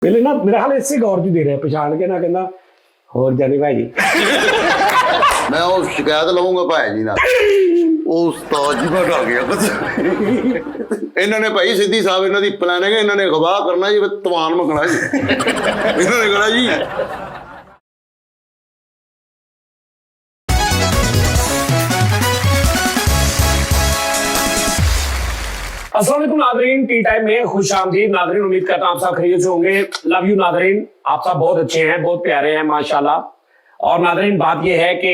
पहले ना मेरा हाल इससे गौर भी दे रहा है पछाण के ना कहना होर जानी भाई जी मैं वो शिकायत लवांगा भाई जी ना ਉਹ ਉਸਤਾਦ ਜੀ ਬਣਾ ਗਿਆ ਬਸ ਇਹਨਾਂ ਨੇ ਭਾਈ ਸਿੱਧੀ ਸਾਹਿਬ ਇਹਨਾਂ ਦੀ ਪਲਾਨਿੰਗ ਇਹਨਾਂ ਨੇ ਗਵਾਹ ਕਰਨਾ ਜੀ ਤਵਾਨ ਮੰਗਣਾ ਜੀ ਇਹਨਾਂ ਨੇ ਕਹਣਾ ਜੀ अस्सलाम वालेकुम नादरीन, टी टाइम में खुश आमदीद नादरीन। उम्मीद करता हूं आप सब खैरियत से होंगे। लव यू नादरीन, आप सब बहुत अच्छे हैं, बहुत प्यारे हैं माशाल्लाह। और नादरीन बात यह है कि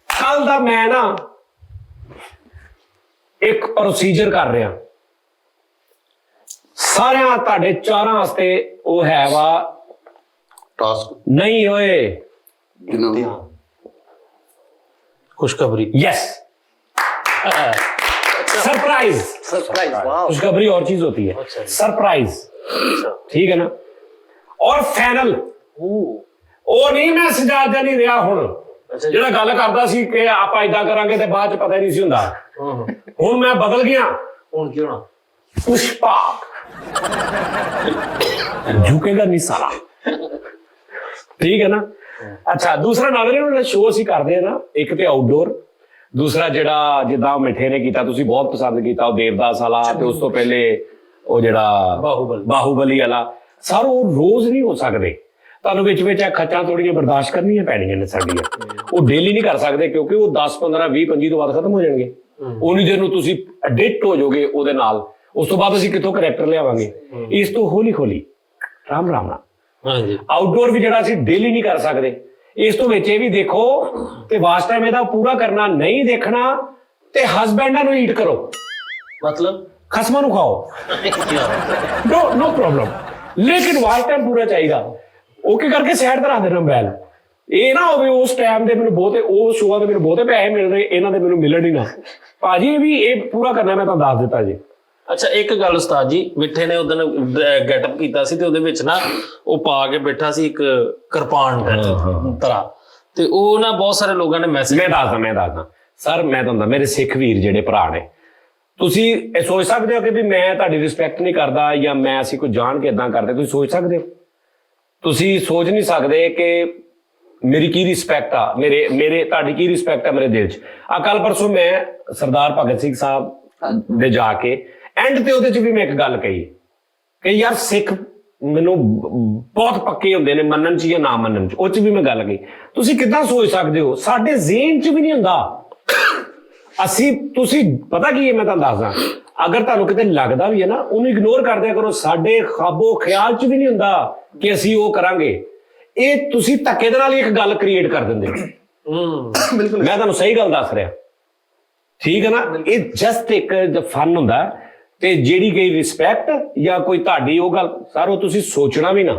कल दा मैं ना एक प्रोसीजर कर रहा सारे तुहाडे चारां वास्ते वो है वा टास्क नहीं होए खुशखबरी। Yes surprise. खुशखबरी और चीज होती है, सरप्राइज। ठीक है ना। और फाइनल ਉਹ ਨਹੀਂ ਮੈਂ ਸਜਾਦਾ ਨਹੀਂ ਰਿਹਾ ਹੁਣ ਜਿਹੜਾ ਗੱਲ ਕਰਦਾ ਸੀ ਕਿ ਆਪਾਂ ਇਦਾਂ ਕਰਾਂਗੇ ਤੇ ਬਾਅਦ ਚ ਪਤਾ ਨਹੀਂ ਸੀ ਹੁੰਦਾ। ਹੁਣ ਮੈਂ ਬਦਲ ਗਿਆ। ਹੁਣ ਕੀ ਹੋਣਾ? पुष्पा झुकेगा नहीं साला। ठीक है ना। अच्छा दूसरा नाज़रीन शो ਅਸੀਂ ਕਰਦੇ ਆ ਨਾ, ਇੱਕ ਤੇ ਆਊਟਡੋਰ, ਦੂਸਰਾ ਜਿਹੜਾ ਜਿੱਦਾਂ ਮਿੱਠੇ ਨੇ ਕੀਤਾ ਤੁਸੀਂ ਬਹੁਤ ਪਸੰਦ ਕੀਤਾ ਉਹ ਦੇਵਦਾਸ ਵਾਲਾ, ਤੇ ਉਸ ਤੋਂ ਪਹਿਲੇ ਉਹ ਜਿਹੜਾ ਬਾਹੂਬਲੀ ਵਾਲਾ। ਸਰ ਉਹ ਰੋਜ਼ ਨਹੀਂ ਹੋ ਸਕਦੇ, ਤੁਹਾਨੂੰ ਵਿੱਚ ਵਿੱਚ ਖੱਚਾਂ ਥੋੜੀਆਂ ਬਰਦਾਸ਼ਤ ਕਰਨੀਆਂ ਪੈਣੀਆਂ ਨੇ ਸਾਡੀਆਂ। ਉਹ ਡੇਲੀ ਨਹੀਂ ਕਰ ਸਕਦੇ ਕਿਉਂਕਿ ਉਹ 10 15 20 25 ਤੋਂ ਬਾਅਦ ਖਤਮ ਹੋ ਜਾਣਗੇ। ਉਨੀ ਦੇਰ ਨੂੰ ਤੁਸੀਂ ਐਡਿਕਟ ਹੋ ਜਾਓਗੇ ਉਹਦੇ ਨਾਲ। ਉਸ ਤੋਂ ਬਾਅਦ ਅਸੀਂ ਕਿੱਥੋਂ ਕਰੈਕਟਰ ਲਿਆਵਾਂਗੇ? ਇਸ ਤੋਂ ਹੌਲੀ ਹੌਲੀ ਰਾਮ ਰਾਮ ਨਾਲ। ਹਾਂਜੀ ਆਊਟਡੋਰ ਵੀ ਜਿਹੜਾ ਅਸੀਂ ਡੇਲੀ ਨਹੀਂ ਕਰ ਸਕਦੇ, ਇਸ ਤੋਂ ਵਿੱਚ ਇਹ ਵੀ ਦੇਖੋ ਤੇ ਵਾਸਟ ਟਾਈਮ ਇਹਦਾ ਪੂਰਾ ਕਰਨਾ ਨਹੀਂ ਦੇਖਣਾ ਤੇ ਹਸਬੈਂਡਾਂ ਨੂੰ ਈਟ ਕਰੋ, ਮਤਲਬ ਖਸਮਾਂ ਨੂੰ ਖਾਓ। नो प्रॉब्लम, लेकिन वास्ट टाइम पूरा चाहिए। ओके करके साइड ਤੇ ਰੱਖ ਦੇਣਾ ਮੋਬਾਈਲ। ਇਹ ਨਾ ਹੋਵੇ ਉਸ ਟਾਈਮ ਦੇ ਮੈਨੂੰ ਬਹੁਤੇ ਉਹ ਸ਼ੋਆਂ ਦੇ ਮੈਨੂੰ ਬਹੁਤੇ ਪੈਸੇ ਮਿਲ ਰਹੇ, ਇਹਨਾਂ ਦੇ ਮੈਨੂੰ ਮਿਲਣ ਹੀ ਨਾ। ਭਾਜੀ ਵੀ ਇਹ ਪੂਰਾ ਕਰਨਾ ਮੈਂ ਤੁਹਾਨੂੰ ਦੱਸ ਦਿੱਤਾ ਜੀ। ਅੱਛਾ ਇੱਕ ਗੱਲ ਉਸਤਾਦ ਜੀ, ਮਿੱਠੇ ਨੇ ਉਦੋਂ ਗੈਟਅਪ ਕੀਤਾ ਸੀ ਤੇ ਉਹਦੇ ਵਿੱਚ ਨਾ ਉਹ ਪਾ ਕੇ ਬੈਠਾ ਸੀ ਇੱਕ ਕਿਰਪਾਨ ਤਰ੍ਹਾਂ, ਤੇ ਉਹ ਨਾ ਬਹੁਤ ਸਾਰੇ ਲੋਕਾਂ ਨੇ ਮੈਸੇਜ। ਮੈਂ ਦੱਸਦਾ ਸਰ, ਮੈਂ ਤੁਹਾਨੂੰ ਮੇਰੇ ਸਿੱਖ ਵੀਰ ਜਿਹੜੇ ਭਰਾ ਨੇ, ਤੁਸੀਂ ਇਹ ਸੋਚ ਸਕਦੇ ਹੋ ਕਿ ਵੀ ਮੈਂ ਤੁਹਾਡੀ ਰਿਸਪੈਕਟ ਨਹੀਂ ਕਰਦਾ ਜਾਂ ਮੈਂ ਅਸੀਂ ਕੋਈ ਜਾਣ ਕੇ ਇਦਾਂ ਕਰਦੇ? ਤੁਸੀਂ ਸੋਚ ਸਕਦੇ ਹੋ? ਤੁਸੀਂ ਸੋਚ ਨਹੀਂ ਸਕਦੇ ਕਿ ਮੇਰੀ ਕੀ ਰਿਸਪੈਕਟ ਆ, ਮੇਰੇ ਤੁਹਾਡੀ ਕੀ ਰਿਸਪੈਕਟ ਆ ਮੇਰੇ ਦਿਲ 'ਚ। ਆ ਕੱਲ ਪਰਸੋਂ ਮੈਂ ਸਰਦਾਰ ਭਗਤ ਸਿੰਘ ਸਾਹਿਬ ਦੇ ਜਾ ਕੇ ਐਂਡ ਤੇ ਉਹਦੇ 'ਚ ਵੀ ਮੈਂ ਇੱਕ ਗੱਲ ਕਹੀ ਕਿ ਯਾਰ ਸਿੱਖ ਮੈਨੂੰ ਬਹੁਤ ਪੱਕੇ ਹੁੰਦੇ ਨੇ ਮੰਨਣ 'ਚ ਜਾਂ ਨਾ ਮੰਨਣ 'ਚ। ਉਹ 'ਚ ਵੀ ਮੈਂ ਗੱਲ ਕਹੀ। ਤੁਸੀਂ ਕਿੱਦਾਂ ਸੋਚ ਸਕਦੇ ਹੋ? ਸਾਡੇ ਜ਼ੇਨ 'ਚ ਵੀ ਨਹੀਂ ਹੁੰਦਾ। ਅਸੀਂ ਤੁਸੀਂ ਪਤਾ ਕੀ ਹੈ, ਮੈਂ ਤੁਹਾਨੂੰ ਦੱਸਦਾ, ਅਗਰ ਤੁਹਾਨੂੰ ਕਿਤੇ ਲੱਗਦਾ ਵੀ ਹੈ ਨਾ, ਉਹਨੂੰ ਇਗਨੋਰ ਕਰ ਦਿਆ ਕਰੋ। ਸਾਡੇ ਖਾਬੋ ਖਿਆਲ 'ਚ ਵੀ ਨਹੀਂ ਹੁੰਦਾ ਕਿ ਅਸੀਂ ਉਹ ਕਰਾਂਗੇ। ਇਹ ਤੁਸੀਂ ਧੱਕੇ ਦੇ ਨਾਲ ਹੀ ਇੱਕ ਗੱਲ ਕ੍ਰੀਏਟ ਕਰ ਦਿੰਦੇ ਹੋ। ਬਿਲਕੁਲ ਮੈਂ ਤੁਹਾਨੂੰ ਸਹੀ ਗੱਲ ਦੱਸ ਰਿਹਾ, ਠੀਕ ਹੈ ਨਾ। ਇਹ ਜਸਟ ਇੱਕ ਫਨ ਹੁੰਦਾ ਤੇ ਜਿਹੜੀ ਗਈ ਰਿਸਪੈਕਟ ਜਾਂ ਕੋਈ ਤੁਹਾਡੀ ਉਹ ਗੱਲ, ਸਰ ਉਹ ਤੁਸੀਂ ਸੋਚਣਾ ਵੀ ਨਾ,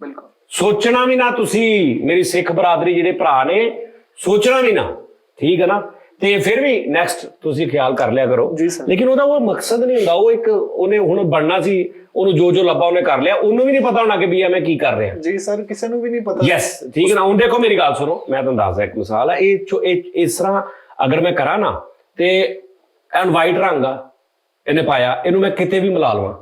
ਬਿਲਕੁਲ ਸੋਚਣਾ ਵੀ ਨਾ। ਤੁਸੀਂ ਮੇਰੀ ਸਿੱਖ ਬਰਾਦਰੀ ਜਿਹੜੇ ਭਰਾ ਨੇ, ਸੋਚਣਾ ਵੀ ਨਾ, ਠੀਕ ਹੈ ਨਾ। ਤੇ ਫਿਰ ਵੀ ਨੈਕਸਟ ਤੁਸੀਂ ਖਿਆਲ ਕਰ ਲਿਆ ਕਰੋ, ਲੇਕਿਨ ਉਹਦਾ ਉਹ ਮਕਸਦ ਨਹੀਂ ਹੁੰਦਾ। ਉਹ ਇੱਕ ਉਹਨੇ ਹੁਣ ਬਣਨਾ ਸੀ, ਉਹਨੂੰ ਜੋ ਲੱਭਾ ਉਹਨੇ ਕਰ ਲਿਆ। ਉਹਨੂੰ ਵੀ ਨਹੀਂ ਪਤਾ ਹੋਣਾ ਕਿ ਵੀ ਮੈਂ ਕੀ ਕਰ ਰਿਹਾ। ਜੀ ਸਰ, ਕਿਸੇ ਨੂੰ ਵੀ ਨਹੀਂ ਪਤਾ। ਯੈਸ ਠੀਕ ਹੈ ਨਾ। ਹੁਣ ਦੇਖੋ ਮੇਰੀ ਗੱਲ ਸੁਣੋ, ਮੈਂ ਤੁਹਾਨੂੰ ਦੱਸਦਾ ਇੱਕ ਮਿਸਾਲ ਹੈ। ਇਹ ਇਸ ਤਰ੍ਹਾਂ ਅਗਰ ਮੈਂ ਕਰਾਂ ਨਾ ਤੇ ਐਨ ਵਾਈਟ ਰੰਗ ਆ ਇਹਨੇ ਪਾਇਆ, ਇਹਨੂੰ ਮੈਂ ਕਿਤੇ ਵੀ ਮਿਲਾ ਲਵਾਂ,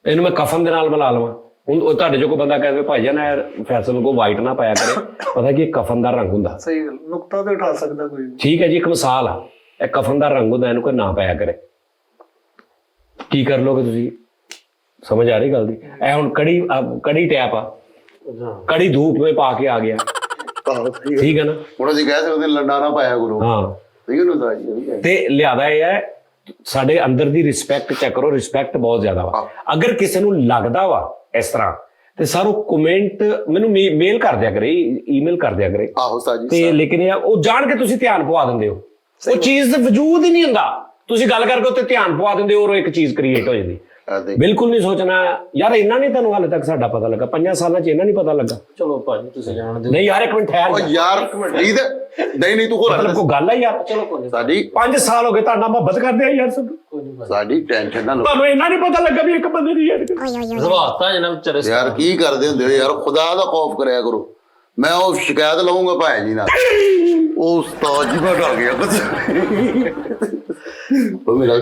ਇਹਨੂੰ ਮੈਂ ਕਫਨ ਦੇ ਨਾਲ ਮਿਲਾ ਲਵਾਂ। ਹੁਣ ਉਹ ਤੁਹਾਡੇ ਜੋ ਕੋਈ ਬੰਦਾ ਕਹੇ ਭਾਈ ਜਾਨ ਫੈਸਲ ਕੋ ਵਾਈਟ ਨਾ ਪਾਇਆ ਕਰੇ, ਪਤਾ ਕੀ ਕਫਨ ਦਾ ਰੰਗ ਹੁੰਦਾ। ਸਹੀ ਗੱਲ, ਨੁਕਤਾ ਤੇ ਉਠਾ ਸਕਦਾ ਕੋਈ। ਠੀਕ ਹੈ ਜੀ, ਇੱਕ ਮਿਸਾਲ ਆ, ਇਹ ਕਫਨ ਦਾ ਰੰਗ ਹੁੰਦਾ, ਇਹਨੂੰ ਕੋਈ ਨਾ ਪਾਇਆ ਕਰੇ। ਕੀ ਕਰ ਲੋਗੇ ਤੁਸੀਂ? ਸਮਝ ਆ ਰਹੀ ਗੱਲ ਦੀ? ਇਹ ਹੁਣ ਕੜੀ ਟੈਪ ਆ, ਕੜੀ ਧੂਪ ਵਿੱਚ ਪਾ ਕੇ ਆ ਗਿਆ, ਠੀਕ ਹੈ ਨਾ। ਹੁਣ ਅਸੀਂ ਕਹਿ ਸਕਦੇ ਲੰਡਾ ਨਾ ਪਾਇਆ ਕਰੋ। ਹਾਂ ਠੀਕ ਹੈ ਨਾ। ਤੇ ਲਿਆਦਾ ਇਹ ਹੈ ਸਾਡੇ ਅੰਦਰ ਦੀ ਰਿਸਪੈਕਟ ਚੈੱਕ ਕਰੋ। ਰਿਸਪੈਕਟ ਬਹੁਤ ਜ਼ਿਆਦਾ ਵਾ। ਅਗਰ ਕਿਸੇ ਨੂੰ ਲੱਗਦਾ ਵਾ ਇਸ ਤਰ੍ਹਾਂ ਤੇ ਸਰ ਉਹ ਕਮੈਂਟ ਮੈਨੂੰ ਮੇਲ ਕਰ ਦਿਆ ਕਰੇ, ਈਮੇਲ ਕਰ ਦਿਆ ਕਰੇ। ਆਹੋ ਸਾਜੀ। ਤੇ ਲੇਕਿਨ ਉਹ ਜਾਣ ਕੇ ਤੁਸੀਂ ਧਿਆਨ ਪਵਾ ਦਿੰਦੇ ਹੋ, ਉਹ ਚੀਜ਼ ਦਾ ਵਜੂਦ ਹੀ ਨਹੀਂ ਹੁੰਦਾ। ਤੁਸੀਂ ਗੱਲ ਕਰਕੇ ਉੱਤੇ ਧਿਆਨ ਪਵਾ ਦਿੰਦੇ ਹੋ ਔਰ ਇੱਕ ਚੀਜ਼ ਕ੍ਰੀਏਟ ਹੋ ਜਾਂਦੀ। ਬਿਲਕੁਲ ਨਹੀਂ ਸੋਚਣਾ ਯਾਰ। ਇੰਨਾ ਨਹੀਂ ਤੁਹਾਨੂੰ ਹਾਲੇ ਤੱਕ ਸਾਡਾ ਪਤਾ ਲੱਗਾ, 5 ਸਾਲਾਂ 'ਚ ਇੰਨਾ ਨਹੀਂ ਪਤਾ ਲੱਗਾ। ਚਲੋ ਭਾਜੀ ਤੁਸੀਂ ਜਾਣਦੇ ਨਹੀਂ ਯਾਰ, ਇੱਕ ਮਿੰਟ ਠਹਿਰ ਜਾ ਯਾਰ। ਨਹੀਂ ਤੂੰ ਹੋਰ ਮਤਲਬ ਕੋਈ ਗੱਲ ਹੈ ਯਾਰ। ਚਲੋ ਕੋਈ ਨਹੀਂ, ਸਾਡੀ 5 ਸਾਲ ਹੋ ਗਏ ਤੁਹਾਡਾ ਮੁਹੱਬਤ ਕਰਦੇ ਆ ਯਾਰ। ਸਾਡੀ ਟੈਨਸ਼ਨ ਨਾ ਲਓ। ਤੁਹਾਨੂੰ ਇੰਨਾ ਨਹੀਂ ਪਤਾ ਲੱਗਾ ਵੀ ਇੱਕ ਬੰਦੇ ਦੀ ਯਾਰ ਜ਼ਵਾਤਾ ਜਨਾ ਵਿਚਾਰੇ। ਯਾਰ ਕੀ ਕਰਦੇ ਹੁੰਦੇ ਹੋ ਯਾਰ, ਖੁਦਾ ਦਾ ਖੌਫ ਕਰਿਆ ਕਰੋ। ਮੈਂ ਉਹ ਸ਼ਿਕਾਇਤ ਲਵਾਂਗਾ ਭਾਈ ਜੀ ਨਾਲ। ਉਹ ਉਸਤਾਦ ਜੀ ਬਣਾ ਗਿਆ ਬਸ। ਉਹ ਮੇਰਾ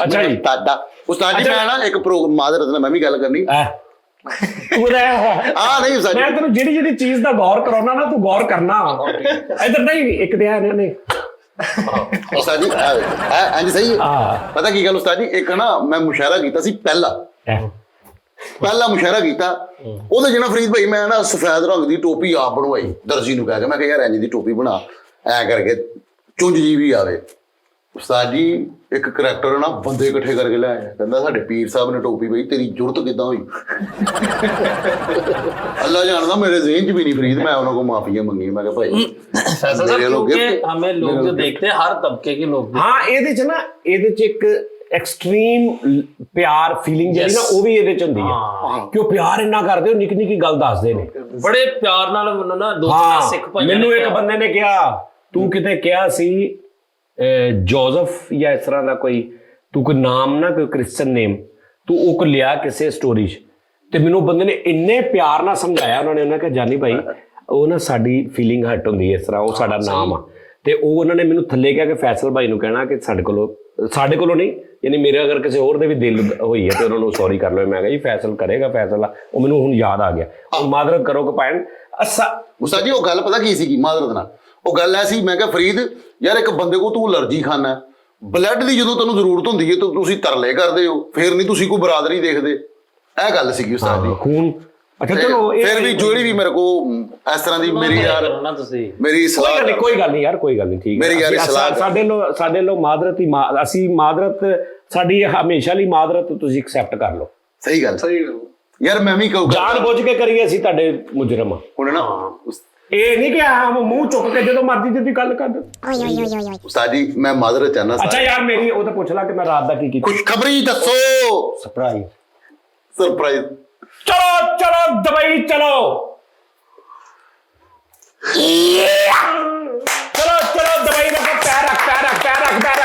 ਅੱਛਾ ਜੀ ਦਾਦਾ ਉਸਤਾਦ ਜੀ ਮੈਂ ਨਾ ਇੱਕ ਪ੍ਰੋਗਰਾਮ ਮਾਦਰਤ ਨਾਲ ਮੈਂ ਵੀ ਗੱਲ ਕਰਨੀ ਤੂੰ ਰਹਿ ਨਹੀਂ ਉਸਤਾਦ ਮੈਂ ਜੀ ਤੈਨੂੰ ਜਿਹੜੀ ਚੀਜ਼ ਦਾ ਗੌਰ ਕਰਾਉਣਾ ਨਾ ਤੂੰ ਗੌਰ ਕਰਨਾ ਇਧਰ ਨਹੀਂ ਇੱਕ ਤੇ ਇਹਨਾਂ ਨੇ ਉਸਤਾਦ ਜੀ ਹਾਂਜੀ ਸਹੀ ਹੈ ਪਤਾ ਕੀ ਗੱਲ ਉਸਤਾਦ ਜੀ ਇੱਕ ਨਾ ਮੈਂ ਮੁਸ਼ਾਹਰਾ ਕੀਤਾ ਸੀ ਪਹਿਲਾ ਮੁਸ਼ਾਹਰਾ ਕੀਤਾ ਉਹਦੇ ਜਿਹੜਾ ਫਰੀਦ ਭਾਈ ਮੈਂ ਨਾ ਸਫੈਦ ਰੰਗ ਦੀ ਟੋਪੀ ਆਪ ਬਣਵਾਈ ਦਰਜੀ ਨੂੰ ਕਹਿ ਕੇ ਮੈਂ ਕਿਹਾ ਯਾਰ ਇੰਜ ਦੀ ਟੋਪੀ ਬਣਾ ਐ ਕਰਕੇ ਚੁੰਝ ਜੀ ਵੀ ਆਵੇ ਉਸਤਾਦ ਜੀ ਇੱਕ ਕਰੈਕਟਰ ਨਾ ਬੰਦੇ ਇਕੱਠੇ ਕਰਕੇ ਲੈ ਆਇਆ ਕਹਿੰਦਾ ਸਾਡੇ ਪੀਰ ਸਾਹਿਬ ਨੇ ਟੋਪੀ ਪਈ ਤੇਰੀ ਜ਼ਰੂਰਤ ਕਿੱਦਾਂ ਹੋਈ ਅੱਲਾ ਜਾਣਦਾ ਮੇਰੇ ਜ਼ਿਹਨ 'ਚ ਵੀ ਨਹੀਂ ਫਰੀਦ ਮੈਂ ਉਹਨਾਂ ਕੋਲ ਮਾਫੀਆਂ ਮੰਗੀ ਮੈਂ ਕਿਹਾ ਭਾਈ फैसल साहब क्योंकि हमें लोग जो देखते हैं हर तबके के लोग देखते ਹਾਂ ਇਹਦੇ ਚ ਇੱਕ ਐਕਸਟ੍ਰੀਮ ਪਿਆਰ ਫੀਲਿੰਗ ਜਿਹੜੀ ਨਾ ਉਹ ਵੀ ਇਹਦੇ ਚ ਹੁੰਦੀ ਹੈ ਕਿ ਉਹ ਪਿਆਰ ਇੰਨਾ ਕਰਦੇ ਉਹ ਨਿੱਕੀ ਨਿੱਕੀ ਗੱਲ ਦੱਸਦੇ ਨੇ हैं। बड़े प्यार नाल मैनूं ना दो ਹਾਂ सिख भाई ਮੈਨੂੰ ਇੱਕ ਬੰਦੇ ਨੇ ਕਿਹਾ ਤੂੰ ਕਿਤੇ ਕਿਹਾ ਸੀ ਜੋਜ਼ਫ ਜਾਂ ਇਸ ਤਰ੍ਹਾਂ ਦਾ ਕੋਈ ਤੂੰ ਕੋਈ ਨਾਮ ਨਾ ਕੋਈ ਕ੍ਰਿਸਚਨ ਨੇਮ ਤੂੰ ਉਹ ਕੋ ਲਿਆ ਕਿਸੇ ਸਟੋਰੀ 'ਚ ਤੇ ਮੈਨੂੰ ਬੰਦੇ ਨੇ ਇੰਨੇ ਪਿਆਰ ਨਾਲ ਸਮਝਾਇਆ ਉਹਨਾਂ ਕਿਹਾ ਜਾਨੀ ਭਾਈ ਉਹ ਨਾ ਸਾਡੀ ਫੀਲਿੰਗ ਹਟ ਹੁੰਦੀ ਹੈ ਇਸ ਤਰ੍ਹਾਂ ਉਹ ਸਾਡਾ ਨਾਮ ਆ ਤੇ ਉਹ ਉਹਨਾਂ ਨੇ ਮੈਨੂੰ ਥੱਲੇ ਕਿਹਾ ਕਿ ਫੈਸਲ ਭਾਈ ਨੂੰ ਕਹਿਣਾ ਕਿ ਸਾਡੇ ਕੋਲੋਂ ਨਹੀਂ ਯਾਨੀ ਮੇਰੇ ਅਗਰ ਕਿਸੇ ਹੋਰ ਦੇ ਵੀ ਦਿਲ ਹੋਈ ਹੈ ਤੇ ਉਹਨਾਂ ਨੂੰ ਸੌਰੀ ਕਰ ਲਓ ਮੈਂ ਕਿਹਾ ਜੀ ਫੈਸਲ ਕਰੇਗਾ ਫੈਸਲ ਉਹ ਮੈਨੂੰ ਹੁਣ ਯਾਦ ਆ ਗਿਆ ਹੁਣ ਮਾਦਰਤ ਕਰੋ ਕਿ ਭੈਣ ਉਸਤਾਦ ਜੀ ਉਹ ਗੱਲ ਪਤਾ ਕੀ ਸੀਗੀ ਮਾਦਰਤ ਨਾਲ ਉਹ ਗੱਲ ਐ ਸੀ ਮੈਂ ਕਿਹਾ ਫਰੀਦ ਯਾਰ ਇੱਕ ਬੰਦੇ ਕੋ ਤੂੰ ਅਲਰਜੀ ਖਾਨਾ ਬਲੱਡ ਦੀ ਜਦੋਂ ਤੈਨੂੰ ਜ਼ਰੂਰਤ ਹੁੰਦੀ ਹੈ ਤਾਂ ਤੁਸੀਂ ਤਰਲੇ ਕਰਦੇ ਹੋ ਫਿਰ ਨਹੀਂ ਤੁਸੀਂ ਕੋਈ ਬਰਾਦਰੀ ਦੇਖਦੇ ਇਹ ਗੱਲ ਸੀਗੀ ਉਸਤਾਦ ਜੀ ਖੂਨ ਅੱਛਾ ਚਲੋ ਫਿਰ ਵੀ ਜਿਹੜੀ ਵੀ ਮੇਰੇ ਕੋ ਇਸ ਤਰ੍ਹਾਂ ਦੀ ਮੇਰੀ ਯਾਰ ना तुसी ਮੇਰੀ ਸਲਾਹ ਕੋਈ ਗੱਲ ਨਹੀਂ ਯਾਰ ਕੋਈ ਗੱਲ ਨਹੀਂ ਠੀਕ ਮੇਰੀ ਯਾਰ ਸਲਾਹ ਸਾਡੇ ਲੋ ਮਾਦਰਤ ਹੀ ਅਸੀਂ ਮਾਦਰਤ ਸਾਡੀ ਹਮੇਸ਼ਾ ਲਈ ਮਾਦਰਤ ਤੁਸੀਂ ਐਕਸੈਪਟ ਕਰ ਲਓ ਸਹੀ ਗੱਲ ਸਹੀ ਗੱਲ ਯਾਰ ਮੈਂ ਵੀ ਕਹੂੰਗਾ ਜਾਣ ਬੁੱਝ ਕੇ ਕਰੀਏ ਅਸੀਂ ਤੁਹਾਡੇ ਮੁਜਰਮ ਹੁਣ ਨਾ ਇਹ ਨਹੀਂ ਕਿ ਹਾਂ ਮੂੰਹ ਚੁੱਕ ਕੇ ਜਦੋਂ ਮਰਜ਼ੀ ਜਦੀ ਗੱਲ ਕਰ ਦੋ ਉਸਤਾਦ ਜੀ ਮੈਂ ਮਾਦਰਤ ਚਾਹਨਾ ਅੱਛਾ ਯਾਰ ਮੇਰੀ ਉਹ ਤਾਂ ਪੁੱਛ ਲਾ ਕਿ ਮੈਂ ਰਾਤ ਦਾ ਕੀ ਕੀਤਾ ਖੁਸ਼ਖਬਰੀ ਦੱਸੋ ਸਰਪ੍ਰਾਈਜ਼ ਚਲੋ ਦੁਬਈ ਚਲੋ ਦੁਬਈ ਦਾ ਪੈਰ ਰੱਖ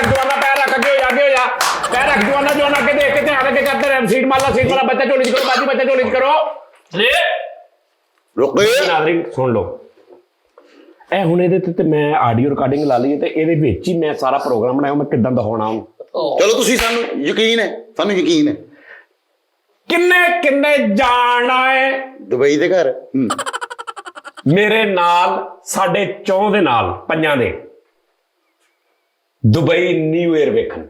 ਜਵਾਨਾ ਪੈਰ ਰੱਖ ਅੱਗੇ ਹੋ ਜਾ ਪੈਰ ਰੱਖ ਜਵਾਨਾ ਕੇ ਦੇਖ ਕੇ ਧਿਆਨ ਰੱਖ ਕੇ ਕਰਦੇ ਰਹਿ ਸੀਟ ਮਾਲਾ ਸੀਟ ਵਾਲਾ ਬੱਚਾ ਝੋਲੀ ਚ ਕਰੋ ਬਾਜੀ ਬੱਚਾ ਝੋਲੀ ਚ ਕਰੋ ਰੁਕੇ ਨਾਜ਼ਰੀਨ ਸੁਣ ਲਓ ਇਹ ਹੁਣ ਇਹਦੇ ਤੇ ਮੈਂ ਆਡੀਓ ਰਿਕਾਰਡਿੰਗ ਲਾ ਲਈ ਤੇ ਇਹਦੇ ਵਿੱਚ ਹੀ ਮੈਂ ਸਾਰਾ ਪ੍ਰੋਗਰਾਮ ਬਣਾਇਆ ਮੈਂ ਕਿੱਦਾਂ ਦਿਖਾਉਣਾ ਉਹਨੂੰ ਚਲੋ ਤੁਸੀਂ ਸਾਨੂੰ ਯਕੀਨ ਹੈ ਕਿੰਨੇ ਜਾਣਾ ਹੈ ਦੁਬਈ ਦੇ ਘਰ ਮੇਰੇ ਨਾਲ ਸਾਡੇ ਚੌਂ ਦੇ ਨਾਲ ਪੰਜਾਂ ਦੇ ਦੁਬਈ ਨਿਊ ਈਅਰ ਵੇਖਣ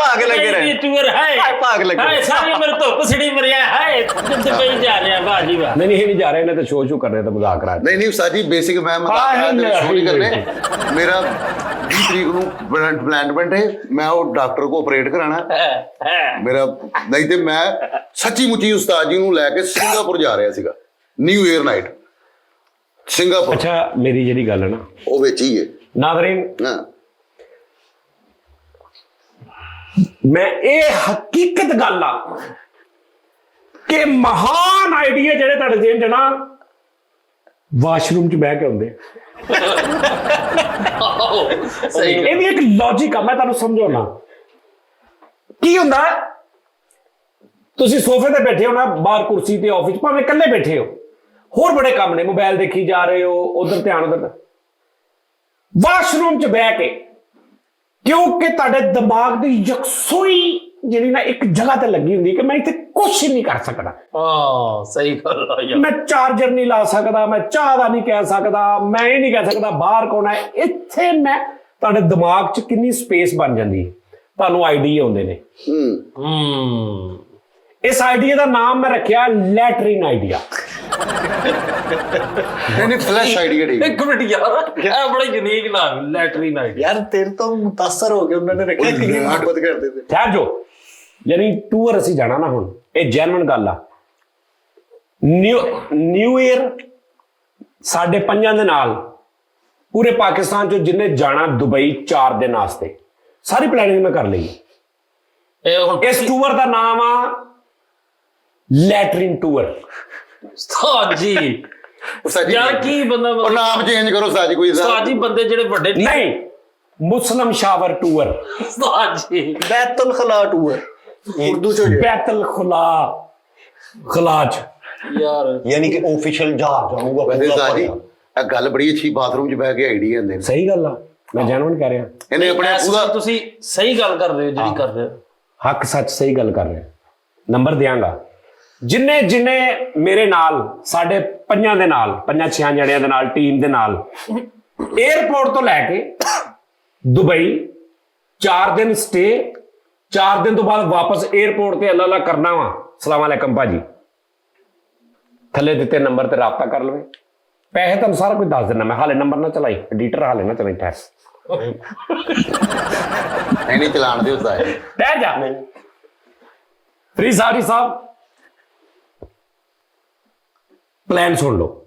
भाग लगे रहे टूर है भाग लगे हाय सारी उम्र तो पसड़ी मरिया है दुबई जा रहे हैं बाजी वाह नहीं ये नहीं जा रहे ना तो शो कर रहे थे मजाक रहा नहीं उस्ताद जी बेसिक मैं शो नहीं करने मेरा 20 तरीक ਨੂੰ ਪਲਾਨਮੈਂਟ ਹੈ ਮੈਂ ਉਹ ਡਾਕਟਰ ਕੋ ਆਪਰੇਟ ਕਰਾਣਾ ਮੇਰਾ ਨਹੀਂ ਤੇ ਮੈਂ ਸੱਚੀ ਮੁੱਚੀ ਉਸਤਾਦ ਜੀ ਨੂੰ ਲੈ ਕੇ ਸਿੰਗਾਪੁਰ ਜਾ ਰਿਹਾ ਸੀਗਾ ਨਿਊ ਈਅਰ ਨਾਈਟ ਸਿੰਗਾਪੁਰ ਅੱਛਾ ਮੇਰੀ ਜਿਹੜੀ ਗੱਲ ਹੈ ਨਾ ਉਹ ਵਿੱਚ ਹੀ ਹੈ ਨਾਜ਼ਰੀਨ ਹਾਂ ਮੈਂ ਇਹ ਹਕੀਕਤ ਗੱਲ ਆ ਕਿ ਮਹਾਨ ਆਈਡੀਆ ਜਿਹੜੇ ਤੁਹਾਡੇ ਜ਼ਿਹਨ 'ਚ ਨਾ ਵਾਸ਼ਰੂਮ 'ਚ ਬਹਿ ਕੇ ਆਉਂਦੇ ਸਹੀ ਇਹ ਵੀ ਇੱਕ ਲੌਜੀਕ ਆ ਮੈਂ ਤੁਹਾਨੂੰ ਸਮਝਾਉਣਾ ਕੀ ਹੁੰਦਾ ਤੁਸੀਂ ਸੋਫੇ ਤੇ ਬੈਠੇ ਹੋ ਨਾ ਬਾਹਰ ਕੁਰਸੀ ਤੇ ਆਫਿਸ ਭਾਵੇਂ ਇਕੱਲੇ ਬੈਠੇ ਹੋ ਹੋਰ ਬੜੇ ਕੰਮ ਨੇ ਮੋਬਾਈਲ ਦੇਖੀ ਜਾ ਰਹੇ ਹੋ ਉਧਰ ਧਿਆਨ ਉਧਰ ਵਾਸ਼ਰੂਮ 'ਚ ਬਹਿ ਕੇ ਕਿਉਂਕਿ ਤੁਹਾਡੇ ਦਿਮਾਗ ਦੀ ਯਕਸੂਈ ਜਿਹੜੀ ਨਾ ਇੱਕ ਜਗ੍ਹਾ ਤੇ ਲੱਗੀ ਹੁੰਦੀ ਕਿ ਮੈਂ ਇੱਥੇ ਕੁਝ ਨਹੀਂ ਕਰ ਸਕਦਾ ਸਹੀ ਗੱਲ ਆ ਯਾਰ ਮੈਂ ਚਾਰਜਰ ਨਹੀਂ ਲਾ ਸਕਦਾ ਮੈਂ ਚਾਹ ਦਾ ਨਹੀਂ ਕਹਿ ਸਕਦਾ ਮੈਂ ਇਹ ਨਹੀਂ ਕਹਿ ਸਕਦਾ ਬਾਹਰ ਕੌਣ ਹੈ ਇੱਥੇ ਮੈਂ ਤੁਹਾਡੇ ਦਿਮਾਗ 'ਚ ਕਿੰਨੀ ਸਪੇਸ ਬਣ ਜਾਂਦੀ ਹੈ ਤੁਹਾਨੂੰ ਆਈਡੀਆ ਆਉਂਦੇ ਨੇ ਇਸ ਆਈਡੀਆ ਦਾ ਨਾਮ ਮੈਂ ਰੱਖਿਆ ਲੈਟਰਿਨ ਆਈਡੀਆ ਨਹੀਂ ਫਲੈਸ਼ ਆਈਡੀਆ ਡੀ ਇੱਕ ਮਿੰਟ ਯਾਰ ਇਹ ਬੜਾ ਯੂਨੀਕ ਨਾਮ ਲੈਟਰਿਨ ਆਈਡੀਆ ਯਾਰ ਤੇਰੇ ਤੋਂ ਮੁਤਾਸਰ ਹੋ ਗਏ ਉਹਨਾਂ ਨੇ ਰੱਖਿਆ ਕਿੰਨੀ ਮੁਹੱਬਤ ਕਰਦੇ ਤੇ ਠਹਿਰ ਜੋ ਯਾਨੀ ਟੂਰ ਅਸੀਂ ਜਾਣਾ ਨਾ ਹੁਣ ਇਹ ਜੈਨੂਇਨ ਗੱਲ ਆ ਨਿਊ ਈਅਰ ਸਾਡੇ ਪੰਜਾਂ ਦੇ ਨਾਲ ਪੂਰੇ ਪਾਕਿਸਤਾਨ ਚੋਂ ਜਿੰਨੇ ਜਾਣਾ ਦੁਬਈ 4 ਦਿਨ ਵਾਸਤੇ ਸਾਰੀ ਪਲੈਨਿੰਗ ਮੈਂ ਕਰ ਲਈ ਇਹ ਹੁਣ ਇਸ ਟੂਰ ਦਾ ਨਾਮ ਆ ਲੈਟਰਿਨ ਟੂਰ ਉਸਤਾਦ ਜੀ ਯਾਰ ਕੀ ਬੰਦਾ ਉਹ ਨਾਮ ਚੇਂਜ ਕਰੋ ਉਸਤਾਦ ਜੀ ਕੋਈ ਉਸਤਾਦ ਜੀ ਬੰਦੇ ਜਿਹੜੇ ਵੱਡੇ ਨਹੀਂ ਮੁਸਲਮ ਸ਼ਾਵਰ ਟੂਰ ਉਸਤਾਦ ਜੀ ਬੈਤੁਲ ਖਲਾ ਟੂਰ ਉਰਦੂ ਚ ਬੈਤਲ ਖੁਲਾ ਖਲਾਜ ਯਾਰ ਯਾਨੀ ਕਿ ਆਫੀਸ਼ੀਅਲ ਜਹਾਜ਼ ਆਊਗਾ ਵੈਸੇ ਪੂਰਾ ਸਾਜੀ ਭਰਿਆ। ਇਹ ਗੱਲ ਬੜੀ ਅੱਛੀ ਬਾਥਰੂਮ 'ਚ ਬਹਿ ਕੇ ਆਈਡੀ ਜਾਂਦੇ ਨੇ ਸਹੀ ਗੱਲ ਆ, ਮੈਂ ਜੈਨੂਇਨ ਕਹਿ ਰਿਹਾ। ਇਹਨੇ ਆਪਣੇ ਪੂਰਾ ਤੁਸੀਂ ਸਹੀ ਗੱਲ ਕਰ ਰਹੇ ਹੋ ਜਿਹੜੀ ਕਰ ਰਹੇ ਹੋ। ਹੱਕ ਸੱਚ ਸਹੀ ਗੱਲ ਕਰ ਰਿਹਾ। ਨੰਬਰ ਦਿਆਂਗਾ ਜਿੰਨੇ ਜਿੰਨੇ ਮੇਰੇ ਨਾਲ, ਸਾਡੇ ਪੰਜਾਂ ਦੇ ਨਾਲ, 5-6 ਜਣਿਆਂ ਦੇ ਨਾਲ, ਟੀਮ ਦੇ ਨਾਲ 에ਅਰਪੋਰਟ ਤੋਂ ਲੈ ਕੇ ਦੁਬਈ 4 ਦਿਨ ਸਟੇ, 4 ਦਿਨ ਤੋਂ ਬਾਅਦ ਵਾਪਸ 에ਅਰਪੋਰਟ ਤੇ ਅੱਲਾ ਕਰਨਾ ਵਾ। ਸਲਾਮ ਅਲੈਕਮ ਭਾਜੀ, ਥੱਲੇ ਦਿੱਤੇ ਨੰਬਰ ਤੇ ਰਾਬਤਾ ਕਰ ਲਵੇ। ਪੈਸੇ ਤੁਹਾਨੂੰ ਸਾਰਾ ਕੁਝ ਦੱਸ ਦਿੰਦਾ ਮੈਂ, ਹਾਲੇ ਨੰਬਰ ਨਾ ਚਲਾਈ, ਐਡੀਟਰ ਹਾਲੇ ਨਾ ਚਲਾਈ ਟੈਸ ਨਹੀਂ ਚਲਾਣ ਦੇ ਉਸਦਾ ਟਹਿ ਜਾ ਫਰੀ ਸਾਰੀ ਸਾਹਿਬ। ਪਲਾਨ ਸੁਣ ਲਓ,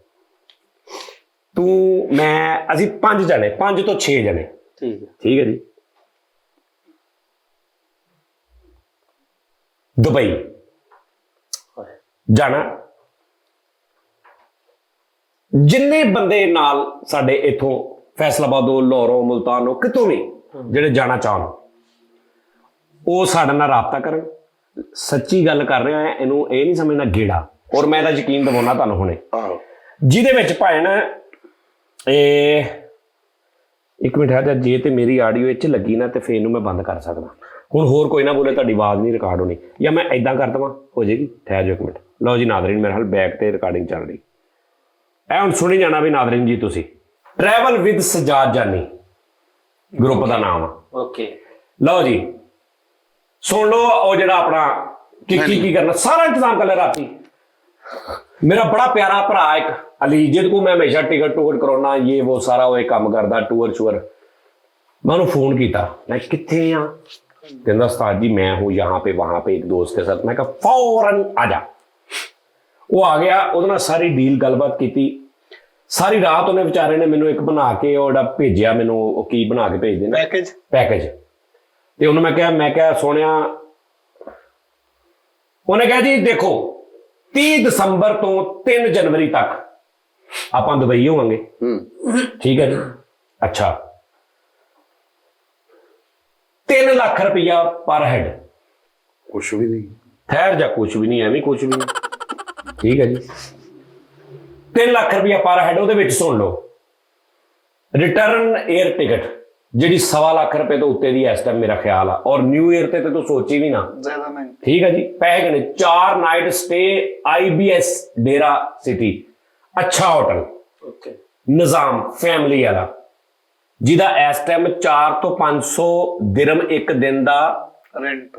ਤੂੰ ਮੈਂ ਅਸੀਂ 5 ਜਣੇ, 5 ਤੋਂ 6 ਜਣੇ, ਠੀਕ ਹੈ ਜੀ। ਦੁਬਈ ਜਾਣਾ, ਜਿੰਨੇ ਬੰਦੇ ਨਾਲ ਸਾਡੇ ਇਥੋਂ ਫੈਸਲਾਬਾਦੋਂ, ਲਾਹੌਰੋਂ, ਮੁਲਤਾਨੋਂ, ਕਿਤੋਂ ਵੀ ਜਿਹੜੇ ਜਾਣਾ ਚਾਹਣ, ਉਹ ਸਾਡੇ ਨਾਲ ਰਾਬਤਾ ਕਰਨ। ਸੱਚੀ ਗੱਲ ਕਰ ਰਿਹਾ, ਇਹਨੂੰ ਇਹ ਨਹੀਂ ਸਮਝਣਾ ਗੇੜਾ, ਔਰ ਮੈਂ ਇਹਦਾ ਯਕੀਨ ਦਿਵਾਉਣਾ ਤੁਹਾਨੂੰ ਹੁਣੇ। ਜਿਹਦੇ ਵਿੱਚ ਭਾਣ ਇਹ ਇੱਕ ਮਿੰਟ ਹੈ, ਜੇ ਤੇ ਮੇਰੀ ਆਡੀਓ ਇੱਥੇ ਲੱਗੀ ਨਾ ਤੇ ਫੇਰ ਇਹਨੂੰ ਮੈਂ ਬੰਦ ਕਰ ਸਕਦਾ। ਹੁਣ ਹੋਰ ਕੋਈ ਨਾ ਬੋਲੇ, ਤੁਹਾਡੀ ਆਵਾਜ਼ ਨਹੀਂ ਰਿਕਾਰਡ ਹੋਣੀ, ਜਾਂ ਮੈਂ ਇਦਾਂ ਕਰ ਦੇਵਾਂ, ਹੋ ਜਾਏਗੀ। ਠਹਿਰ ਜਾਓ ਇੱਕ ਮਿੰਟ। ਲਓ ਜੀ ਨਾਜ਼ਰੀਨ, ਮੇਰੇ ਹਾਲ ਬੈਕ ਤੇ ਰਿਕਾਰਡਿੰਗ ਚੱਲ ਰਹੀ, ਇਹ ਹੁਣ ਸੁਣੀ ਜਾਣਾ ਵੀ ਨਾਜ਼ਰੀਨ ਜੀ। ਤੁਸੀਂ ਟਰੈਵਲ ਵਿਦ ਸਜਾਦ ਜਾਨੀ ਗਰੁੱਪ ਦਾ ਨਾਮ ਆ। ਓਕੇ, ਲਓ ਜੀ ਸੁਣ ਲਓ। ਉਹ ਜਿਹੜਾ ਆਪਣਾ ਕੀ ਕਰਨਾ, ਸਾਰਾ ਇੰਤਜ਼ਾਮ ਕਰ ਲੈ ਰਾਤੀ। ਮੇਰਾ ਬੜਾ ਪਿਆਰਾ ਭਰਾ ਇੱਕ ਅਲੀ, ਜਿਹਦੇ ਕੋਲ ਮੈਂ ਹਮੇਸ਼ਾ ਟਿਕਟ ਟੂਕਟ ਕਰਾਉਣਾ, ਇਹ ਉਹ ਸਾਰਾ ਉਹ ਕੰਮ ਕਰਦਾ, ਟੂਰ ਸ਼ੂਰ। मैं उन्होंने फोन किया, मैं कितने यहाँ, कहता उस्ताद जी मैं हूँ यहाँ पे वहाँ पे एक दोस्त के साथ। मैं कहा फौरन आ जा। वो आ गया, उन्होंने सारी डील गलबात की, सारी रात उन्हें बेचारे ने मैनू एक बना के और भेजा, मैनू की बना के भेज देना पैकेज। तो उन्होंने मैं क्या सुनिया, उन्हें कहा जी देखो 30 दिसंबर तो 3 जनवरी तक आप दुबई होवांगे, ठीक है जी। अच्छा 3 लाख रुपया पर हेड, कुछ भी नहीं, ठहर जा, कुछ भी नहीं है, कुछ भी नहीं, ठीक है जी। 3 लाख रुपया पर हेड। ਉਹਦੇ ਵਿੱਚ ਸੁਣ ਲਓ, ਰਿਟਰਨ 에ਅਰ ਟਿਕਟ ਜਿਹੜੀ 1.25 ਲੱਖ ਰੁਪਏ ਤੋਂ ਉੱਤੇ ਦੀ ਇਸ ਟਾਈਮ ਮੇਰਾ ਖਿਆਲ ਆ, ਔਰ ਨਿਊ ਈਅਰ ਤੇ ਤੂੰ ਸੋਚੀ ਵੀ ਨਾ, ਜ਼ਿਆਦਾ ਨਹੀਂ, ਠੀਕ ਹੈ ਜੀ। ਪੈਸੇ ਕਿੰਨੇ? 4 ਨਾਈਟ ਸਟੇ IBS ਡੇਰਾ ਸਿਟੀ, ਅੱਛਾ ਹੋਟਲ, ਓਕੇ, ਨਿਜ਼ਾਮ ਫੈਮਿਲੀ ਵਾਲਾ, ਜਿਹਦਾ ਇਸ ਟਾਈਮ 4 ਤੋਂ 500 ਦਿਰਮ ਇੱਕ ਦਿਨ ਦਾ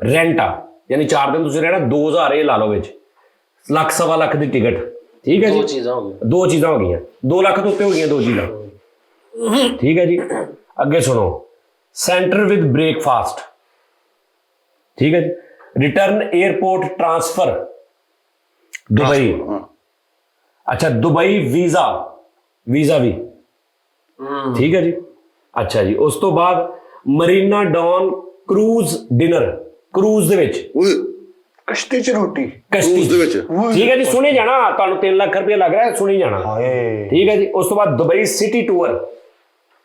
ਰੈਂਟ ਆ, ਯਾਨੀ 4 ਦਿਨ ਤੁਸੀਂ ਰਹਿਣਾ, 2000 ਇਹ ਲਾ ਲਓ ਵਿੱਚ, ਲੱਖ ਸਵਾ ਲੱਖ ਦੀ ਟਿਕਟ, ਠੀਕ ਹੈ ਜੀ। 2 ਚੀਜ਼ਾਂ ਹੋ ਗਈਆਂ, 2 ਚੀਜ਼ਾਂ ਹੋ ਗਈਆਂ, 2 ਲੱਖ ਤੋਂ ਉੱਤੇ ਹੋ ਗਈਆਂ 2 ਚੀਜ਼ਾਂ, ਠੀਕ ਹੈ ਜੀ। ਅੱਗੇ ਸੁਣੋ, ਸੈਂਟਰ ਵਿਦ ਬ੍ਰੇਕਫਾਸਟ, ਠੀਕ ਹੈ ਜੀ। ਰਿਟਰਨ 에ਅਰਪੋਰਟ ਟ੍ਰਾਂਸਫਰ ਦੁਬਈ, ਅੱਛਾ ਦੁਬਈ ਵੀਜ਼ਾ ਵੀ, ਠੀਕ ਹੈ ਜੀ। ਅੱਛਾ ਜੀ, ਉਸ ਤੋਂ ਬਾਅਦ Marina dhow cruise dinner, cruise ਦੇ ਵਿੱਚ ਕਸ਼ਤੀ ਚ ਰੋਟੀ, ਉਸ ਦੇ ਵਿੱਚ, ਠੀਕ ਹੈ ਜੀ। ਸੁਣੀ ਜਾਣਾ, ਤੁਹਾਨੂੰ 3 ਲੱਖ ਰੁਪਏ ਲੱਗ ਰਿਹਾ, ਸੁਣੀ ਜਾਣਾ, ਠੀਕ ਹੈ ਜੀ। ਉਸ ਤੋਂ ਬਾਅਦ ਦੁਬਈ ਸਿਟੀ ਟੂਰ,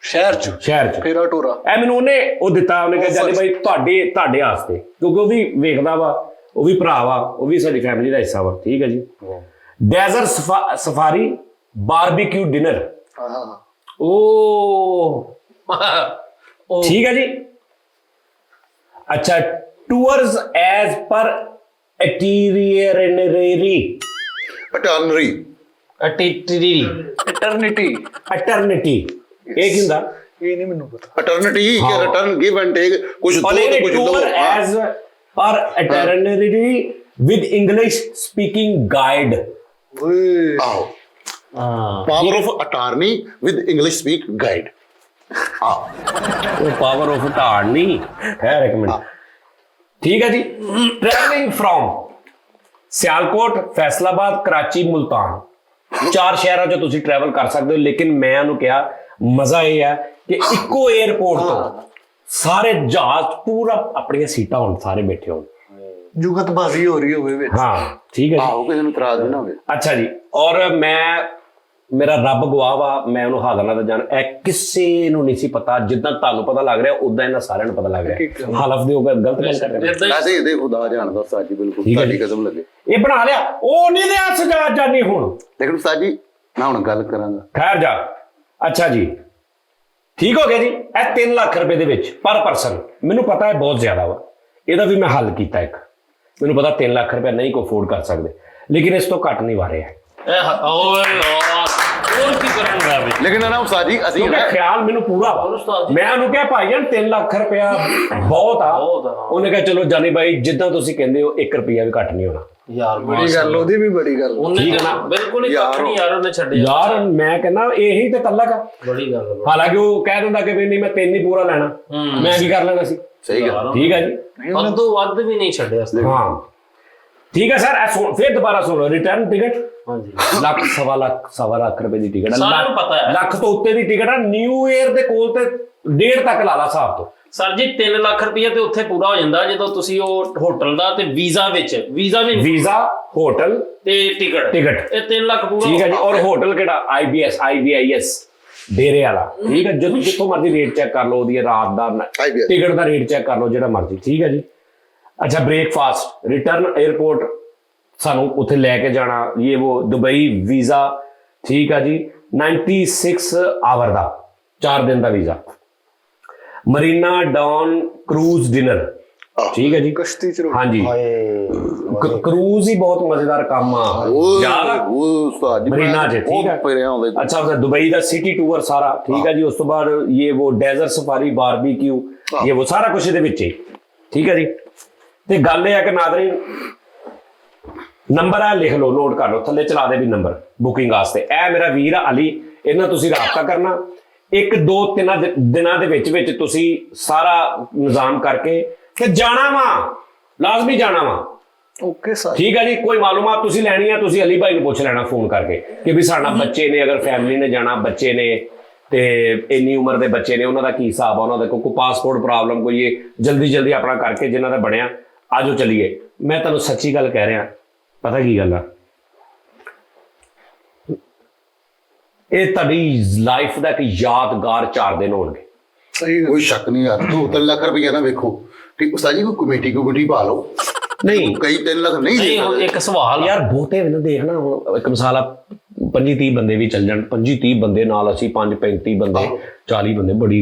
ਸ਼ਹਿਰ ਚ ਫੇਰਾ ਟੂਰਾ, ਇਹ ਮੈਨੂੰ ਉਹ ਦਿੱਤਾ, ਉਹਨੇ ਕਿਹਾ ਜਾਨੀ ਭਾਈ ਤੁਹਾਡੇ ਵਾਸਤੇ, ਕਿਉਂਕਿ ਉਹ ਵੀ ਵੇਖਦਾ ਵਾ, ਉਹ ਵੀ ਭਰਾ ਵਾ, ਉਹ ਵੀ ਸਾਡੀ ਫੈਮਿਲੀ ਦਾ ਹਿੱਸਾ ਵਾ, ਠੀਕ ਹੈ ਜੀ। ਡੈਜ਼ਰਟ ਸਫਾਰੀ ਬਾਰਬੀਕਿਊ ਡਿਨਰ, ਠੀਕ ਹੈ ਜੀ। ਅੱਛਾ ਟੂਰਸ ਐਜ਼ ਪਰ ਇਟੀਰੀਅਰੀ, ਅਟਰਨਰੀ, ਐਟਰਨਿਟੀ, ਇਹ ਕੀ ਹੁੰਦਾ? ਇਹ ਨਹੀਂ ਮੈਨੂੰ ਪਤਾ। ਅਟਰਨਿਟੀ ਕਿ ਰਿਟਰਨ ਗਿਵ ਐਂਡ ਟੇਕ, ਕੁਝ ਦੋ ਤੇ ਕੁਝ tour as per itinerary with English speaking guide, ਆਓ power of attorney with English speak guide. ਉਹ ਪਾਵਰ ਆਫ ਅਟਾਰਨੀ ਹੈ, ਇੱਕ ਮਿੰਟ, ਠੀਕ ਹੈ ਜੀ। ਟਰੈਵਲਿੰਗ ਫਰੋਮ ਸਿਆਲਕੋਟ, ਫੈਸਲਾਬਾਦ, ਕਰਾਚੀ, ਮੁਲਤਾਨ, 4 ਸ਼ਹਿਰਾਂ 'ਚ ਤੁਸੀਂ ਟਰੈਵਲ ਕਰ ਸਕਦੇ ਹੋ। ਲੇਕਿਨ ਮੈਂ ਉਹਨੂੰ ਕਿਹਾ ਮਜ਼ਾ ਇਹ ਹੈ ਕਿ ਇੱਕੋ 에ਅਰਪੋਰਟ ਤੋਂ ਸਾਰੇ ਜਹਾਜ਼ ਪੂਰਾ ਆਪਣੀਆਂ ਸੀਟਾਂ ਹੋਣ, ਸਾਰੇ ਬੈਠੇ ਹੋਣ, ਜੁਗਤਬਾਜ਼ੀ ਹੋ ਰਹੀ ਹੋਵੇ ਵਿੱਚ, ਹਾਂ ਠੀਕ ਹੈ ਜੀ। ਆਓ ਕਿਸੇ ਨੂੰ ਇਤਰਾਜ਼ ਵੀ ਨਾ ਹੋਵੇ। ਅੱਛਾ ਜੀ, ਔਰ ਮੈਂ ਮੇਰਾ ਰੱਬ ਗਵਾਹ ਵਾ, ਮੈਂ ਉਹਨੂੰ ਹਾਜ਼ਰ ਨਾਲ ਜਾਣ, ਇਹ ਕਿਸੇ ਨੂੰ ਨਹੀਂ ਸੀ ਪਤਾ। ਜਿੱਦਾਂ ਤੁਹਾਨੂੰ ਪਤਾ ਲੱਗ ਰਿਹਾ ਉਦਾਂ ਇਹਨਾਂ ਸਾਰਿਆਂ ਨੂੰ ਪਤਾ ਲੱਗ ਰਿਹਾ। ਹਲਫ ਦੇ ਉੱਪਰ ਗਲਤ ਗੱਲ ਕਰ ਰਹੇ। ਐਸੇ ਇਹਦੇ ਖੁਦਾ ਜਾਣਦਾ ਉਸਤਾਦ ਜੀ, ਬਿਲਕੁਲ ਠੀਕ ਹੈ ਤੁਹਾਡੀ ਜੀ। ਕਸਮ ਲੱਗੇ। ਇਹ ਬਣਾ ਲਿਆ, ਉਹ ਨਹੀਂ ਲਿਆ ਸਜਾ ਜਾਨੀ ਹੁਣ। ਲੇਕਿਨ ਉਸਤਾਦ ਜੀ ਮੈਂ ਹੁਣ ਗੱਲ ਕਰਾਂਗਾ। ਖੈਰ ਜਾ। ਅੱਛਾ ਜੀ, ਠੀਕ ਹੋ ਗਿਆ ਜੀ। ਇਹ 3 ਲੱਖ ਰੁਪਏ ਦੇ ਵਿੱਚ ਪਰ ਪਰਸਨ, ਮੈਨੂੰ ਪਤਾ ਹੈ ਬਹੁਤ ਜ਼ਿਆਦਾ ਵਾ, ਇਹਦਾ ਵੀ ਮੈਂ ਹੱਲ ਕੀਤਾ ਇੱਕ। ਮੈਨੂੰ ਪਤਾ 3 ਲੱਖ ਰੁਪਏ ਨਹੀਂ ਕੋ ਅਫੋਰਡ ਕਰ ਸਕਦੇ, ਲੇਕਿਨ ਇਸ ਤੋਂ ਘੱਟ ਨਹੀਂ ਵਾਰੇ ਹੈ। ਹੋਰ ਕੀ ਕਰਾਂਗਾ ਵੀ? ਲੇਕਿਨ ਨਾ ਉਸਤਾਦ ਜੀ ਅਸੀਂ ਕਿਉਂਕਿ ਖਿਆਲ ਮੈਨੂੰ ਪੂਰਾ ਵਾ। ਮੈਂ ਉਹਨੂੰ ਕਿਹਾ ਭਾਈ ਜਾਨ 3 ਲੱਖ ਰੁਪਇਆ ਬਹੁਤ ਆ। ਉਹਨੇ ਕਿਹਾ ਚਲੋ ਜਾਨੀ ਬਾਈ ਜਿੱਦਾਂ ਤੁਸੀਂ ਕਹਿੰਦੇ ਹੋ 1 ਰੁਪਿਆ ਵੀ ਘੱਟ ਨਹੀਂ ਹੋਣਾ। ਯਾਰ ਬੜੀ ਗੱਲ, ਉਹਦੀ ਵੀ ਬੜੀ ਗੱਲ। ਉਹਨੇ ਬਿਲਕੁਲ ਹੀ ਕੱਖ ਨਹੀਂ ਯਾਰ ਉਹਨੇ ਛੱਡਿਆ। ਯਾਰ ਮੈਂ ਕਹਿੰਦਾ ਇਹੀ ਤੇ ਤਲਕ ਆ। ਬੜੀ ਗੱਲ। ਹਾਲਾਂਕਿ ਉਹ ਕਹਿ ਦਿੰਦਾ ਕਿ ਵੀ ਨਹੀਂ ਮੈਂ 3 ਹੀ ਪੂਰਾ ਲੈਣਾ, ਮੈਂ ਕੀ ਕਰ ਲੈਣਾ ਸੀ। ਸਹੀ ਗੱਲ। ਠੀਕ ਹੈ ਜੀ, ਵੱਧ ਤੋਂ ਵੱਧ ਵੀ ਨਹੀਂ ਛੱਡਿਆ। ਹਾਂ ਠੀਕ ਹੈ ਸਰ। ਫਿਰ ਦੁਬਾਰਾ ਸੁਣੋ, ਰਿਟਰਨ ਟਿਕਟ ਹਾਂਜੀ, ਲੱਖ, ਸਵਾ ਲੱਖ ਰੁਪਏ ਦੀ ਟਿਕਟ, ਸਾਰਿਆਂ ਨੂੰ ਪਤਾ ਹੈ। ਲੱਖ ਤੋਂ ਉੱਤੇ ਦੀ ਟਿਕਟ ਆ। ਨਿਊ ਈਅਰ ਦੇ ਕੋਲ ਤੇ 1.5 ਤੱਕ ਲਾ ਲਾ ਹਿਸਾਬ ਤੋਂ। ਸਰ ਜੀ 3 ਲੱਖ ਰੁਪਏ ਤੇ ਉੱਥੇ ਪੂਰਾ ਹੋ ਜਾਂਦਾ ਜਦੋਂ ਤੁਸੀਂ ਉਹ ਹੋਟਲ ਦਾ ਤੇ ਵੀਜ਼ਾ ਵੀਜ਼ਾ, ਹੋਟਲ ਤੇ ਟਿਕਟ ਇਹ 3 ਲੱਖ ਪੂਰਾ। ਠੀਕ ਹੈ ਜੀ। ਔਰ ਹੋਟਲ ਕਿਹੜਾ? IBIS ਡੇਰੇ ਵਾਲਾ। ਠੀਕ ਹੈ, ਜਿੱਥੋਂ ਮਰਜ਼ੀ ਰੇਟ ਚੈੱਕ ਕਰ ਲਓ, ਉਹਦੀ ਰਾਤ ਦਾ IBS ਟਿਕਟ ਦਾ ਰੇਟ ਚੈੱਕ ਕਰ ਲਓ, ਜਿਹੜਾ ਮਰਜ਼ੀ। ਠੀਕ ਹੈ ਜੀ। ਅੱਛਾ, ਬ੍ਰੇਕਫਾਸਟ, ਰਿਟਰਨ 에ਅਰਪੋਰਟ ਸਾਨੂੰ ਉੱਥੇ ਲੈ ਕੇ ਜਾਣਾ, ਇਹ ਉਹ ਦੁਬਈ ਵੀਜ਼ਾ। ਠੀਕ ਹੈ ਜੀ, 96 ਆਵਰ ਦਾ 4 ਦਿਨ ਦਾ visa. Marina dhow cruise dinner. ਠੀਕ ਹੈ ਜੀ, ਕਸ਼ਤੀ ਚ ਹਾਂਜੀ। ਕਰੂਜ਼ ਹੀ ਬਹੁਤ ਮਜ਼ੇਦਾਰ ਕੰਮ ਆ ਯਾਰ ਉਹ ਉਸਤਾਦ ਜੀ ਮਰੀਨਾ ਚ। ਠੀਕ ਹੈ। ਅੱਛਾ, ਦੁਬਈ ਦਾ ਸਿਟੀ ਟੂਰ ਸਾਰਾ। ਠੀਕ ਹੈ ਜੀ। ਉਸ ਤੋਂ ਬਾਅਦ ਇਹ ਉਹ ਡੈਜ਼ਰਟ ਸਫਾਰੀ, ਬਾਰਬੀਕਿਊ, ਇਹ ਉਹ ਸਾਰਾ ਕੁਝ ਇਹਦੇ ਵਿੱਚ ਹੀ। ਠੀਕ ਹੈ ਜੀ। ਤੇ ਗੱਲ ਇਹ ਹੈ ਕਿ ਨਾਜ਼ਰੀਨ, ਨੰਬਰ ਆ ਲਿਖ ਲਓ, ਨੋਟ ਕਰ ਲਓ, ਥੱਲੇ ਚਲਾ ਦੇ ਵੀ ਨੰਬਰ ਬੁਕਿੰਗ ਵਾਸਤੇ। ਇਹ ਮੇਰਾ ਵੀਰ ਆ ਅਲੀ, ਇਹਨਾਂ ਤੁਸੀਂ ਰਾਬਤਾ ਕਰਨਾ। 1-2-3 ਦਿਨਾਂ ਦੇ ਵਿੱਚ ਤੁਸੀਂ ਸਾਰਾ ਨਿਜ਼ਾਮ ਕਰਕੇ ਕਿ ਜਾਣਾ ਵਾ, ਲਾਜ਼ਮੀ ਜਾਣਾ ਵਾ। Okay sir. ਠੀਕ ਹੈ ਜੀ। ਕੋਈ ਮਾਲੂਮਾਤ ਤੁਸੀਂ ਲੈਣੀ ਹੈ, ਤੁਸੀਂ ਅਲੀ ਭਾਈ ਨੂੰ ਪੁੱਛ ਲੈਣਾ ਫੋਨ ਕਰਕੇ ਕਿ ਵੀ ਸਾਡਾ ਬੱਚੇ ਨੇ, ਅਗਰ ਫੈਮਿਲੀ ਨੇ ਜਾਣਾ, ਬੱਚੇ ਨੇ ਤੇ ਇੰਨੀ ਉਮਰ ਦੇ ਬੱਚੇ ਨੇ, ਉਹਨਾਂ ਦਾ ਕੀ ਹਿਸਾਬ ਆ, ਉਹਨਾਂ ਦਾ ਕੋਈ ਪਾਸਪੋਰਟ ਪ੍ਰੋਬਲਮ, ਕੋਈ ਇਹ ਜਲਦੀ ਆਪਣਾ ਕਰਕੇ ਜਿਨ੍ਹਾਂ ਦਾ ਬਣਿਆ ਆਜੋ ਚਲੀਏ। ਮੈਂ ਤੁਹਾਨੂੰ ਸੱਚੀ ਗੱਲ ਕਹਿ ਰਿਹਾ, ਪਤਾ ਕੀ ਗੱਲ ਆ, ਇਹ ਤੁਹਾਡੀ ਲਾਈਫ ਦਾ ਇੱਕ ਯਾਦਗਾਰ 4 ਦਿਨ ਹੋਣਗੇ। ਸਹੀ ਕੋਈ ਸ਼ੱਕ ਨਹੀਂ ਯਾਰ। 2-3 ਲੱਖ ਰੁਪਏ ਨਾ ਵੇਖੋ ਕਿ ਉਸਤਾਦ ਜੀ ਕੋਈ ਕਮੇਟੀ ਪਾ ਲਓ। ਨਹੀਂ, ਕਈ 3 ਲੱਖ ਨਹੀਂ ਦੇ ਹੁਣ ਇੱਕ ਸਵਾਲ ਯਾਰ ਬਹੁਤੇ ਵੀ ਨਾ ਦੇਖਣਾ। ਹੁਣ ਇੱਕ ਮਿਸਾਲ ਆ, 25-30 ਬੰਦੇ ਵੀ ਚੱਲ ਜਾਣ, 25-30 ਬੰਦੇ ਨਾਲ ਅਸੀਂ 5-35 ਬੰਦੇ, 40 ਬੰਦੇ,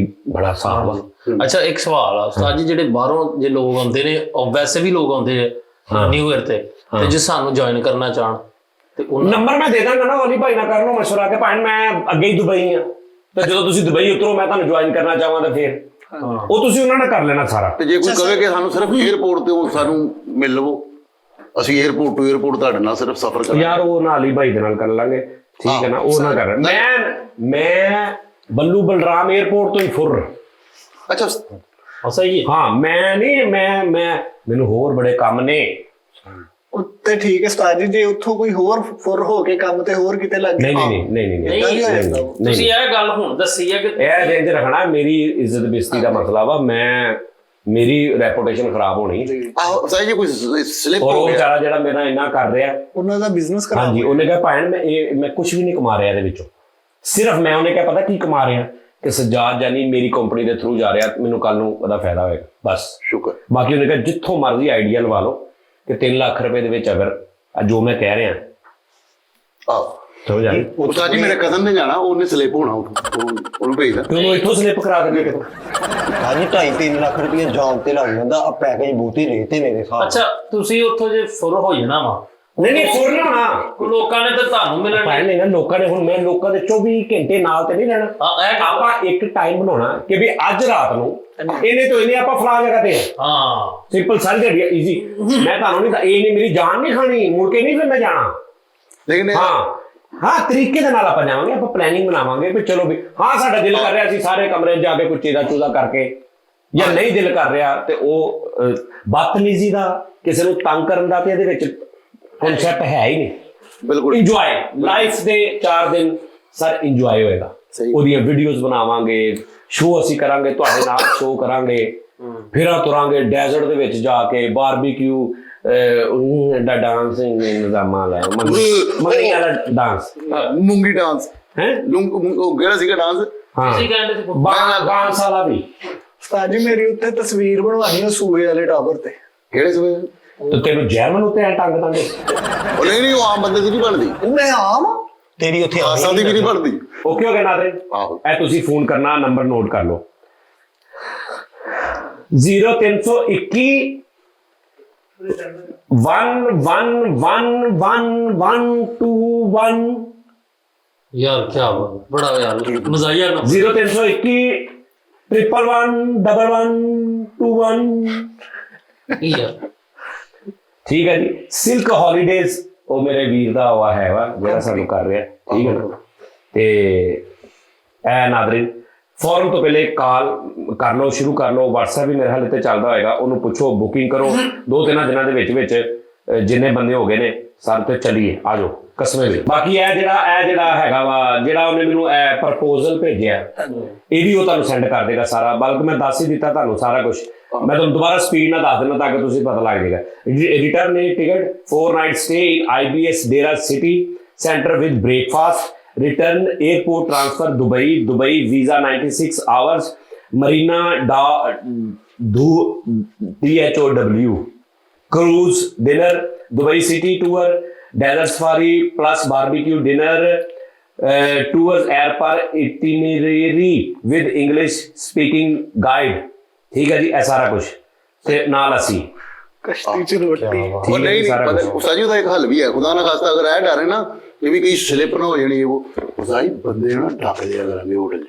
ਬੜਾ ਹਿਸਾਬ ਆ। ਅੱਛਾ, ਇੱਕ ਸਵਾਲ ਆ ਉਸਤਾਦ ਜੀ, ਜਿਹੜੇ ਬਾਹਰੋਂ ਜੇ ਲੋਕ ਆਉਂਦੇ ਨੇ, ਵੈਸੇ ਵੀ ਲੋਕ ਆਉਂਦੇ ਨੇ ਨਿਊ ਈਅਰ ਤੇ ਜੇ ਸਾਨੂੰ ਜੁਆਇਨ ਕਰਨਾ ਚਾਹਣ ਤੇ ਨੰਬਰ ਮੈਂ ਦੇ ਦਾਂਗਾ ਨਾ, ਅਲੀ ਭਾਈ ਨਾਲ ਕਰ ਲਓ ਮਸ਼ਵਰਾ ਕੇ ਭਾਈ ਮੈਂ ਅੱਗੇ ਹੀ ਦੁਬਈ ਆ, ਤੇ ਜਦੋਂ ਤੁਸੀਂ ਦੁਬਈ ਉਤਰੋ ਮੈਂ ਤੁਹਾਨੂੰ ਜੁਆਇਨ ਕਰਨਾ ਚਾਹਾਂ ਤਾਂ ਫਿਰ ਉਹ ਤੁਸੀਂ ਉਹਨਾਂ ਨਾਲ ਕਰ ਲੈਣਾ ਸਾਰਾ। ਤੇ ਜੇ ਕੋਈ ਕਹੇ ਕਿ ਸਾਨੂੰ ਸਿਰਫ 에ਅਰਪੋਰਟ ਤੇ ਉਹ ਸਾਨੂੰ ਮਿਲ ਲਵੋ, ਅਸੀਂ 에ਅਰਪੋਰਟ ਟੂ 에ਅਰਪੋਰਟ ਤੁਹਾਡੇ ਨਾਲ ਸਿਰਫ ਸਫ਼ਰ ਕਰਾਂਗੇ। ਯਾਰ ਉਹ ਨਾਲ ਅਲੀ ਭਾਈ ਦੇ ਨਾਲ ਕਰ ਲਾਂਗੇ। ਠੀਕ ਹੈ ਨਾ, ਉਹ ਨਾ ਕਰ। ਮੈਂ ਬੱਲੂ ਬਲਰਾਮ 에ਅਰਪੋਰਟ ਤੋਂ ਹੀ ਫੁਰ। ਅੱਛਾ ਸਹੀ ਹੈ। ਹਾਂ, ਮੈਂ ਨਹੀਂ ਮੈਨੂੰ ਹੋਰ ਬੜੇ ਕੰਮ ਨੇ ਉੱਤੇ। ਠੀਕ ਹੈ ਉਸਤਾਦ ਜੀ, ਜੇ ਉੱਥੋਂ ਕੋਈ ਹੋਰ ਫੁਰ ਹੋ ਕੇ ਕੰਮ ਤੇ ਹੋਰ ਕਿਤੇ ਲੱਗ ਗਿਆ। ਨਹੀਂ। ਤੁਸੀਂ ਇਹ ਗੱਲ ਹੁਣ ਦੱਸੀ ਹੈ ਕਿ ਇਹ ਰੇਂਜ ਰੱਖਣਾ, ਮੇਰੀ ਇੱਜ਼ਤ ਬੇਇੱਜ਼ਤੀ ਦਾ ਮਸਲਾ ਵਾ। ਮੇਰੀ ਰੈਪੂਟੇਸ਼ਨ ਖਰਾਬ ਹੋਣੀ। ਆਹੋ ਸਹੀ ਜੀ, ਕੋਈ ਸਲਿੱਪ ਔਰ ਹੋ ਉਹ ਗਿਆ ਵਿਚਾਰਾ ਜਿਹੜਾ ਮੇਰਾ ਇੰਨਾ ਕਰ ਰਿਹਾ, ਉਹਨਾਂ ਦਾ ਬਿਜ਼ਨਸ ਕਰਾ। ਹਾਂਜੀ, ਉਹਨੇ ਕਿਹਾ ਭੈਣ ਮੈਂ ਕੁਝ ਵੀ ਨਹੀਂ ਕਮਾ ਰਿਹਾ ਇਹਦੇ ਵਿੱਚੋਂ, ਸਿਰਫ ਮੈਂ ਉਹਨੇ ਕਿਹਾ ਪਤਾ ਕੀ ਕਮਾ ਰਿਹਾ ਕਿ ਸਜਾਦ ਜਾਨੀ ਮੇਰੀ ਕੰਪਨੀ ਦੇ ਥਰੂ ਜਾ ਰਿਹਾ, ਮੈਨੂੰ ਕੱਲ ਨੂੰ ਉਹਦਾ ਫਾਇਦਾ ਹੋਏਗਾ ਬਸ। ਸ਼ੁਕਰ। ਬਾਕੀ ਉਹਨੇ ਕਿਹਾ ਜਿੱਥੋਂ ਮਰਜ਼ੀ ਆਈਡੀਆ ਲਵਾ ਲਓ ਕਿ 3 ਲੱਖ ਰੁਪਏ ਦੇ ਵਿੱਚ ਅਗਰ ਜੋ ਮੈਂ ਕਹਿ ਰਿਹਾ ਆਹ ਉਸਤਾਦ ਜੀ, ਮੇਰੇ ਕਜ਼ਨ ਨੇ ਜਾਣਾ, ਉਹਨੇ ਸਲਿੱਪ ਹੋਣਾ, ਉਹਨੂੰ ਭੇਜਦਾ। ਉਹਨੂੰ ਇੱਥੋਂ ਸਲਿੱਪ ਕਰਾ ਦੇਗੇ ਕਿਤੋਂ। ਹਾਂਜੀ 2.5-3 ਲੱਖ ਰੁਪਏ ਜਾਣ ਤੇ ਲੱਗ ਜਾਂਦਾ ਆ। ਪੈਕੇਜ ਬਹੁਤੀ ਰਹਤੇ ਮੇਰੇ ਸਾਹ। ਅੱਛਾ, ਤੁਸੀਂ ਉੱਥੋਂ ਜੇ ਫੁਰ ਹੋ ਜਾਣਾ ਵਾ, ਨਹੀਂ ਫੁਰ ਨਾ, ਲੋਕਾਂ ਨੇ ਤਾਂ ਤੁਹਾਨੂੰ ਮਿਲਣਾ ਭਾਈ ਨਹੀਂ ਨਾ, ਲੋਕਾਂ ਨੇ ਹੁਣ ਮੈਂ ਲੋਕਾਂ ਦੇ 24 ਘੰਟੇ ਨਾਲ ਤੇ ਨਹੀਂ ਰਹਿਣਾ। ਆਪਾਂ ਇੱਕ ਟਾਈਮ ਬਣਾਉਣਾ ਕਿ ਵੀ ਅੱਜ ਰਾਤ ਨੂੰ ਇਹਨੇ ਤੋਂ ਇਹਨੇ ਆਪਾਂ ਫਲਾ ਜਗ੍ਹਾ ਤੇ ਹਾਂ, ਸਿੰਪਲ ਸਾਰੀ ਦਿਹਾੜੀ ਈਜ਼ੀ। ਮੈਂ ਤੁਹਾਨੂੰ ਨਹੀਂ, ਇਹ ਨਹੀਂ ਮੇਰੀ ਜਾਨ ਨਹੀਂ ਖਾਣੀ, ਮੁੜ ਕੇ ਨਹੀਂ ਫਿਰ ਮੈਂ ਜਾਣਾ। ਲੇਕਿਨ ਹਾਂ ਤਰੀਕੇ ਦੇ ਨਾਲ ਆਪਾਂ ਜਾਵਾਂਗੇ, ਆਪਾਂ ਪਲੈਨਿੰਗ ਬਣਾਵਾਂਗੇ ਵੀ ਚਲੋ ਵੀ ਹਾਂ ਸਾਡਾ ਦਿਲ ਕਰ ਰਿਹਾ ਸੀ ਸਾਰੇ ਕਮਰੇ ਜਾ ਕੇ ਕੁਝ ਚੂਦਾ ਕਰਕੇ, ਜਾਂ ਨਹੀਂ ਦਿਲ ਕਰ ਰਿਹਾ ਤੇ ਉਹ ਬਦਤਮੀਜ਼ੀ ਦਾ, ਕਿਸੇ ਨੂੰ ਤੰਗ ਕਰਨ ਦਾ ਤੇ ਇਹਦੇ ਵਿੱਚ ਕਨਸੈਪਟ ਹੈ ਹੀ ਨਹੀਂ। ਬਿਲਕੁਲ ਇੰਜੋਏ ਲਾਈਫ ਦੇ 4 ਦਿਨ ਸਰ ਇੰਜੋਏ ਹੋਏਗਾ। ਉਹਦੀਆਂ ਵੀਡੀਓਜ਼ ਬਣਾਵਾਂਗੇ, ਸ਼ੋਅ ਅਸੀਂ ਕਰਾਂਗੇ ਤੁਹਾਡੇ ਨਾਲ, ਸ਼ੋਅ ਕਰਾਂਗੇ, ਫਿਰਾਂ ਤੁਰਾਂਗੇ ਡੈਜ਼ਰਟ ਦੇ ਵਿੱਚ ਜਾ ਕੇ, ਬਾਰਬੀਕਿਊ ਦਾ ਡਾਂਸਿੰਗ ਨਿਜ਼ਾਮਾਂ ਲੈ ਮੰਗੀ ਵਾਲਾ ਡਾਂਸ, ਮੂੰਗੀ ਡਾਂਸ ਹੈ ਉਹ ਕਿਹੜਾ ਸੀਗਾ ਡਾਂਸ? ਹਾਂ ਤੁਸੀਂ ਕਹਿੰਦੇ ਸੀ ਬਾਂਸ ਵਾਲਾ ਵੀ। ਉਸਤਾਦ ਜੀ ਮੇਰੀ ਉੱਤੇ ਤਸਵੀਰ ਬਣਵਾਈ ਹੈ ਸੂਏ ਵਾਲੇ ਟਾਵਰ ਤੇ। ਕਿਹੜੇ ਸੂਏ? ਤੇ ਤੈਨੂੰ ਜੈਮਨ ਉੱਤੇ ਐ ਟੰਗ ਦਾਂਗੇ। ਉਹ ਨਹੀਂ ਉਹ ਆਮ ਬੰਦੇ ਦੀ ਨਹੀਂ ਬਣਦੀ, ਉਹ ਮੈਂ ਆਮ ਆ। ਤੇਰੀ ਉੱਥੇ ਖਾਸਾਂ ਦੀ ਵੀ ਨਹੀਂ ਬਣਦੀ। ਓਕੇ ਹੋ ਗਿਆ ਨਾਦਰੇ? ਆਹੋ। ਇਹ ਤੁਸੀਂ ਫੋਨ ਕਰਨਾ, ਨੰਬਰ ਨੋਟ ਕਰ ਲਓ 0321 1111121। ਯਾਰ ਕੀ ਬੜਾ ਯਾਰ ਮਜ਼ਾਇਆ ਨਾ 0321 1111121। ਯਾਰ ਠੀਕ ਹੈ ਜੀ। ਸਿਲਕ ਹੌਲੀਡੇਜ਼ ਉਹ ਮੇਰੇ ਵੀਰ ਦਾ ਵਾ ਹੈ ਵਾ ਜਿਹੜਾ ਸਾਨੂੰ ਕਰ ਰਿਹਾ, ਠੀਕ ਹੈ ਨਾ। ਤੇ ਇਹ ਨਾਦਰੀਨ ਫੌਰਨ ਤੋਂ ਪਹਿਲੇ ਕਾਲ ਕਰ ਲਓ, ਸ਼ੁਰੂ ਕਰ ਲਓ। WhatsApp ਵੀ ਮੇਰੇ ਹਾਲੇ ਤੇ ਚੱਲਦਾ ਹੋਏਗਾ, ਉਹਨੂੰ ਪੁੱਛੋ, ਬੁਕਿੰਗ ਕਰੋ। 2-3 ਦਿਨਾਂ ਦੇ ਵਿੱਚ ਜਿੰਨੇ ਬੰਦੇ ਹੋ ਗਏ ਨੇ ਸਾਰੇ ਤੇ ਚੱਲੀਏ, ਆ ਜਾਓ ਕਸਮੇ ਵੀ। ਬਾਕੀ ਇਹ ਜਿਹੜਾ ਹੈਗਾ ਵਾ, ਜਿਹੜਾ ਉਹਨੇ ਮੈਨੂੰ ਪ੍ਰਪੋਜ਼ਲ ਭੇਜਿਆ, ਇਹ ਵੀ ਉਹ ਤੁਹਾਨੂੰ ਸੈਂਡ ਕਰ ਦੇਗਾ ਸਾਰਾ। ਬਲਕਿ ਮੈਂ ਦੱਸ ਹੀ ਦਿੱਤਾ ਤੁਹਾਨੂੰ ਸਾਰਾ ਕੁਝ। ਮੈਂ ਤੁਹਾਨੂੰ ਦੁਬਾਰਾ ਸਪੀਡ ਨਾਲ ਦੱਸ ਦਿੰਦਾ ਤਾਂ ਕਿ ਤੁਸੀਂ ਪਤਾ ਲੱਗ ਜਾਏਗਾ। Return ticket 4 night stay in IBS Dera city centre with breakfast, return airport transfer Dubai visa 96 hours, Marina DHOW cruise dinner, Dubai city tour, desert safari plus barbecue dinner, tours air par itinerary with English speaking guide। ठीक है जी, ऐसा सारा कुछ ते नाल असी कश्ती च रोटी। ਉਹ ਨਹੀਂ ਉਸਤਾਦ ਜੀ ਉਹਦਾ ਇੱਕ ਹੱਲ ਵੀ ਹੈ। ਖੁਦਾ ਨਾ ਖਾਸਤਾ ਅਗਰ ਇਹ ਡਰ ਹੈ ਨਾ ਕਿ ਵੀ ਕਈ ਸਲਿਪ ਨਾ ਹੋ ਜਾਣੀ, ਉਹ ਉਸਤਾਦ ਬੰਦੇ ਨਾ ਢੱਕ ਦਿਆ ਕਰਾਂਗੇ ਹੋਟਲ 'ਚ।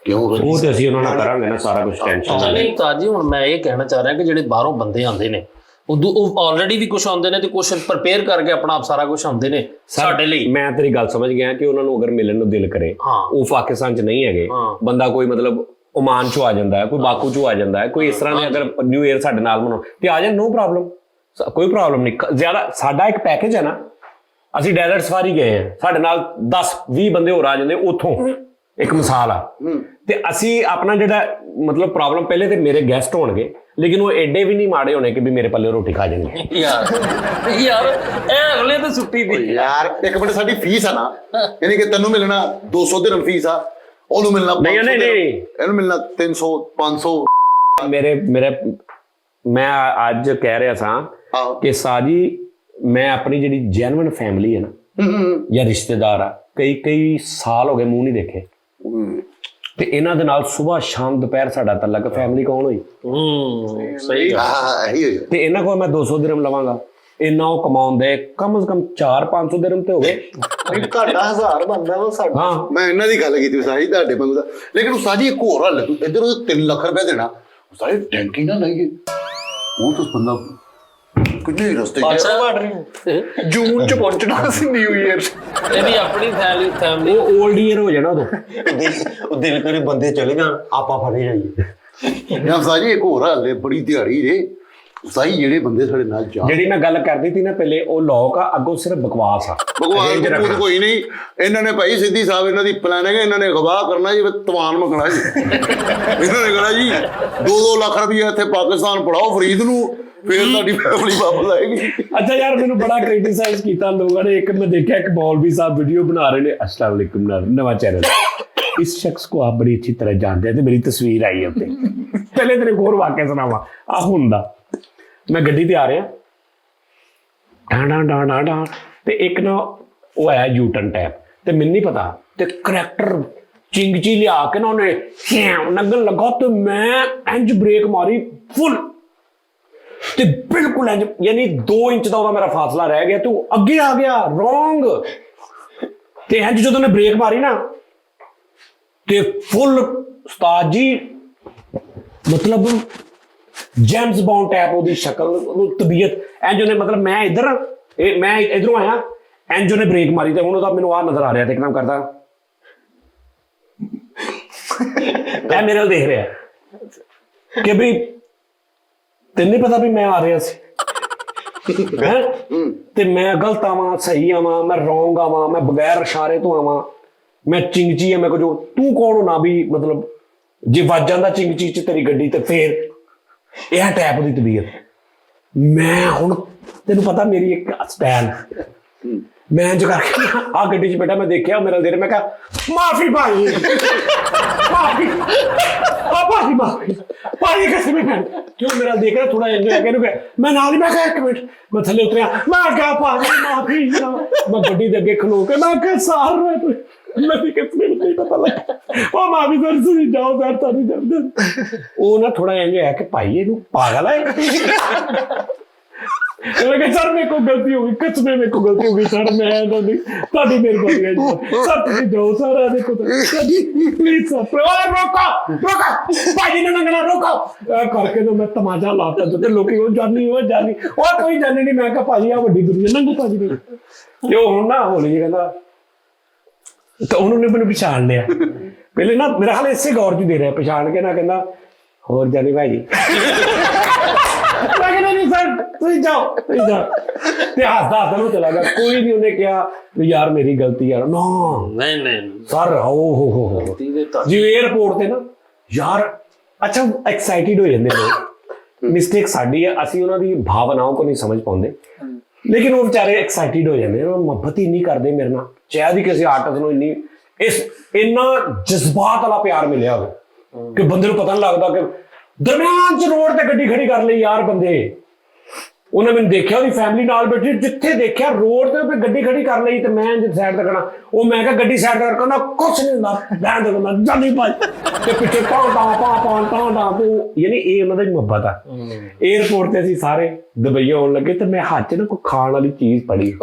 ਕਿਉਂ? ਉਹ ਤੇ ਅਸੀਂ ਉਹਨਾਂ ਨਾਲ ਕਰਾਂਗੇ ਨਾ ਸਾਰਾ ਕੁਝ, ਟੈਨਸ਼ਨ ਨਹੀਂ ਤਾਜੀ। ਹੁਣ ਮੈਂ ਇਹ ਕਹਿਣਾ ਚਾਹ ਰਿਹਾ ਕਿ ਜਿਹੜੇ ਬਾਹਰੋਂ ਬੰਦੇ ਆਉਂਦੇ ਨੇ ਉਹ ਆਲਰੇਡੀ ਵੀ ਕੁਝ ਆਉਂਦੇ ਨੇ ਤੇ ਕੁਝ ਪ੍ਰਪੇਅਰ ਕਰਕੇ ਆਪਣਾ ਆਪ ਸਾਰਾ ਕੁਝ ਆਉਂਦੇ ਨੇ ਸਾਡੇ ਲਈ। ਮੈਂ ਤੇਰੀ ਗੱਲ ਸਮਝ ਗਿਆ ਕਿ ਉਹਨਾਂ ਨੂੰ ਅਗਰ ਮਿਲਣ ਨੂੰ ਦਿਲ ਕਰੇ, ਉਹ ਪਾਕਿਸਤਾਨ 'ਚ ਨਹੀਂ ਹੈਗੇ, ਬੰਦਾ ਕੋਈ ਮਤਲਬ ओमान चो आ जाता है, कोई बाकू चो आ जाता है, कोई इस तरह ने अगर न्यू ईयर साडे नाल मनाओ ते आ जाए, नो प्रॉब्लम, कोई प्रॉब्लम नहीं। ज्यादा साडा एक पैकेज है ना, ਅਸੀਂ ਡੈਜ਼ਰਟ ਸਫਾਰੀ ਗਏ ਆ, ਸਾਡੇ ਨਾਲ 10-20 ਬੰਦੇ ਹੋਰ ਆ ਜਾਂਦੇ ਉੱਥੋਂ। ਇੱਕ ਮਿਸਾਲ ਆ। ਤੇ ਅਸੀਂ ਆਪਣਾ ਜਿਹੜਾ ਮਤਲਬ ਪ੍ਰੋਬਲਮ, ਪਹਿਲੇ ਤੇ ਮੇਰੇ ਗੈਸਟ ਹੋਣਗੇ ਲੇਕਿਨ ਉਹ ਐਡੇ ਵੀ ਨਹੀਂ ਮਾੜੇ ਹੋਣੇ ਕਿ ਵੀ ਮੇਰੇ ਪੱਲੇ ਰੋਟੀ ਖਾ ਜਾਣਗੇ। ਯਾਰ ਇਹ ਅਗਲੇ ਤੇ ਸੁੱਟੀ ਦੀ ਯਾਰ। ਇੱਕ ਮਿੰਟ, ਸਾਡੀ ਫੀਸ ਆ ਨਾ, ਯਾਨੀ ਕਿ ਤੈਨੂੰ ਮਿਲਣਾ 200 ਦਿਰਹਮ ਫੀਸ ਆ, ਉਹਨੂੰ ਮਿਲਣਾ ਨਹੀਂ, ਇਹਨੂੰ ਮਿਲਣਾ 300 500। ਮੇਰੇ ਮੈਂ ਅੱਜ ਕਹਿ ਰਿਹਾ ਸਾਂ ਕਿ ਸਾਜੀ ਮੈਂ ਆਪਣੀ ਜਿਹੜੀ ਜੈਨੂਇਨ ਫੈਮਿਲੀ ਹੈ ਨਾ ਜਾਂ ਰਿਸ਼ਤੇਦਾਰ ਆ, ਕਈ ਸਾਲ ਹੋ ਗਏ ਮੂੰਹ ਨਹੀਂ ਦੇਖੇ, ਤੇ ਇਹਨਾਂ ਦੇ ਨਾਲ ਸਵੇਰ ਸ਼ਾਮ ਦੁਪਹਿਰ ਸਾਡਾ ਤਲਕ। ਫੈਮਿਲੀ ਕੌਣ ਹੋਈ? ਸਹੀ ਇਹੀ ਤੇ ਇਹਨਾਂ ਕੋਲ ਮੈਂ 200 ਦਿਰਹਮ ਲਵਾਂਗਾ, ਇੰਨਾ ਉਹ ਕਮਾਉਂਦੇ ਕਮ ਸੇ ਕਮ 400-500 ਦਿਰਹਮ ਤੇ ਹੋ ਗਏ। ਤੁਹਾਡਾ 1000 ਬਣਦਾ ਵਾ ਸਾਡਾ। ਹਾਂ, ਮੈਂ ਇਹਨਾਂ ਦੀ ਗੱਲ ਕੀਤੀ ਸਾਜੀ, ਤੁਹਾਡੇ ਬੰਦੇ ਦਾ। ਲੇਕਿਨ ਉਹ ਸਾਜੀ ਇੱਕ ਹੋਰ ਹੱਲ, ਤੂੰ ਇੱਧਰ ਉਹ 3 ਲੱਖ ਰੁਪਏ ਦੇਣਾ, ਸਾਜੀ ਟੈਂਕੀ ਨਾ ਲਾਈਏ। ਉਹ ਤਾਂ ਬੰਦਾ ਕਿੰਨੇ ਰਸਤੇ ਜੂਨ ਚ ਪਹੁੰਚਣਾ ਸੀ ਨਿਊ ਈਅਰ। ਇਹਦੀ ਆਪਣੀ ਫੈਮਿਲੀ ਉਹ 올ਡ ਈਅਰ ਹੋ ਜਾਣਾ ਉਦੋਂ। ਉਹ ਦਿਲ ਕਰੇ ਬੰਦੇ ਚਲੇ ਜਾਣ, ਆਪਾਂ ਫੜੇ ਜਾਈਏ। ਜਾਂ ਸਾਜੀ ਇੱਕ ਹੋਰ ਹੱਲ ਹੈ, ਬੜੀ ਦਿਹਾੜੀ ਜੇ ਸਾਈ ਜਿਹੜੇ ਬੰਦੇ ਸਾਡੇ ਨਾਲ ਜਾ। ਜਿਹੜੀ ਮੈਂ ਗੱਲ ਕਰਦੀ ਸੀ ਨਾ ਪਹਿਲੇ, ਉਹ ਲੋਕ ਆ, ਅੱਗੋਂ ਸਿਰਫ ਬਕਵਾਸ ਆ। ਭਗਵਾਨ ਕੋਈ ਨਹੀਂ, ਇਹਨਾਂ ਨੇ ਭਾਈ ਸਿੱਧੀ ਸਾਹਿਬ ਇਹਨਾਂ ਦੀ ਪਲਾਨ ਹੈਗਾ, ਇਹਨਾਂ ਨੇ ਗਵਾਹ ਕਰਨਾ ਜੀ, ਤਵਾਨ ਮੰਗਣਾ ਜੀ। ਇਹਨਾਂ ਨੇ ਕਹਿਣਾ ਜੀ 2-2 ਲੱਖ ਰੁਪਏ ਇੱਥੇ ਪਾਕਿਸਤਾਨ ਪੜਾਓ ਫਰੀਦ ਨੂੰ, ਫੇਰ ਤੁਹਾਡੀ ਫੈਮਿਲੀ ਵਾਪਸ ਆਏਗੀ। ਅੱਛਾ ਯਾਰ, ਮੈਨੂੰ ਬੜਾ ਕ੍ਰਿਟਿਸਾਈਜ਼ ਕੀਤਾ ਲੋਕਾਂ ਨੇ। ਇੱਕ ਮੈਂ ਦੇਖਿਆ ਇੱਕ मौलवी साहब वीडियो बना रहे हैं, अस्सलाम वालेकुम, नवा चैनल, इस शख्स को आप बड़ी अच्छी तरह जानते हैं, मेरी तस्वीर आई है उत्ते। पहले तेरे को और वाकया सुनावा आ हुंदा। मैं गड्डी ते आ रहा डां ते एक ना वो है यूटर्न टैप, ते मैनूं नहीं पता, ते करैक्टर चिंगची लिया के ना उन्हें लगन लगा, तो मैं इंज ब्रेक मारी फुल, ਤੇ ਬਿਲਕੁਲ ਇੰਜ, ਯਾਨੀ 2 ਇੰਚ ਦਾ ਉਹਦਾ ਮੇਰਾ ਫਾਸਲਾ ਰਹਿ ਗਿਆ, ਤੂੰ ਅੱਗੇ ਆ ਗਿਆ ਰੋਂਗ। ਤੇ ਇੰਜ ਜਦੋਂ ਨੇ ਬ੍ਰੇਕ ਮਾਰੀ ਨਾ, ਤੇ ਫੁੱਲ ਉਸਤਾਦ ਜੀ ਮਤਲਬ ਜੇਮਸ ਬੌਂਡ ਟੈਪ ਉਹਦੀ ਸ਼ਕਲ, ਉਹਨੂੰ ਤਬੀਅਤ ਇੰਜ ਉਹਨੇ, ਮਤਲਬ ਮੈਂ ਇਧਰੋਂ ਆਇਆ, ਇੰਜ ਉਹਨੇ ਬ੍ਰੇਕ ਮਾਰੀ ਤੇ ਹੁਣ ਉਹਦਾ ਮੈਨੂੰ ਆਹ ਨਜ਼ਰ ਆ ਰਿਹਾ, ਤੇ ਇੱਕਦਮ ਕਰਦਾ ਇਹ ਮੇਰੇ ਵੱਲ ਦੇਖ ਰਿਹਾ ਕਿ ਵੀ ਤੈਨੂੰ ਨਹੀਂ ਪਤਾ ਵੀ ਮੈਂ ਆ ਰਿਹਾ ਸੀ ਹੈਂ? ਤੇ ਮੈਂ ਗਲਤ ਆਵਾਂ, ਸਹੀ ਆਵਾਂ, ਮੈਂ ਰੋਂਗ ਆਵਾਂ, ਮੈਂ ਬਗੈਰ ਇਸ਼ਾਰੇ ਤੋਂ ਆਵਾਂ, ਮੈਂ ਚਿੰਗਚੀ ਆ, ਮੈਂ ਕੁਝ, ਤੂੰ ਕੌਣ ਹੋਣਾ ਵੀ ਮਤਲਬ ਜੇ ਵੱਜ ਜਾਂਦਾ ਚਿੰਗਚੀ ਚ ਤੇਰੀ ਗੱਡੀ, ਤੇ ਫੇਰ ਇਹ ਟੈਪ ਦੀ ਤਬੀਅਤ। ਮੈਂ ਹੁਣ ਤੈਨੂੰ ਪਤਾ ਮੇਰੀ ਇੱਕ ਸਟਾਈਲ, ਮੈਂ ਇੰਜ ਕਰਕੇ ਆ ਗੱਡੀ 'ਚ ਬੈਠਾ ਮੈਂ ਦੇਖਿਆ ਮੇਰਾ ਦੇਰ ਮੈਂ ਕਿਹਾ ਮਾਫੀ ਭਾਈ ਮਾਫੀ ਮਾਫੀ ਭਾਈ ਕਿਸੇ ਮੈਂ ਕਿਉਂ ਮੇਰਾ ਦੇਖ ਰਿਹਾ ਥੋੜਾ ਇੰਜੋਏ ਕਰਕੇ ਨੂੰ ਮੈਂ ਨਾਲ ਹੀ ਮੈਂ ਕਿਹਾ 1 ਮਿੰਟ ਮੈਂ ਥੱਲੇ ਉਤਰਿਆ ਮੈਂ ਕਿਹਾ ਭਾਈ ਮਾਫੀ ਮੈਂ ਗੱਡੀ ਦੇ ਅੱਗੇ ਖਲੋ ਕੇ ਮੈਂ ਕਿਹਾ ਸਾਰ ਮੈਂ ਵੀ ਕਿਸੇ ਨੂੰ ਨਹੀਂ ਪਤਾ ਲੱਗਾ ਉਹ ਮਾਫੀ ਸਰ ਤੁਸੀਂ ਜਾਓ ਸਰ ਤੁਹਾਨੂੰ ਜਦ ਉਹ ਨਾ ਥੋੜਾ ਇੰਜ ਹੈ ਕਿ ਭਾਈ ਇਹਨੂੰ ਪਾਗਲ ਹੈ मैं कहा सर मेरे को गलती हो गई कच में मेरे को गलती हो गई सर मैं ਤੁਹਾਡੀ ਮਿਹਰਬਾਨੀ ਹੈ ਸਰ ਤੁਸੀਂ ਜਾਓ ਸਰ ਆ ਦੇਖੋ ਪਲੀਜ਼ ਸਰ ਰੋਕੋ ਭਾਜੀ ਨੇ ਮੰਗਣਾ ਰੋਕੋ ਕਰਕੇ ਤਾਂ ਮੈਂ ਤਮਾਸ਼ਾ ਲਾਤਾ ਤੇ ਲੋਕੀ ਉਹ ਜਾਨੀ ਉਹ ਕੋਈ ਜਾਨੀ ਨਹੀਂ ਮੈਂ ਕਿਹਾ ਭਾਜੀ ਆ ਵੱਡੀ ਦੁਨੀਆ ਨੰਗੂ ਭਾਜੀ ਨੇ ਤੇ ਉਹ ਹੁਣ ਨਾ ਹੋਲੀ ਜੀ ਕਹਿੰਦਾ ਤਾਂ ਉਹਨੂੰ ਨੇ ਮੈਨੂੰ ਪਛਾਣ ਲਿਆ ਪਹਿਲੇ ਨਾ ਮੇਰਾ ਹਾਲ ਇਸੇ ਗੌਰ ਚ ਦੇ ਰਿਹਾ ਪਛਾਣ ਕੇ ਨਾ ਕਹਿੰਦਾ ਹੋਰ ਜਾਨੀ ਭਾਜੀ नहीं सर तुम जाओ ते हसदा हसदा चला गया कोई नहीं उन्हें कहा यार मेरी गलती यार ना नहीं सर हो जी एयरपोर्ट ते ना यार अच्छा एक्साइटेड हो जाते लोग मिस्टेक साडी है ਅਸੀਂ ਉਹਨਾਂ ਦੀ ਭਾਵਨਾਵਾਂ को नहीं समझ पाਉਂਦੇ लेकिन वो बेचारे एक्साइटेड हो जाते हैं मोहब्बत ही नहीं करते मेरे नाल शायद ही किसी आर्टिस्ट ਨੂੰ ਇੰਨੀ ਇੰਨਾ ਜਜ਼ਬਾਤ ਵਾਲਾ ਪਿਆਰ ਮਿਲਿਆ ਹੋਵੇ ਕਿ ਬੰਦੇ ਨੂੰ ਪਤਾ ਨਹੀਂ ਲੱਗਦਾ ਕਿ ਦਰਮਿਆਨ ਚ ਰੋਡ ਤੇ ਗੱਡੀ ਖੜੀ ਕਰ ਲਈ ਯਾਰ ਬੰਦੇ ਉਹਨੇ ਮੈਨੂੰ ਦੇਖਿਆ ਉਹਦੀ ਫੈਮਿਲੀ ਨਾਲ ਬੈਠੀ ਜਿੱਥੇ ਦੇਖਿਆ ਰੋਡ ਤੇ ਗੱਡੀ ਖੜੀ ਕਰ ਲਈ ਤੇ ਮੈਂ ਜਿੱਥੇ ਸਾਈਡ ਤੇ ਖੜਾ ਉਹ ਮੈਂ ਕਿਹਾ ਗੱਡੀ ਸਾਈਡ ਤੇ ਕਰਨਾ ਕੁਛ ਨਹੀਂ ਹੁੰਦਾ ਬੈਠ ਦੇ ਮੈਂ ਜਾਨੀ ਭਾਈ ਤੇ ਪਿੱਛੇ ਤਾਂ ਤੂੰ ਯਾਨੀ ਇਹ ਉਹਨਾਂ ਦੀ ਮੁਹੱਬਤ ਆ 에어ਪੋਰਟ ਤੇ ਅਸੀਂ ਸਾਰੇ ਦੁਬਈ ਆਉਣ ਲੱਗੇ ਤੇ ਮੈਂ ਹੱਥ 'ਚ ਨਾ ਕੋਈ ਖਾਣ ਵਾਲੀ ਚੀਜ਼ ਪੜੀ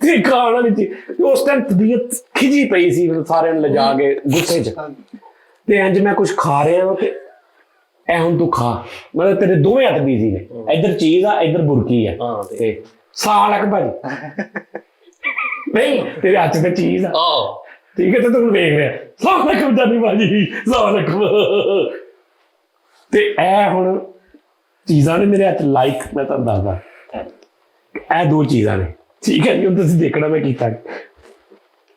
ਤੇ ਖਾਣ ਵਾਲੀ ਚੀਜ਼ ਉਸ ਟਾਈਮ ਤਬੀਅਤ ਖਿਜੀ ਪਈ ਸੀ ਸਾਰਿਆਂ ਨੂੰ ਲਿਜਾ ਕੇ ਗੁੱਸੇ 'ਚ ਤੇ ਇੰਜ ਮੈਂ ਕੁਝ ਖਾ ਰਿਹਾ ਤੇ ਐ ਹੁਣ ਤੂੰ ਖਾ ਮਤਲਬ ਤੇਰੇ ਦੋਵੇਂ ਹੱਥ ਬੀਜੀ ਨੇ ਇੱਧਰ ਚੀਜ਼ ਆ ਇੱਧਰ ਬੁਰਕੀ ਆ ਤੇ ਸਾਲਕ ਭਾਜੀ ਨਹੀਂ ਤੇਰੇ ਹੱਥ ਤੇ ਚੀਜ਼ ਆ ਠੀਕ ਹੈ ਤੇ ਤੂੰ ਵੇਖ ਰਿਹਾ ਸਾਲਕ ਜਾਨੀ ਭਾਜੀ ਸਾਲਕ ਤੇ ਐ ਹੁਣ ਚੀਜ਼ਾਂ ਨੇ ਮੇਰੇ ਹੱਥ ਲਾਈਕ ਮੈਂ ਤੁਹਾਨੂੰ ਦੱਸਦਾ ਇਹ ਦੋ ਚੀਜ਼ਾਂ ਨੇ ਠੀਕ ਹੈ ਜੀ ਹੁਣ ਤੁਸੀਂ ਦੇਖਣਾ ਮੈਂ ਕੀਤਾ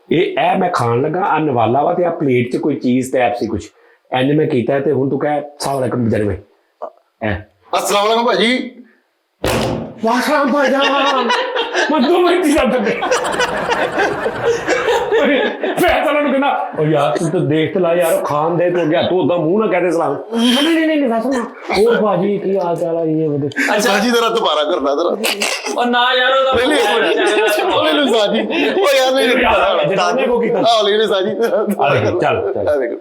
ਇਹ ਮੈਂ ਖਾਣ ਲੱਗਾ ਆ ਨਵਾਲਾ ਵਾ ਤੇ ਆ ਪਲੇਟ 'ਚ ਕੋਈ ਚੀਜ਼ ਟੈਪ ਸੀ ਕੁਛ ਇੰਜ ਮੈਂ ਕੀਤਾ ਤੇ ਹੁਣ ਤੂੰ ਕਹਿ ਸਲਾਮ ਅਲੈਕੁਮ ਬਜਾਰੇ ਮੈਂ अस्सलाम वालेकुम भाजी ਵਾਸਲਾਮ ਭਾਈਜਾਨ ਮੈਂ ਦੋ ਮਿੰਟ ਹੀ ਜਾਂਦਾ ਫਿਰ ਤਾਂ ਉਹਨੂੰ ਕਹਿੰਦਾ ਉਹ ਯਾਰ ਤੂੰ ਤਾਂ ਦੇਖ ਤੇ ਲਾ ਯਾਰ ਖਾਣ ਦੇ ਤੂੰ ਗਿਆ ਤੂੰ ਉਦਾਂ ਮੂੰਹ ਨਾ ਕਹਦੇ ਸਲਾਮ ਨਹੀਂ ਵੈਸੇ ਹੋਰ ਭਾਜੀ ਕੀ ਹਾਲ ਚਾਲ ਆ ਇਹ ਵਧੇ साजी जरा दोबारा करना जरा ਉਹ ਨਾ ਯਾਰ ਉਹਦਾ ले लो साजी ओ यार नहीं ਜਾਨੇ ਕੋ ਕੀਤਾ आओ ले लो साजी ਚੱਲ देखो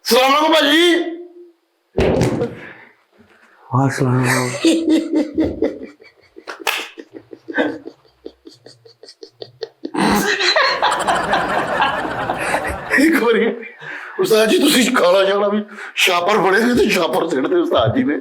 अस्सलाम वालेकुम भाजी ਵਾਸਲਾਮ एक बारी उस्ताद जी ਤੁਸੀਂ ਖਾਣਾ ਜਾਣਾ ਵੀ ਛਾਪਰ ਬੜੇ ਨੇ ਤੇ ਛਾਪਰ ਸਿੱਟਦੇ ਉਸਤਾਦ ਜੀ ਨੇ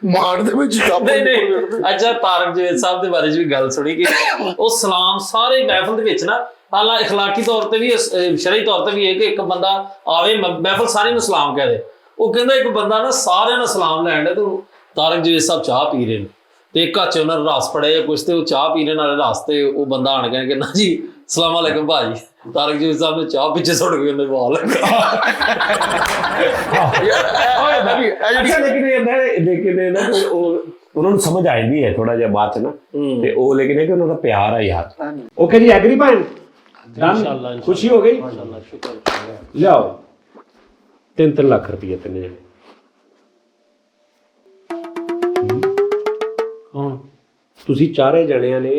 ਮਾਰ ਦੇ ਵਿੱਚ ਛਾਪਰ ਨਹੀਂ ਅੱਛਾ ਤਾਰਕ ਜਵੇਦ ਸਾਹਿਬ ਦੇ ਬਾਰੇ ਚ ਵੀ ਗੱਲ ਸੁਣੀ ਕਿ ਉਹ ਸਲਾਮ ਸਾਰੇ ਮਹਿਫਲ ਦੇ ਵਿੱਚ ਨਾ ਹਾਲਾ اخلاقی ਤੌਰ ਤੇ ਵੀ ਸ਼ਰਈ ਤੌਰ ਤੇ ਵੀ ਇਹ ਕਿ ਇੱਕ ਬੰਦਾ ਆਵੇ ਮਹਿਫਲ ਸਾਰੇ ਨੂੰ ਸਲਾਮ ਕਹਦੇ ਉਹ ਕਹਿੰਦਾ ਇੱਕ ਬੰਦਾ ਨਾ ਸਾਰਿਆਂ ਨੂੰ ਸਲਾਮ ਲੈਣ ਦੇ ਤੂੰ ਤਾਰਕ ਜਵੇਦ ਸਾਹਿਬ ਚਾਹ ਪੀ ਰਹੇ ਨੇ ਤੇ ਇੱਕ ਹੱਥ 'ਚ ਉਹਨਾਂ ਰਸ ਫੜਿਆ ਕੁਛ ਤੇ ਉਹ ਚਾਹ ਪੀਣੇ ਨਾਲ ਰਸਤੇ ਉਹ ਬੰਦਾ ਆਣ ਕੇ ਕਹਿੰਦਾ ਜੀ ਸਲਾਮ ਅਲੈਕੁਮ ਭਾਜੀ ਤਾਰਕ ਜਵੇਦ ਸਾਹਿਬ ਨੇ ਚਾਹ ਪਿੱਛੇ ਸੁੱਟ ਕੇ ਉਹਨੇ ਵਾਲ ਲੇਕਿਨ ਉਹਨਾਂ ਨੂੰ ਸਮਝ ਆ ਜਾਂਦੀ ਹੈ ਥੋੜਾ ਜਿਹਾ ਬਾਅਦ ਚ ਨਾ ਤੇ ਉਹ ਲੇਕਿਨ ਇਹ ਕਿ ਉਹਨਾਂ ਦਾ ਪਿਆਰ ਆ ਯਾਰ ਓਕੇ ਜੀ ਐਗਰੀ ਭਾਈ इंशाल्लाह खुशी हो गई माशाल्लाह शुक्र ਲਿਆਓ 3 ਲੱਖ ਰੁਪਏ ਤਿੰਨੇ ਜਣੇ कौन ਤੁਸੀਂ ਚਾਰੇ ਜਣਿਆਂ ਨੇ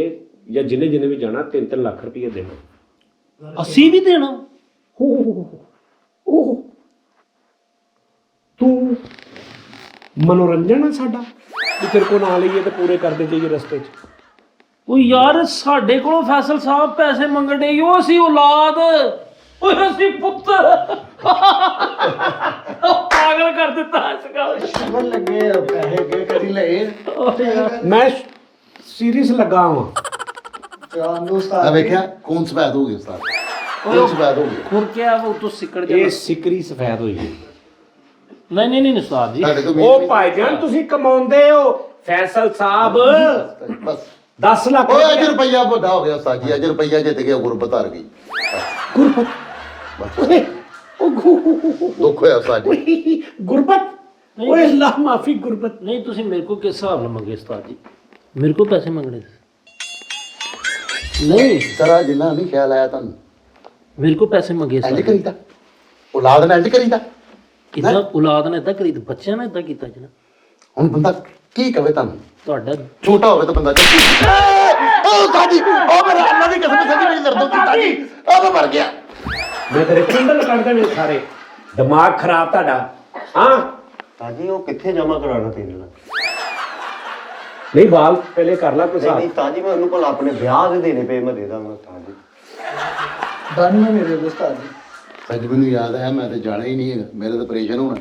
ਜਾਂ ਜਿਹਨੇ ਵੀ ਜਾਣਾ 3 ਲੱਖ ਰੁਪਏ ਦੇਣਾ ਅਸੀਂ ਵੀ ਦੇਣਾ ਉਹ ਤੂੰ ਮਨੋਰੰਜਨ ਆ ਸਾਡਾ ਕਿ ਤੇਰੇ ਕੋ ਨਾਲ ਲਈਏ ਤੇ ਪੂਰੇ ਕਰਦੇ ਜਾਈਏ ਰਸਤੇ 'ਚ ਉਹ ਯਾਰ ਸਾਡੇ ਕੋਲੋਂ ਫੈਸਲ ਸਾਹਿਬ ਪੈਸੇ ਮੰਗਣ ਦੇ ਉਹ ਅਸੀਂ ਔਲਾਦ ਓਏ ਅਸੀਂ ਪੁੱਤਰ ਪਾਗਲ ਕਰ ਦਿੱਤਾ ਇਸ ਗੱਲ ਸ਼ਗਨ ਲੱਗੇ ਪੈਸੇ ਅੱਗੇ ਕਰੀ ਲਏ ਮੈਂ ਸੀਰੀਅਸ ਲੱਗਾ ਹਾਂ ਜਾਨ ਨੂੰ ਉਸਤਾਦ देखा कौन सफेद हो गई उस्ताद कौन सफेद हो गई खुर क्या वो तो सिकड़ ਇਹ ਸਿਕਰੀ ਸਫੈਦ ਹੋਈ ਹੈ नहीं उस्ताद जी साढ़े तो ਉਹ ਭਾਈਜਾਨ ਤੁਸੀਂ ਕਮਾਉਂਦੇ ਹੋ ਫੈਸਲ ਸਾਹਿਬ बस 10 ਲੱਖ ओए अज रुपया बड़ा हो गया उस्ताद जी अज रुपया जित गया गुरबत हार गई ਗੁਰਬਤ दुख होया उस्ताद जी ਗੁਰਬਤ ਓਏ ਅੱਲਾਹ ਮਾਫੀ ਗੁਰਬਤ नहीं तुसी मेरे को किस हिसाब नाल मंगे उस्ताद जी ਮੇਰੇ ਕੋਲ ਪੈਸੇ ਮੰਗਣੇ ਸੀ ਨਹੀਂ ਸਰਾ ਜਿੰਨਾ ਨਹੀਂ ਖਿਆਲ ਆਇਆ ਤੁਹਾਨੂੰ ਮੇਰੇ ਕੋਲ ਪੈਸੇ ਮੰਗੇ ਇੰਜ ਸੀ ਕਰੀਦਾ ਔਲਾਦ ਨਾਲ ਇੰਜ ਕਰੀਦਾ ਇਦਾਂ ਔਲਾਦ ਨੇ ਇਦਾਂ ਕਰੀ ਬੱਚਿਆਂ ਨੇ ਇਦਾਂ ਕੀਤਾ ਜਨਾ ਹੁਣ ਬੰਦਾ ਕੀ ਕਵੇ ਤੁਹਾਨੂੰ ਤੁਹਾਡਾ ਛੋਟਾ ਹੋਵੇ ਤਾਂ ਬੰਦਾ ਚੱਕੀ ਉਹ ਸਾਜੀ ਉਹ ਮੇਰਾ ਅੱਲਾ ਦੀ ਕਸਮ ਸੱਚੀ ਮੇਰੀ ਦਰਦ ਹੁੰਦੀ ਸਾਜੀ ਉਹ ਮੈਂ ਮਰ ਗਿਆ ਮੈਂ ਤੇਰੇ ਕੁੰਡਲ ਕੱਢ ਦੇਣੇ ਸਾਰੇ ਦਿਮਾਗ ਖਰਾਬ ਤੁਹਾਡਾ ਹਾਂ ਤਾਜੀ ਉਹ ਕਿੱਥੇ ਜਮਾ ਕਰਾਉਣਾ 3 ਲੱਖ ਨਹੀਂ ਬਾਲ ਪਹਿਲੇ ਕਰ ਲੈ ਕੋਈ ਨਹੀਂ ਹਿਸਾਬ ਨਹੀਂ ਤਾਜੀ ਮੈਂ ਉਹਨੂੰ ਕੋਲ ਆਪਣੇ ਵਿਆਹ ਦੇ ਦੇਣੇ ਪਏ ਮੈਂ ਦੇ ਦਾਂਗਾ ਤਾਜੀ ਡਨ ਨਾ ਮੇਰੇ ਉਸਤਾਦ ਜੀ ਸੱਚ ਮੈਨੂੰ ਯਾਦ ਹੈ ਮੈਂ ਤੇ ਜਾਣਾ ਹੀ ਨਹੀਂ ਹੈਗਾ ਮੇਰੇ ਤਾਂ ਆਪਰੇਸ਼ਨ ਹੋਣਾ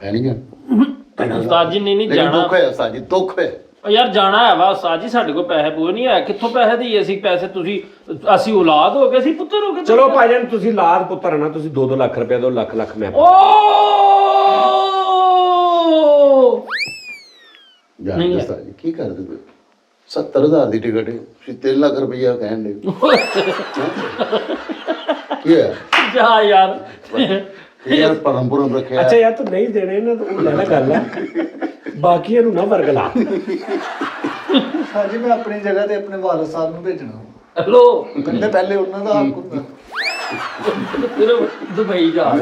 ਹੈ ਨਹੀਂ ਜਾਣਾ ਉਸਤਾਦ ਜੀ ਨਹੀਂ ਲੇਕਿਨ ਜਾਣਾ ਦੁੱਖ ਹੈ ਸਾਜੀ ਦੁੱਖ ਹੈ ਉਹ ਯਾਰ ਜਾਣਾ ਹੈ ਵਾ ਉਸਤਾਦ ਜੀ ਸਾਡੇ ਕੋਲ ਪੈਸੇ ਪੂਰੇ ਨਹੀਂ ਹੈ ਕਿੱਥੋਂ ਪੈਸੇ ਦੇਈਏ ਅਸੀਂ ਪੈਸੇ ਅਸੀਂ ਔਲਾਦ ਹੋ ਗਏ ਅਸੀਂ ਪੁੱਤਰ ਹੋ ਗਏ ਚਲੋ ਭਾਈਜਾਨ ਤੁਸੀਂ ਲਾਦ ਪੁੱਤਰ ਨਾ ਤੁਸੀਂ 2-2 ਲੱਖ ਰੁਪਏ ਦੋ ਲੱਖ ਮੈਂ ਓ ਜਾਣ ਨਹੀਂ ਹੈ। ਦੱਸਾ ਜੀ ਕੀ ਕਰਦੇ ਤੁਸੀਂ 70000 ਦੀ ਟਿਕਟ ਹੈ ਤੁਸੀਂ 3 ਲੱਖ ਰੁਪਈਆ ਕਹਿਣ ਦੇ ਕੀ ਹੈ ਜਾ ਯਾਰ ਇਹ ਯਾਰ ਪਰਮਪੁਰਮ ਰੱਖਿਆ ਅੱਛਾ ਯਾਰ ਤੂੰ ਨਹੀਂ ਦੇਣੇ ਨਾ ਤੂੰ ਲੈਣਾ ਗੱਲ ਹੈ ਬਾਕੀਆਂ ਨੂੰ ਨਾ ਵਰਗ ਲਾ ਹਾਂਜੀ ਮੈਂ ਆਪਣੀ ਜਗ੍ਹਾ ਤੇ ਆਪਣੇ ਵਾਲਦ ਸਾਹਿਬ ਨੂੰ ਭੇਜਣਾ ਹੈਲੋ ਕਹਿੰਦੇ ਪਹਿਲੇ ਉਹਨਾਂ ਦਾ ਹੱਕ ਹੁੰਦਾ ਸਿਰਫ ਦੁਬਈ ਜਾ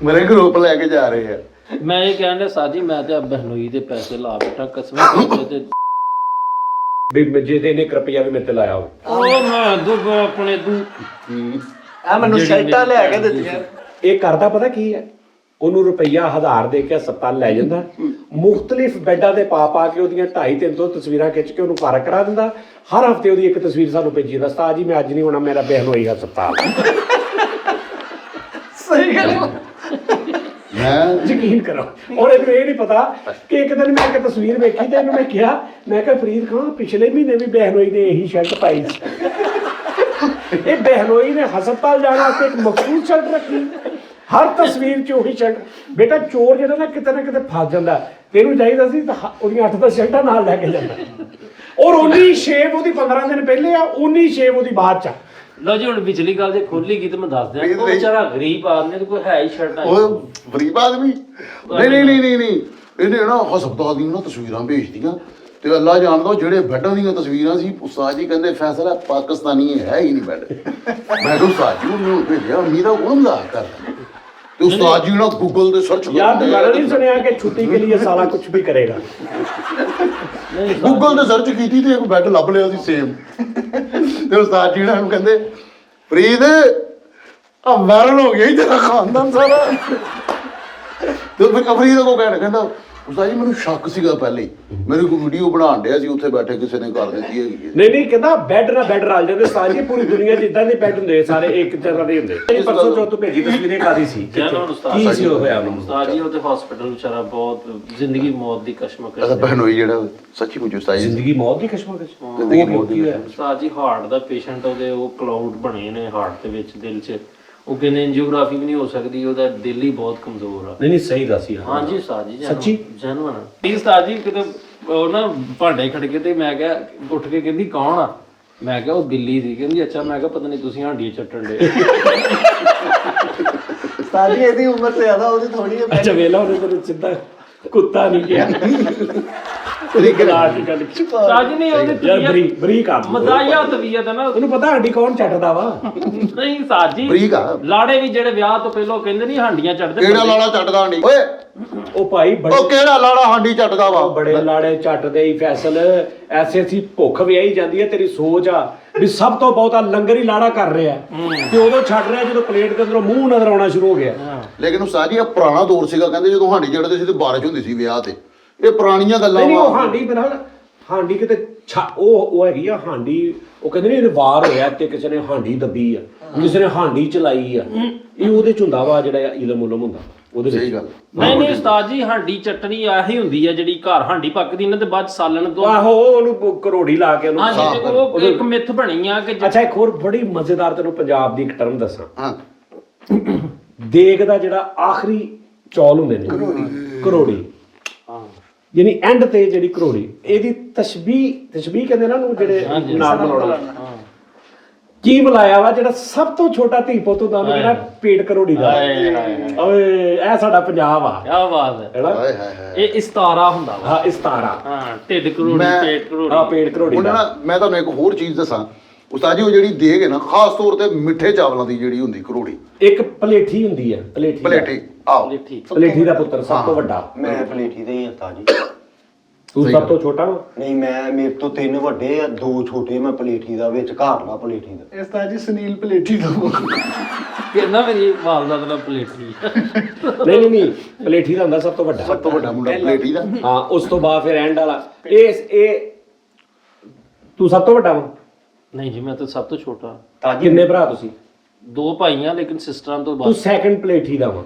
ਮੇਰੇ ਗਰੁੱਪ ਲੈ ਕੇ ਜਾ ਰਹੇ ਆ ਮੈਂ ਇਹ ਕਹਿੰਦਾ ਸਾਜੀ ਮੈਂ ਤੇ ਬਹਨੋਈ ਦੇ ਪੈਸੇ ਲਾ ਬੈਠਾ ਕਸਮ ਤੇ ਵੀ ਜੇ ਤੇ ਇਹਨੇ ਰੁਪਈਆ ਵੀ ਮੇਰੇ ਤੇ ਲਾਇਆ ਹੋਵੇ ਉਹ ਮੈਂ ਦੁਬ ਆਪਣੇ ਆ ਮੈਨੂੰ ਸ਼ਰਟਾਂ ਲੈ ਕੇ ਦਿੱਤੀਆਂ ਇਹ ਕਰਦਾ ਪਤਾ ਕੀ ਹੈ ਉਹਨੂੰ ਰੁਪਈਆ 1000 ਦੇ ਕੇ ਹਸਪਤਾਲ ਲੈ ਜਾਂਦਾ ਮੁxtਲਿਫ ਬੈੱਡਾਂ ਤੇ ਪਾ ਕੇ ਉਹਦੀਆਂ 2.5-300 ਤਸਵੀਰਾਂ ਖਿੱਚ ਕੇ ਉਹਨੂੰ ਫਾਰਗ ਕਰਾ ਦਿੰਦਾ ਹਰ ਹਫਤੇ ਉਹਦੀ ਇੱਕ ਤਸਵੀਰ ਸਾਨੂੰ ਭੇਜੀ ਜਾਂਦਾ ਉਸਤਾਦ ਜੀ ਮੈਂ ਅੱਜ ਨਹੀਂ ਹੋਣਾ ਮੇਰਾ ਬਹਿਨੋਈ ਹਸਪਤਾਲ ਸਹੀ ਗੱਲ ਮੈਂ ਯਕੀਨ ਕਰੋ ਔਰ ਇਹਨੂੰ ਇਹ ਨਹੀਂ ਪਤਾ ਕਿ ਇੱਕ ਦਿਨ ਮੈਂ ਇੱਕ ਤਸਵੀਰ ਵੇਖੀ ਤੇ ਇਹਨੂੰ ਮੈਂ ਕਿਹਾ ਫਰੀਦ ਖਾਨ ਪਿਛਲੇ ਮਹੀਨੇ ਵੀ ਬਹਿਨੋਈ ਨੇ ਇਹੀ ਸ਼ਰਟ ਪਾਈ ਸੀ ਇਹ ਬਹਿਨੋਈ ਨੇ ਹਸਪਤਾਲ ਜਾਣ ਵਾਸਤੇ ਇੱਕ ਮਖਸੂਸ ਸ਼ਰਟ ਰੱਖੀ ਹਰ ਤਸਵੀਰ 'ਚ ਉਹੀ ਸ਼ਰਟ ਬੇਟਾ ਚੋਰ ਜਿਹੜਾ ਨਾ ਕਿਤੇ ਫਸ ਜਾਂਦਾ ਤੈਨੂੰ ਚਾਹੀਦਾ ਸੀ ਤਾਂ ਉਹਦੀਆਂ 8-10 ਸ਼ਰਟਾਂ ਨਾਲ ਲੈ ਕੇ ਜਾਂਦਾ ਔਰ ਉਨੀ ਸ਼ੇਪ ਉਹਦੀ 15 ਦਿਨ ਪਹਿਲੇ ਆ ਉਨੀ ਸ਼ੇਪ ਉਹਦੀ ਬਾਅਦ 'ਚ ਆ। ਲਓ ਜੀ ਹੁਣ ਪਿਛਲੀ ਗੱਲ ਜੇ ਖੋਲੀ ਗਈ ਤੇ ਮੈਂ ਦੱਸ ਦਿਆਂ ਉਹ ਵਿਚਾਰਾ ਗਰੀਬ ਆਦਮੀ ਤੇ ਕੋਈ ਹੈ ਹੀ ਸ਼ਰਟਾਂ ਉਹ ਗਰੀਬ ਆਦਮੀ ਨਹੀਂ ਇਹਨੇ ਨਾ ਹਸਪਤਾਲ ਦੀਆਂ ਨਾ ਤਸਵੀਰਾਂ ਭੇਜਦੀਆਂ ਤੇ ਅੱਲਾ ਜਾਣਦਾ ਜਿਹੜੇ ਬੈੱਡਾਂ ਦੀਆਂ ਤਸਵੀਰਾਂ ਸੀ ਉਸਤਾਦ ਜੀ ਕਹਿੰਦੇ ਫੈਸਲਾ ਪਾਕਿਸਤਾਨੀ ਹੈ ਹੀ ਨਹੀਂ ਬੈੱਡ ਮੈਂ ਕਿਹਾ ਉਸਤਾਦ ਜੀ ਉਹਨੂੰ ਭੇਜਿਆ ਉਮੀਦ ਆ ਉਹ ਮਜ਼ਾਕ ਕਰਦਾ ਤੇ ਉਸਤਾਦ ਜੀ ਨਾ ਗੂਗਲ ਤੇ ਸਰਚ यार तुम्हारा नहीं सुना कि छुट्टी के लिए साला कुछ भी करेगा ਗੂਗਲ ਤੇ ਸਰਚ ਕੀਤੀ ਤੇ ਇੱਕ ਬੈੱਡ ਲੱਭ ਲਿਆ ਸੀ ਸੇਮ ਤੇ ਉਸਤਾਦ ਜੀ ਨੂੰ ਕਹਿੰਦੇ ਫਰੀਦ ਆ ਵਾਇਰਲ ਹੋ ਗਿਆ ਹੀ ਤੇਰਾ ਖਾਨਦਾਨ ਸਾਰਾ ਤੇ ਫਿਰ ਫਰੀਦ ਕੋ ਕਹਿੰਦਾ ਉਸਤਾਦ ਜੀ ਮੈਨੂੰ ਸ਼ੱਕ ਸੀਗਾ ਪਹਿਲੇ ਮੇਰੇ ਕੋਈ ਵੀਡੀਓ ਬਣਾਉਣ ਡਿਆ ਸੀ ਉੱਥੇ ਬੈਠੇ ਕਿਸੇ ਨੇ ਕਰ ਦਿੱਤੀ ਹੈਗੀ ਹੈ। नहीं कहता बेड ना बेड रल जाते सारी पूरी दुनिया च इदां दे बेड हुंदे सारे एक तरह दे हुंदे परसों चौथ भेजी तस्वीरें कादी सी ਜੈਨੂਨ की सी होया ਉਹਨੂੰ ਉਸਤਾਦ ਜੀ ਉਹਦੇ ਹਸਪੀਟਲ ਵਿਚਾਰਾ ਬਹੁਤ ਜ਼ਿੰਦਗੀ ਮੌਤ ਦੀ ਕਸ਼ਮਕਸ਼ ਅਸਾਂ ਭੈਣ ਹੋਈ ਜਿਹੜਾ ਸੱਚੀ ਮੁੱਝ ਉਸਤਾਦ ਜੀ जिंदगी मौत दी कशमकश ਜ਼ਿੰਦਗੀ ਮੌਤ ਦੀ ਉਸਤਾਦ ਜੀ ਹਾਰਟ ਦਾ ਪੇਸ਼ੈਂਟ ਉਹਦੇ ਉਹ ਕਲਾਉਡ ਬਣੇ ਨੇ ਹਾਰਟ ਦੇ ਵਿੱਚ ਦਿਲ 'ਚ ਉਹ ਕਹਿੰਦੇ ਐਂਜੀਓਗ੍ਰਾਫੀ ਵੀ ਨਹੀਂ ਹੋ ਸਕਦੀ ਉਹਦਾ ਦਿਲ ਹੀ ਬਹੁਤ ਕਮਜ਼ੋਰ ਆ नहीं सही दसी ਹਾਂਜੀ ਉਸਤਾਦ ਜੀ ਸੱਚੀ? ਜੈਨੂਨ ਪਲੀਜ਼ ਉਸਤਾਦ ਜੀ ਕਿਤੇ ਉਹ ਨਾ ਭਾਂਡੇ ਖੜਕੇ ਤੇ ਮੈਂ ਕਿਹਾ ਉੱਠ ਕੇ ਕਹਿੰਦੀ ਕੌਣ ਆ ਮੈਂ ਕਿਹਾ ਉਹ ਦਿੱਲੀ ਸੀ ਕਹਿੰਦੀ ਅੱਛਾ ਮੈਂ ਕਿਹਾ ਪਤਾ ਨਹੀਂ ਤੁਸੀਂ ਹਾਂਡੀ ਚੱਟਣ ਦੇ ਉਸਤਾਦ ਜੀ ਇਹਦੀ ਉਮਰ ਤੇ ਜ਼ਿਆਦਾ ਉਹਦੀ ਥੋੜੀ ਹੈ अच्छा वेला होने तो सीधा कुत्ता नहीं गया तेरी गलाट की गल ਉਸਤਾਦ ਜੀ ਨਹੀਂ ਉਹਦੇ यार बरीक आ ਮਜ਼ਾਇਆ ਤਬੀਅਤ ਹੈ ਨਾ ਉਹਨੂੰ ਪਤਾ ਹੱਡੀ ਕੌਣ ਚੱਟਦਾ ਵਾ ਨਹੀਂ ਉਸਤਾਦ ਜੀ ਬਰੀਕ ਆ ਲਾੜੇ ਵੀ ਜਿਹੜੇ ਵਿਆਹ ਤੋਂ ਪਹਿਲਾਂ ਕਹਿੰਦੇ ਨਹੀਂ ਹਾਂਡੀਆਂ ਚੱਟਦੇ ਕਿਹੜਾ ਲਾੜਾ ਚੱਟਦਾ ਨਹੀਂ ਓਏ ਉਹ ਭਾਈ ਬੜੇ ਉਹ ਕਿਹੜਾ ਲਾੜਾ ਹਾਂਡੀ ਚੱਟਦਾ ਵਾ ਬੜੇ ਲਾੜੇ ਚੱਟਦੇ ਹੀ ਫੈਸਲ ਐਸੇ ਸੀ ਭੁੱਖ ਵਿਆਹੀ ਜਾਂਦੀ ਹੈ ਤੇਰੀ ਸੋਚ ਆ ਵੀ ਸਭ ਤੋਂ ਬਹੁਤਾ ਲੰਗਰ ਹੀ ਲਾੜਾ ਕਰ ਰਿਹਾ ਤੇ ਉਦੋਂ ਛੱਡ ਰਿਹਾ ਜਦੋਂ ਪਲੇਟ ਦੇ ਅੰਦਰੋਂ ਮੂੰਹ ਨਜ਼ਰ ਆਉਣਾ ਸ਼ੁਰੂ ਹੋ ਗਿਆ ਲੇਕਿਨ ਉਸਤਾਦ ਜੀ ਇਹ ਪੁਰਾਣਾ ਦੌਰ ਸੀਗਾ ਕਹਿੰਦੇ ਜਦੋਂ ਹਾਂਡੀ ਚੜਦੇ ਸੀ ਤੇ ਬਾਰਿਸ਼ ਹੁੰਦੀ ਸੀ ਵਿਆਹ ਤੇ ਇਹ ਪੁਰਾਣੀਆਂ ਗੱਲਾਂ ਨਹੀਂ ਉਹ ਵਾ ਹਾਂਡੀ ਬਿਨਾਂ ਹਾਂਡੀ ਕਿਤੇ ਉਹ ਹੈਗੀ ਆ ਹਾਂਡੀ ਉਹ ਕਹਿੰਦੇ ਨੇ ਵਾਰ ਹੋਇਆ ਤੇ ਕਿਸੇ ਨੇ ਹਾਂਡੀ ਦੱਬੀ ਆ ਕਿਸੇ ਨੇ ਹਾਂਡੀ ਚਲਾਈ ਆ ਇਹ ਉਹਦੇ ਚ ਹੁੰਦਾ ਵਾ ਜਿਹੜਾ ਇਲਮ ਉਲਮ ਹੁੰਦਾ ਉਹਦੇ ਵਿੱਚ ਸਹੀ ਗੱਲ ਨਹੀਂ ਉਸਤਾਦ ਜੀ ਹਾਂਡੀ ਚਟਣੀ ਆਹੀ ਹੁੰਦੀ ਆ ਜਿਹੜੀ ਘਰ ਹਾਂਡੀ ਪੱਕਦੀ ਇਹਨਾਂ ਤੇ ਬਾਅਦ ਸਾਲਣ ਤੋਂ ਆਹੋ ਉਹਨੂੰ ਕਰੋੜੀ ਲਾ ਕੇ ਉਹਨੂੰ ਹਾਂਜੀ ਤੇ ਉਹ ਇੱਕ ਮਿੱਥ ਬਣੀ ਆ ਕਿ ਅੱਛਾ ਇੱਕ ਹੋਰ ਬੜੀ ਮਜ਼ੇਦਾਰ ਤੈਨੂੰ ਪੰਜਾਬ ਦੀ ਇੱਕ ਟਰਮ ਦੱਸਾਂ ਹਾਂ ਦੇਗ ਦਾ ਜਿਹੜਾ ਆਖਰੀ ਚੌਲ ਹੁੰਦੇ ਨੇ ਕਰੋੜੀ ਯਾਨੀ ਐਂਡ ਤੇ ਜਿਹੜੀ ਕਰੋੜੀ ਇਹਦੀ ਤਸ਼ਬੀਹ ਕਹਿੰਦੇ ਨਾ ਉਹਨੂੰ ਜਿਹੜੇ ਨਾਮ ਬਣਾਉਣਾ ਕੀ ਬੁਲਾਇਆ ਵਾ ਜਿਹੜਾ ਸਭ ਤੋਂ ਛੋਟਾ ਧੀ ਪੁੱਤ ਹੁੰਦਾ ਉਹਨੂੰ ਕਿਹੜਾ ਪੇਟ ਕਰੋੜੀ ਦਾ ਹਾਏ ਹਾਏ ਓਏ ਇਹ ਸਾਡਾ ਪੰਜਾਬ ਆ ਕੀ ਬਾਤ ਹੈ। ਹੈਨਾ ਹਾਏ ਹਾਏ ਹਾਏ ਇਹ ਇਸਤਾਰਾ ਹੁੰਦਾ ਵਾ। ਹਾਂ ਇਸਤਾਰਾ ਹਾਂ ਢਿੱਡ ਕਰੋੜੀ ਮੈਂ- ਪੇਟ ਕਰੋੜੀ। ਹਾਂ ਪੇਟ ਕਰੋੜੀ ਉਹਨਾਂ ਦਾ ਨਾਲ ਮੈਂ ਤੁਹਾਨੂੰ ਇੱਕ ਹੋਰ ਚੀਜ਼ ਦੱਸਾਂ ਉਸਤਾਦ ਜੀ, ਉਹ ਜਿਹੜੀ ਦੇਗ ਹੈ ਨਾ ਖਾਸ ਤੌਰ ਤੇ ਮਿੱਠੇ ਚਾਵਲਾਂ ਦੀ ਜਿਹੜੀ ਹੁੰਦੀ ਕਰੋੜੀ ਇੱਕ ਪਲੇਠੀ ਹੁੰਦੀ ਹੈ ਪਲੇਠੀ ਪਲੇਠੀ ਆਓ ਠੀਕ। ਪਲੇਠੀ ਦਾ ਪੁੱਤਰ ਸਭ ਤੋਂ ਵੱਡਾ ਮੈਂ ਪਲੇਠੀ ਦੇ ਹੀ ਹਾਂ ਉਸਤਾਦ ਜੀ। ਤੂੰ ਸਭ ਤੋਂ ਛੋਟਾ ਵਾ ਨਹੀਂ ਮੇਰੇ ਤੋਂ 3 ਵੱਡੇ ਆ 2 ਛੋਟੇ, ਮੈਂ ਪਲੇਠੀ ਦਾ ਵਿੱਚ ਘਾਟਲਾ ਪਲੇਠੀ ਦਾ। ਇਸ ਤਰ੍ਹਾਂ ਜੀ ਸੁਨੀਲ ਪਲੇਠੀ ਤੋਂ ਕਹਿੰਦਾ ਮੇਰੀ ਵਾਲਦਾ ਦਾ ਪਲੇਟੀ। ਨਹੀਂ ਪਲੇਠੀ ਦਾ ਹੁੰਦਾ ਸਭ ਤੋਂ ਵੱਡਾ ਸਭ ਤੋਂ ਵੱਡਾ ਮੁੰਡਾ ਪਲੇਠੀ ਦਾ। ਹਾਂ ਉਸ ਤੋਂ ਬਾਅਦ ਫਿਰ ਐਂਡ ਵਾਲਾ ਇਹ ਤੂੰ ਸਭ ਤੋਂ ਵੱਡਾ ਵਾ ਨਹੀਂ ਜੀ ਮੈਂ ਤਾਂ ਸਭ ਤੋਂ ਛੋਟਾ। ਕਿੰਨੇ ਭਰਾ ਤੁਸੀਂ 2 ਭਾਈ ਆ ਲੇਕਿਨ ਸਿਸਟਰਾਂ ਤੋਂ ਤੂੰ ਬਾਅਦ। ਸੈਕੰਡ ਪਲੇਠੀ ਦਾ ਵਾ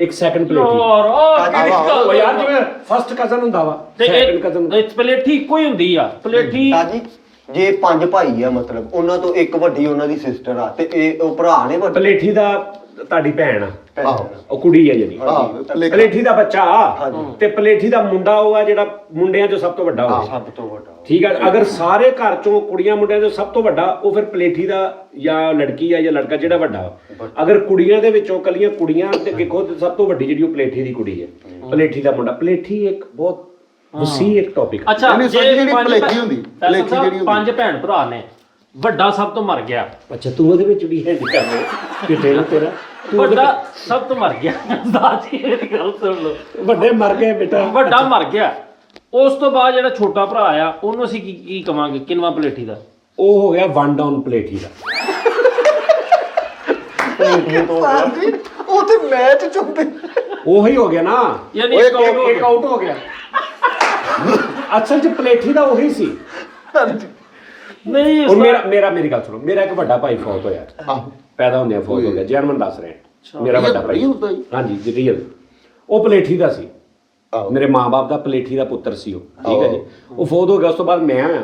ਇੱਕ ਸੈਕੰਡ ਪਲੇਠੀ ਯਾਰ ਉਹ ਯਾਰ ਜਿਵੇਂ ਫਸਟ ਕਜ਼ਨ ਹੁੰਦਾ ਵਾ ਤੇ ਸੈਕੰਡ ਕਜ਼ਨ ਇਹ ਪਲੇਠੀ ਇੱਕੋ ਹੀ ਹੁੰਦੀ ਆ ਪਲੇਠੀ। ਉਸਤਾਦ ਜੀ ਜੇ 5 ਭਾਈ ਆ ਮਤਲਬ ਉਹਨਾਂ ਤੋਂ ਇੱਕ ਵੱਡੀ ਉਹਨਾਂ ਦੀ ਸਿਸਟਰ ਆ ਤੇ ਇਹ ਉਹ ਭਰਾ ਨੇ ਵੱਡੇ ਪਲੇਠੀ ਦਾ ਤੁਹਾਡੀ ਭੈਣ ਆ ਆਹੋ ਉਹ ਕੁੜੀ ਆ ਜਿਹੜੀ ਆਹ ਪਲੇਠੀ ਦਾ ਬੱਚਾ ਆ ਤੇ ਪਲੇਠੀ ਦਾ ਮੁੰਡਾ ਉਹ ਆ ਜਿਹੜਾ ਮੁੰਡਿਆਂ ਚੋਂ ਸਭ ਤੋਂ ਵੱਡਾ ਹੋਵੇ ਸਭ ਤੋਂ ਵੱਡਾ। ਠੀਕ ਆ ਅਗਰ ਸਾਰੇ ਘਰ ਚੋਂ ਕੁੜੀਆਂ ਮੁੰਡਿਆਂ ਚੋਂ ਸਭ ਤੋਂ ਵੱਡਾ ਉਹ ਫਿਰ ਪਲੇਠੀ ਦਾ ਜਾਂ ਲੜਕੀ ਆ ਜਾਂ ਲੜਕਾ ਜਿਹੜਾ ਵੱਡਾ ਵਾ। ਅਗਰ ਕੁੜੀਆਂ ਦੇ ਵਿੱਚੋਂ ਕੱਲੀਆਂ ਕੁੜੀਆਂ ਤੇ ਕਿ ਖੁਦ ਸਭ ਤੋਂ ਵੱਡੀ ਜਿਹੜੀ ਉਹ ਪਲੇਠੀ ਦੀ ਕੁੜੀ ਹੈ ਪਲੇਠੀ ਦਾ ਮੁੰਡਾ। ਪਲੇਠੀ ਇੱਕ ਬਹੁਤ ਵਸੀ ਇੱਕ ਟੌਪਿਕ ਅੱਛਾ ਨਹੀਂ, ਸਾਡੀ ਜਿਹੜੀ ਪਲੇਠੀ ਹੁੰਦੀ, ਪਲੇਠੀ ਜਿਹੜੀ ਹੁੰਦੀ। 5 ਭੈਣ ਭਰਾ ਨੇ, ਵੱਡਾ ਸਭ ਤੋਂ ਮਰ ਗਿਆ। ਅੱਛਾ ਤੂੰ ਉਹਦੇ ਵਿੱਚ ਵੀ ਹੈਂਡ ਕਰ ਰਿਹਾ ਕਿਤੇ ਨਾ ਤੇਰਾ ਤੂੰ ਉਹਦੇ ਵੱਡਾ ਸਭ ਤੋਂ ਮਰ ਗਿਆ। ਦਾਦੀ ਮੇਰੀ ਗੱਲ ਸੁਣ ਲਓ। ਵਿੱਚ- ਵੱਡੇ ਮਰ ਗਏ ਬੇਟਾ ਵੱਡਾ ਮਰ ਗਿਆ। ਉਸ ਤੋਂ ਬਾਅਦ ਜਿਹੜਾ ਛੋਟਾ ਭਰਾ ਆ ਉਹਨੂੰ ਅਸੀਂ ਕੀ ਕਵਾਂਗੇ? ਕਿੰਨਵਾਂ ਪਲੇਠੀ ਦਾ? ਉਹ ਹੋ ਗਿਆ ਵਨ ਡਾਊਨ ਪਲੇਠੀ ਦਾ। ਉਸਤਾਦ ਜੀ ਉਹ ਤੇ ਮੈਚ ਚੁੰਦੇ ਉਹੀ ਹੋ ਗਿਆ ਨਾ ਯਾਨੀ ਉਹ ਇੱਕ out ਹੋ ਇੱਕ ਗਿਆ। ਆਊਟ ਹੋ ਗਿਆ ਅਸਲ 'ਚ ਪਲੇਠੀ ਦਾ ਉਹੀ ਸੀ। ਨਹੀਂ ਹੁਣ ਮੇਰੀ ਗੱਲ ਸੁਣੋ ਮੇਰਾ ਇੱਕ ਵੱਡਾ ਭਾਈ ਫੌਤ ਹੋਇਆ ਪੈਦਾ ਹੁੰਦਿਆਂ ਫੌਤ ਹੋ ਗਿਆ ਜਰਮਨ ਦੱਸ ਰਹੇ ਮੇਰਾ ਵੱਡਾ ਭਾਈ real ਹੁੰਦਾ ਜੀ? ਹਾਂਜੀ ਰੀਅਲ ਉਹ ਪਲੇਠੀ ਦਾ ਸੀ ਆਹੋ। ਮੇਰੇ ਮਾਂ-ਬਾਪ ਦਾ ਪਲੇਠੀ ਦਾ ਪੁੱਤਰ ਸੀ ਉਹ ਠੀਕ ਹੈ ਜੀ ਉਹ ਫੌਤ ਹੋ ਗਿਆ ਉਸ ਤੋਂ ਬਾਅਦ ਮੈਂ ਆਇਆ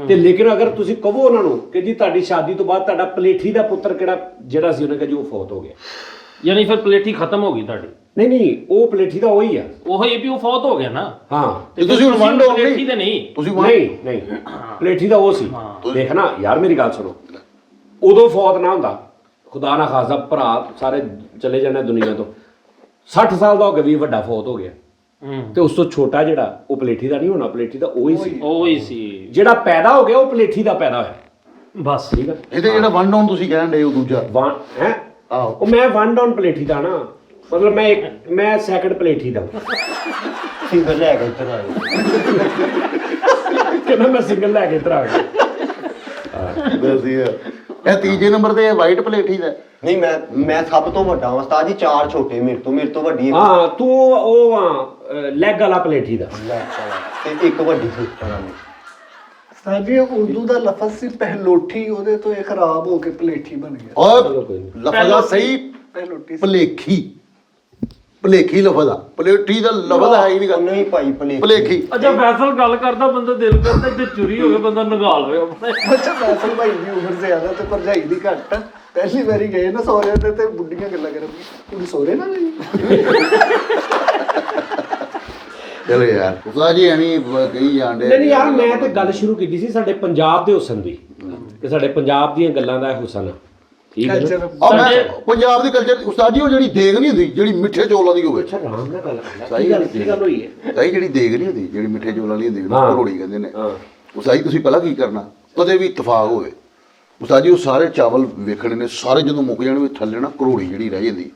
ਤੇ ਲੇਕਿਨ ਅਗਰ ਤੁਸੀਂ ਕਹੋ ਉਹਨਾਂ ਨੂੰ ਕਿ ਜੀ ਤੁਹਾਡੀ ਸ਼ਾਦੀ ਤੋਂ ਬਾਅਦ ਤੁਹਾਡਾ ਪਲੇਠੀ ਦਾ ਪੁੱਤਰ ਕਿਹੜਾ ਜਿਹੜਾ ਸੀ ਉਹਨੇ ਕਿਹਾ ਜੀ ਉਹ ਫੌਤ ਹੋ ਗਿਆ ਯਾਨੀ ਫਿਰ ਪਲੇਠੀ ਖਤਮ ਹੋ ਗਈ ਤੁਹਾਡੀ। ਨਹੀਂ ਉਹ ਪਲੇਠੀ ਦਾ ਉਹੀ ਆ ਉਹੀ ਵੀ ਉਹ ਫੌਤ ਹੋ ਗਿਆ ਨਾ। ਹਾਂ ਤੇ ਤੁਸੀਂ ਹੁਣ ਵੰਡ ਹੋ ਪਲੇਠੀ ਤੇ ਨਹੀਂ। ਤੁਸੀਂ ਨਹੀਂ ਪਲੇਠੀ ਦਾ ਉਹ ਸੀ ਦੇਖ ਨਾ ਯਾਰ ਮੇਰੀ ਗੱਲ ਸੁਣੋ ਉਦੋਂ ਫੌਤ ਨਾ ਹੁੰਦਾ ਖੁਦਾ ਨਾ ਖਾਸਦਾ ਭਰਾ ਸਾਰੇ ਚਲੇ ਜਾਣੇ ਦੁਨੀਆ ਤੋਂ 60 ਸਾਲ ਦਾ ਹੋ ਗਿਆ ਵੀ ਵੱਡਾ ਫੌਤ ਹੋ ਗਿਆ ਤੇ ਉਸ ਤੋਂ ਛੋਟਾ ਜਿਹੜਾ ਉਹ ਪਲੇਠੀ ਦਾ ਨਹੀਂ ਹੋਣਾ ਪਲੇਠੀ ਦਾ ਉਹੀ ਸੀ ਉਹੀ ਸੀ ਜਿਹੜਾ ਪੈਦਾ ਹੋ ਗਿਆ ਉਹ ਪਲੇਠੀ ਦਾ ਪੈਦਾ ਹੋਇਆ ਬਸ। ਠੀਕ ਹੈ ਇਹਦੇ ਜਿਹੜਾ ਵਨ ਡਾਊਨ ਤੁਸੀਂ ਕਹਿਣ ਦੇ ਉਹ ਦੂਜਾ ਵਨ ਹੈ ਆਹੋ ਉਹ ਮੈਂ ਵਨ ਡਾਊਨ ਪਲੇਠੀ ਦਾ ਨਾ ਮਤਲਬ ਮੈਂ ਸੈਕੰਡ ਪਲੇਠੀ ਦਾ ਸਿੰਗਲ ਲੈ ਕੇ ਇੱਧਰ ਆਏ। ਕਹਿੰਦਾ ਮੈਂ ਸਿੰਗਲ ਲੈ ਕੇ ਇੱਧਰ ਆ ਗਿਆ ਦੱਸਿਆ ਇਹ ਤੀਜੇ ਨੰਬਰ ਤੇ ਵਾਈਟ ਪਲੇਠੀ ਦਾ। ਨਹੀਂ ਮੈਂ ਸਭ ਤੋਂ ਵੱਡਾ ਹਾਂ ਉਸਤਾਦ ਜੀ। 4 ਛੋਟੇ ਮੇਰੇ ਤੋਂ ਵੱਡੀ ਇੱਕ ਹਾਂ ਤੂੰ ਉਹ ਲੈਗ ਵਾਲਾ ਪਲੇਠੀ ਦਾ ਤੇ ਇੱਕ ਵੱਡੀ ਸਿਸਟਰ ਆ ਮੇਰੀ। ਉਸਤਾਦ ਜੀ ਉਰਦੂ ਦਾ ਲਫ਼ਜ਼ ਸੀ ਪਹਿਲੋਠੀ ਉਹਦੇ ਤੋਂ ਇਹ ਖਰਾਬ ਹੋ ਕੇ ਪਲੇਠੀ ਬਣ ਗਿਆ। ਔਰ ਚਲੋ ਕੋਈ ਨਹੀਂ। ਲਫ਼ਜ਼ ਆ ਸਹੀ ਪਹਿਲੋਠੀ ਭਲੇਖੀ ਲਫ਼ਜ਼ ਆ ਪਲੇਠੀ ਦਾ ਲਫ਼ਜ਼ ਹੈ ਹੀ ਨਹੀਂ ਗੱਲ ਨਹੀਂ ਭਾਈ ਭਲੇਖੀ। ਅੱਛਾ ਫੈਸਲ ਗੱਲ ਕਰਦਾ ਬੰਦਾ ਦਿਲ ਕਰਦਾ ਤੇ ਚੁਰੀ ਹੋਵੇ ਬੰਦਾ ਨਗਾਲ ਹੋਵੇ ਆਪਣੇ। ਅੱਛਾ ਵੈਸਲ ਭਾਈ ਦੀ ਉਮਰ ਜ਼ਿਆਦਾ ਤੇ ਭਰਜਾਈ ਦੀ ਘੱਟ ਆ। ਪਹਿਲੀ ਵਾਰੀ ਗਏ ਨਾ ਸਹੁਰਿਆਂ ਦੇ ਤੇ ਬੁੱਢੀਆਂ ਗੱਲਾਂ ਕਰਨ ਕੁੜੀ ਸਹੁਰੇ ਨਾਲ ਗਈ। ਚਲੋ ਯਾਰ ਉਸਤਾਦ ਜੀ ਐਵੇਂ ਕਹੀ ਜਾਂਦੇ ਨਹੀਂ ਯਾਰ ਮੈਂ ਤੇ ਗੱਲ ਸ਼ੁਰੂ ਕੀਤੀ ਸੀ ਸਾਡੇ ਪੰਜਾਬ ਦੇ ਹੁਸਨ ਦੀ ਕਿ ਸਾਡੇ ਪੰਜਾਬ ਦੀਆਂ ਗੱਲਾਂ ਦਾ ਹੁਸਨ ਆ ਠੀਕ ਹੈ ਨਾ? ਆ ਮੈਂ ਪੰਜਾਬ ਦੀ ਕਲਚਰ ਉਸਤਾਦ ਜੀ ਉਹ ਜਿਹੜੀ ਦੇਗ ਨਹੀਂ ਹੁੰਦੀ ਜਿਹੜੀ ਮਿੱਠੇ ਚੌਲਾਂ ਦੀ ਹੋਵੇ ਅੱਛਾ ਆਰਾਮ ਨਾਲ ਗੱਲ ਕਰ ਸਹੀ ਕੀ ਗੱਲ ਹੋਈ ਹੈ ਸਹੀ ਜਿਹੜੀ ਦੇਗ ਨਹੀਂ ਹੁੰਦੀ ਜਿਹੜੀ ਮਿੱਠੇ ਚੌਲਾਂ ਦੀ ਹੁੰਦੀ ਹਾਂ। ਉਹਨੂੰ ਘਰੋੜੀ ਕਹਿੰਦੇ ਨੇ ਹਾਂ। ਉਸਤਾਦ ਜੀ ਤੁਸੀਂ ਪਹਿਲਾਂ ਕੀ ਕਰਨਾ ਕਦੇ ਵੀ ਇਤਫਾਕ ਹੋਵੇ ਉਸਤਾਦ ਜੀ ਉਹ ਸਾਰੇ ਚਾਵਲ ਵੇਖਣੇ ਨੇ ਸਾਰੇ ਜਦੋਂ ਮੁੱਕ ਜਾਣ ਵੀ ਥੱਲੇ ਨਾ ਘਰੋੜੀ ਜਿਹੜੀ ਰਹਿ ਜਾਂਦੀ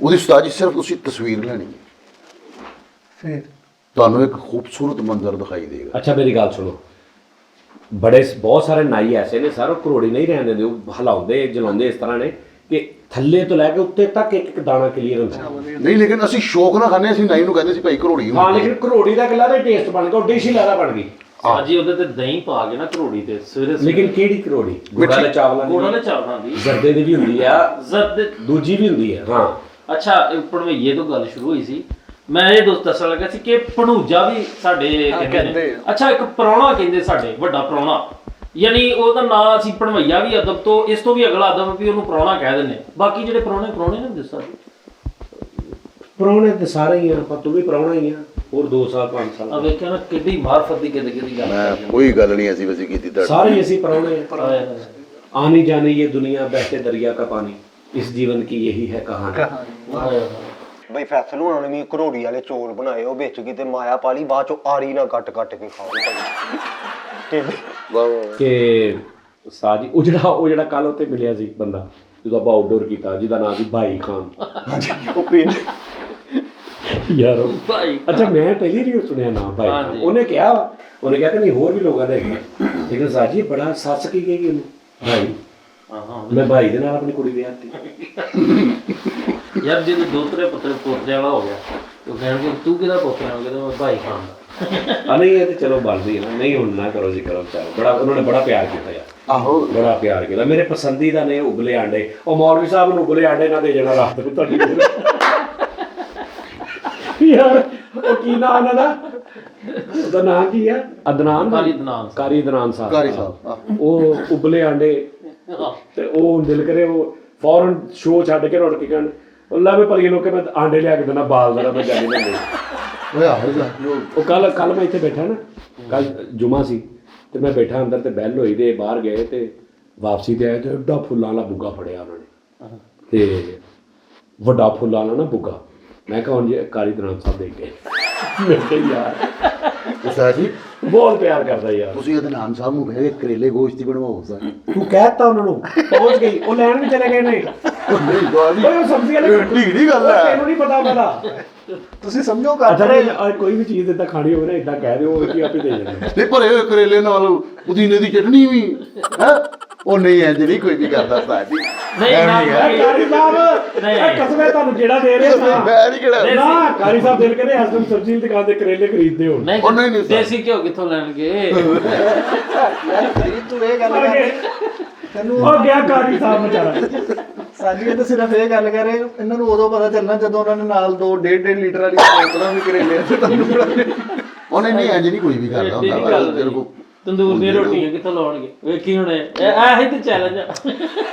ਉਹਦੀ ਉਸਤਾਦ ਜੀ ਸਿਰਫ ਤੁਸੀਂ ਤਸਵੀਰ ਲੈਣੀ ਹੈ ਫਿਰ ਤੁਹਾਨੂੰ ਇੱਕ ਖੂਬਸੂਰਤ ਮੰਜ਼ਰ ਦਿਖਾਈ ਦੇਗਾ। ਅੱਛਾ ਮੇਰੀ ਗੱਲ ਸੁਣੋ ਬਹੁਤ ਸਾਰੇ ਨਾਈ ਐਸੇ ਨੇ ਸਰ ਉਹ ਕਰੋੜੀ ਨਹੀਂ ਰਹਿਣ ਦਿੰਦੇ ਉਹ ਹਲਾਉਂਦੇ ਜਲਾਉਂਦੇ ਇਸ ਤਰ੍ਹਾਂ ਨੇ ਕਿ ਥੱਲੇ ਤੋਂ ਲੈ ਕੇ ਉੱਤੇ ਤੱਕ ਇੱਕ ਇੱਕ ਦਾਣਾ ਕਲੀਅਰ ਹੁੰਦਾ ਨਹੀਂ ਲੇਕਿਨ ਅਸੀਂ ਸ਼ੌਕ ਨਾਲ ਖਾਂਦੇ ਅਸੀਂ ਨਾਈ ਨੂੰ ਕਹਿੰਦੇ ਸੀ ਭਾਈ ਘਰੋੜੀ ਹਾਂ ਲੇਕਿਨ ਕਰੋੜੀ ਦਾ ਗੱਲਾਂ ਦਾ ਟੇਸਟ ਬਣ ਗਿਆ ਉਹ ਡਿਸ਼ ਹੀ ਲਾਦਾ ਬਣ ਗਈ ਹਾਂਜੀ ਉਹਦੇ ਤੇ ਦਹੀਂ ਪਾ ਕੇ ਨਾ ਘਰੋੜੀ ਤੇ ਸਵੇਰੇ ਲੇਕਿਨ ਕਿਹੜੀ ਕਰੋੜੀ ਗੁੜ ਵਾਲੇ ਚਾਵਲਾਂ ਦੀ ਗੋੜਾ ਨੇ ਚਾਵਲਾਂ ਦੀ ਜ਼ਰਦੇ ਦੀ ਵੀ ਹੁੰਦੀ ਆ ਜ਼ਰਦ ਦੂਜੀ ਵੀ ਹੁੰਦੀ ਆ ਹਾਂ ਅੱਛਾ ਭਣਵਈਏ ਤੋਂ ਗੱਲ ਸ਼ੁਰੂ ਹੋਈ ਸੀ ਮੈਂ ਇਹ ਦੋਸਤ ਦੱਸਣ ਲੱਗਾ ਸੀ ਕਿ ਭਣੂਜਾ ਵੀ ਸਾਡੇ ਕਹਿੰਦੇ ਨੇ। ਅੱਛਾ ਇੱਕ ਪ੍ਰਾਹੁਣਾ ਕਹਿੰਦੇ ਸਾਡੇ ਵੱਡਾ ਪ੍ਰਾਹੁਣਾ ਯਾਨੀ ਉਹਦਾ ਨਾਂ ਅਸੀਂ ਭਣਵਈਆ ਵੀ ਅਦਬ ਤੋਂ ਇਸ ਤੋਂ ਵੀ ਅਗਲਾ ਅਦਬ ਵੀ ਉਹਨੂੰ ਪ੍ਰਾਹੁਣਾ ਕਹਿ ਦਿੰਦੇ ਬਾਕੀ ਜਿਹੜੇ ਪ੍ਰਾਹੁਣੇ ਨੇ ਦੱਸਾ ਪ੍ਰਾਹੁਣੇ ਤੇ ਸਾਰੇ ਹੀ ਆ ਪਰ ਤੂੰ ਵੀ ਪ੍ਰਾਹੁਣਾ ਹੀ ਆ ਹੋਰ 2 ਸਾਲ 5 ਆ ਸਾਲ ਵੇਖਿਆ ਨਾ ਕਿੱਡੀ ਮਾਰਫਤ ਦੀ ਕਿਹਦੀ ਗੱਲ ਮੈਂ ਕੋਈ ਗੱਲ ਨਹੀਂ ਐਸੀ ਵੈਸੀ ਕੀਤੀ ਤੁਹਾਡੀ ਸਾਰੇ ਹੀ ਅਸੀਂ ਪ੍ਰਾਹੁਣੇ ਆ ਆਏ आनी जानी ये दुनिया बहते दरिया का पानी, इस जीवन की यही है कहानी। ਬਈ ਫੈਸਲ ਹੋਣਾ ਨੇ ਵੀ ਘਰੋੜੀ ਵਾਲੇ ਚੌਲ ਬਣਾਏ ਉਹ ਵਿੱਚ ਕਿਤੇ ਮਾਇਆ ਪਾਲੀ ਬਾਅਦ ਚੋਂ ਆਰੀ ਨਾਲ ਕੱਟ ਕੇ ਖਾਓ ਤੇ ਕਿ ਉਸਤਾਦ ਜੀ ਉਹ ਜਿਹੜਾ ਕੱਲ ਉੱਤੇ ਮਿਲਿਆ ਸੀ ਬੰਦਾ ਜਦੋਂ ਆਪਾਂ ਆਊਟਡੋਰ ਕੀਤਾ, ਜਿਹਦਾ ਨਾਮ ਸੀ ਭਾਈ ਖਾਨ। ਉਹ ਪਿੰਡ ਯਾਰ ਭਾਈ ਅੱਛਾ, ਮੈਂ ਪਹਿਲੀ ਵਾਰ ਸੁਣਿਆ ਨਾਮ ਭਾਈ ਖਾਨ। ਹਾਂਜੀ। ਉਹਨੇ ਕਿਹਾ ਕਿ ਨਹੀਂ ਹੋਰ ਵੀ ਲੋਕਾਂ ਦੇ ਹੈਗੇ, ਲੇਕਿਨ ਉਸਤਾਦ ਜੀ ਬੜਾ ਸੱਸ ਕੀ ਕਹੇਗੀ ਉਹਨੂੰ, ਭਾਈ ਮੈਂ ਭਾਈ ਦੇ ਨਾਲ ਆਪਣੀ ਕੁੜੀ ਵਿਆਹਤੀ। ਯਾਰ ਜਦੋਂ ਦੋਤਰੇ ਪੁੱਤਰੇ ਪੋਤਰੇ ਵਾਲਾ ਹੋ ਗਿਆ ਉਹ ਕਹਿਣਗੇ ਤੂੰ ਕਿਹਦਾ ਪੋਤਰਾ ਹੋ ਗਿਆ? ਮੈਂ ਭਾਈ ਖਾਨ ਦਾ। ਨਹੀਂ ਇਹ ਤੇ ਚਲੋ ਬਣਦੀ ਹੈ ਨਾ, ਨਹੀਂ ਹੁਣ ਨਾ ਕਰੋ ਜੀ, ਕਰੋ ਚਾਹੋ। ਬੜਾ ਉਹਨਾਂ ਨੇ ਬੜਾ ਪਿਆਰ ਕੀਤਾ ਯਾਰ, ਆਹੋ ਬੜਾ ਪਿਆਰ ਕੀਤਾ। ਮੇਰੇ ਪਸੰਦੀਦਾ ਨੇ ਉਬਲੇ ਆਂਡੇ। ਉਹ ਮੌਲਵੀ ਸਾਹਿਬ ਨੂੰ ਉਬਲੇ ਆਂਡੇ ਨਾ ਦੇ ਜਾਣਾ ਰਾਤ ਨੂੰ ਤੁਹਾਡੀ ਯਾਰ। ਉਹ ਕੀ ਨਾਮ ਉਹਨਾਂ ਦਾ, ਉਹਦਾ ਨਾਮ ਕੀ ਆ? ਅਦਨਾਨ, ਕਾਰੀ ਅਦਨਾਨ ਸਾਹਿਬ। ਕਾਰੀ ਸਾਹਿਬ ਉਹ ਉਬਲੇ ਆਂਡੇ ਤੇ ਉਹ ਦਿਲ ਕਰੇ ਉਹ ਫੌਰਨ ਸ਼ੋਅ ਛੱਡ ਕੇ ਰੁੜ ਕੇ ਕਹਿਣ ਅੱਲਾ ਵੀ ਭਲੀਏ ਲੋਕੇ ਮੈਂ ਆਂਡੇ ਲਿਆ ਕੇ ਦੇਣਾ ਬਾਲ ਦਾ ਮੈਂ ਜਾਣੀ ਨਾ ਓਏ ਆਹੋ ਜਾ ਉਹ ਕੱਲ ਮੈਂ ਇੱਥੇ ਬੈਠਾ ਨਾ, ਕੱਲ ਜੁਮਾ ਸੀ ਤੇ ਮੈਂ ਬੈਠਾ ਅੰਦਰ ਤੇ ਬੈਲ ਹੋਈ ਤੇ ਬਾਹਰ ਗਏ ਤੇ ਵਾਪਸੀ ਤੇ ਆਏ ਤੇ ਐਡਾ ਫੁੱਲਾਂ ਵਾਲਾ ਬੁੱਗਾ ਫੜਿਆ ਉਹਨਾਂ ਨੇ ਤੇ ਵੱਡਾ ਫੁੱਲਾਂ ਵਾਲਾ ਨਾ ਬੁੱਗਾ। ਮੈਂ ਕਿਹਾ ਹੁਣ ਜੀ ਕਾਲੀ ਦਨਾਨ ਸਾਹਿਬ ਦੇ ਕੇ ਮੈਂ ਕਿਹਾ ਯਾਰ ਉਸਤਾਦ ਜੀ ਬਹੁਤ ਪਿਆਰ ਕਰਦਾ ਯਾਰ। ਤੁਸੀਂ ਅਦਨਾਨ ਸਾਹਿਬ ਨੂੰ ਕਹੇ ਕਰੇਲੇ ਗੋਸ਼ਤ ਹੀ ਬਣਵਾਓ ਸਰ। ਤੂੰ ਕਹਿਤਾ ਉਹਨਾਂ ਨੂੰ, ਪਹੁੰਚ ਗਈ, ਉਹ ਲੈਣ ਵੀ ਚਲੇ ਗਏ ਨੇ। ਨਹੀਂ ਗਾਲੀ ਓਏ ਉਹ ਸਬਜ਼ੀ ਵਾਲੇ ਢੀੜੀ ਗੱਲ ਹੈ। ਤੈਨੂੰ ਨਹੀਂ ਪਤਾ ਪਤਾ। ਤੁਸੀਂ ਸਮਝੋ ਅੱਛਾ ਕਰ ਨਹੀਂ, ਕੋਈ ਵੀ ਚੀਜ਼ ਇਦਾਂ ਖਾਣੀ ਹੋਵੇ ਨਾ ਇਦਾਂ ਕਹਿ ਦਿਓ ਕਿ ਆਪੇ ਦੇ ਜਾਣਾ। ਨਹੀਂ ਭਰੇ ਹੋਏ ਕਰੇਲੇ ਨਾਲ ਪੁਦੀਨੇ ਦੀ ਚਟਨੀ ਵੀ ਹੈ। ਉਹ ਨਹੀਂ ਇੰਜ ਨਹੀਂ ਕੋਈ ਵੀ ਕਰਦਾ ਉਸਤਾਦ ਜੀ। ਨਹੀਂ, ਐਵੇਂ ਨਾ, ਨਹੀਂ ਹੈ। ਕਾਰੀ ਸਾਹਿਬ ਇਹ ਕਸਮੇ ਤੁਹਾਨੂੰ ਜਿਹੜਾ ਦੇ ਰਹੇ ਨਾ ਮੈਂ ਨਹੀਂ ਕਿਹੜਾ ਨਾ, ਕਾਰੀ ਸਾਹਿਬ ਦਿਲ ਕਰੇ ਹਸਨ ਸਬਜ਼ੀ ਦੀ ਦੁਕਾਨ ਤੇ ਕਰੇਲੇ ਖਰੀਦਦੇ ਹੋ। ਨਹੀਂ ਉਹ ਨਹੀਂ ਸਰ। ਦੇਸੀ ਘਿਓ ਕਿੱਥੋਂ ਲੈਣਗੇ? ਤੂੰ ਇਹ ਗੱਲ ਕਰ ਤੈਨੂੰ ਉਹ ਗਿਆ ਕਾਰੀ ਸਾਹਿਬ ਵਿਚਾਰਾ। ਸਾਡੀ ਤਾਂ ਸਿਰਫ ਇਹ ਗੱਲ ਕਰ ਰਹੇ ਇਹਨਾਂ ਨੂੰ ਉਦੋਂ ਪਤਾ ਚੱਲਣਾ ਜਦੋਂ ਉਹਨਾਂ ਨੇ ਨਾਲ 2.5 ਲੀਟਰ ਵਾਲੀ ਬੋਤਲਾਂ ਵੀ ਕਰੇਲੇ ਤੇ ਤੁਹਾਨੂੰ ਉਹ ਨਹੀਂ ਇੰਜ ਨਹੀਂ ਕੋਈ ਵੀ ਕਰਦਾ ਹੁੰਦਾ ਤੇਰੇ ਕੋ ਤੰਦੂਰ ਦੀਆਂ ਰੋਟੀਆਂ ਕਿੱਥੋਂ ਲਾਉਣਗੇ? ਵੇਖੀ ਹੁਣ ਇਹ ਹੀ ਤੇ ਚੈਲੰਜ ਆ।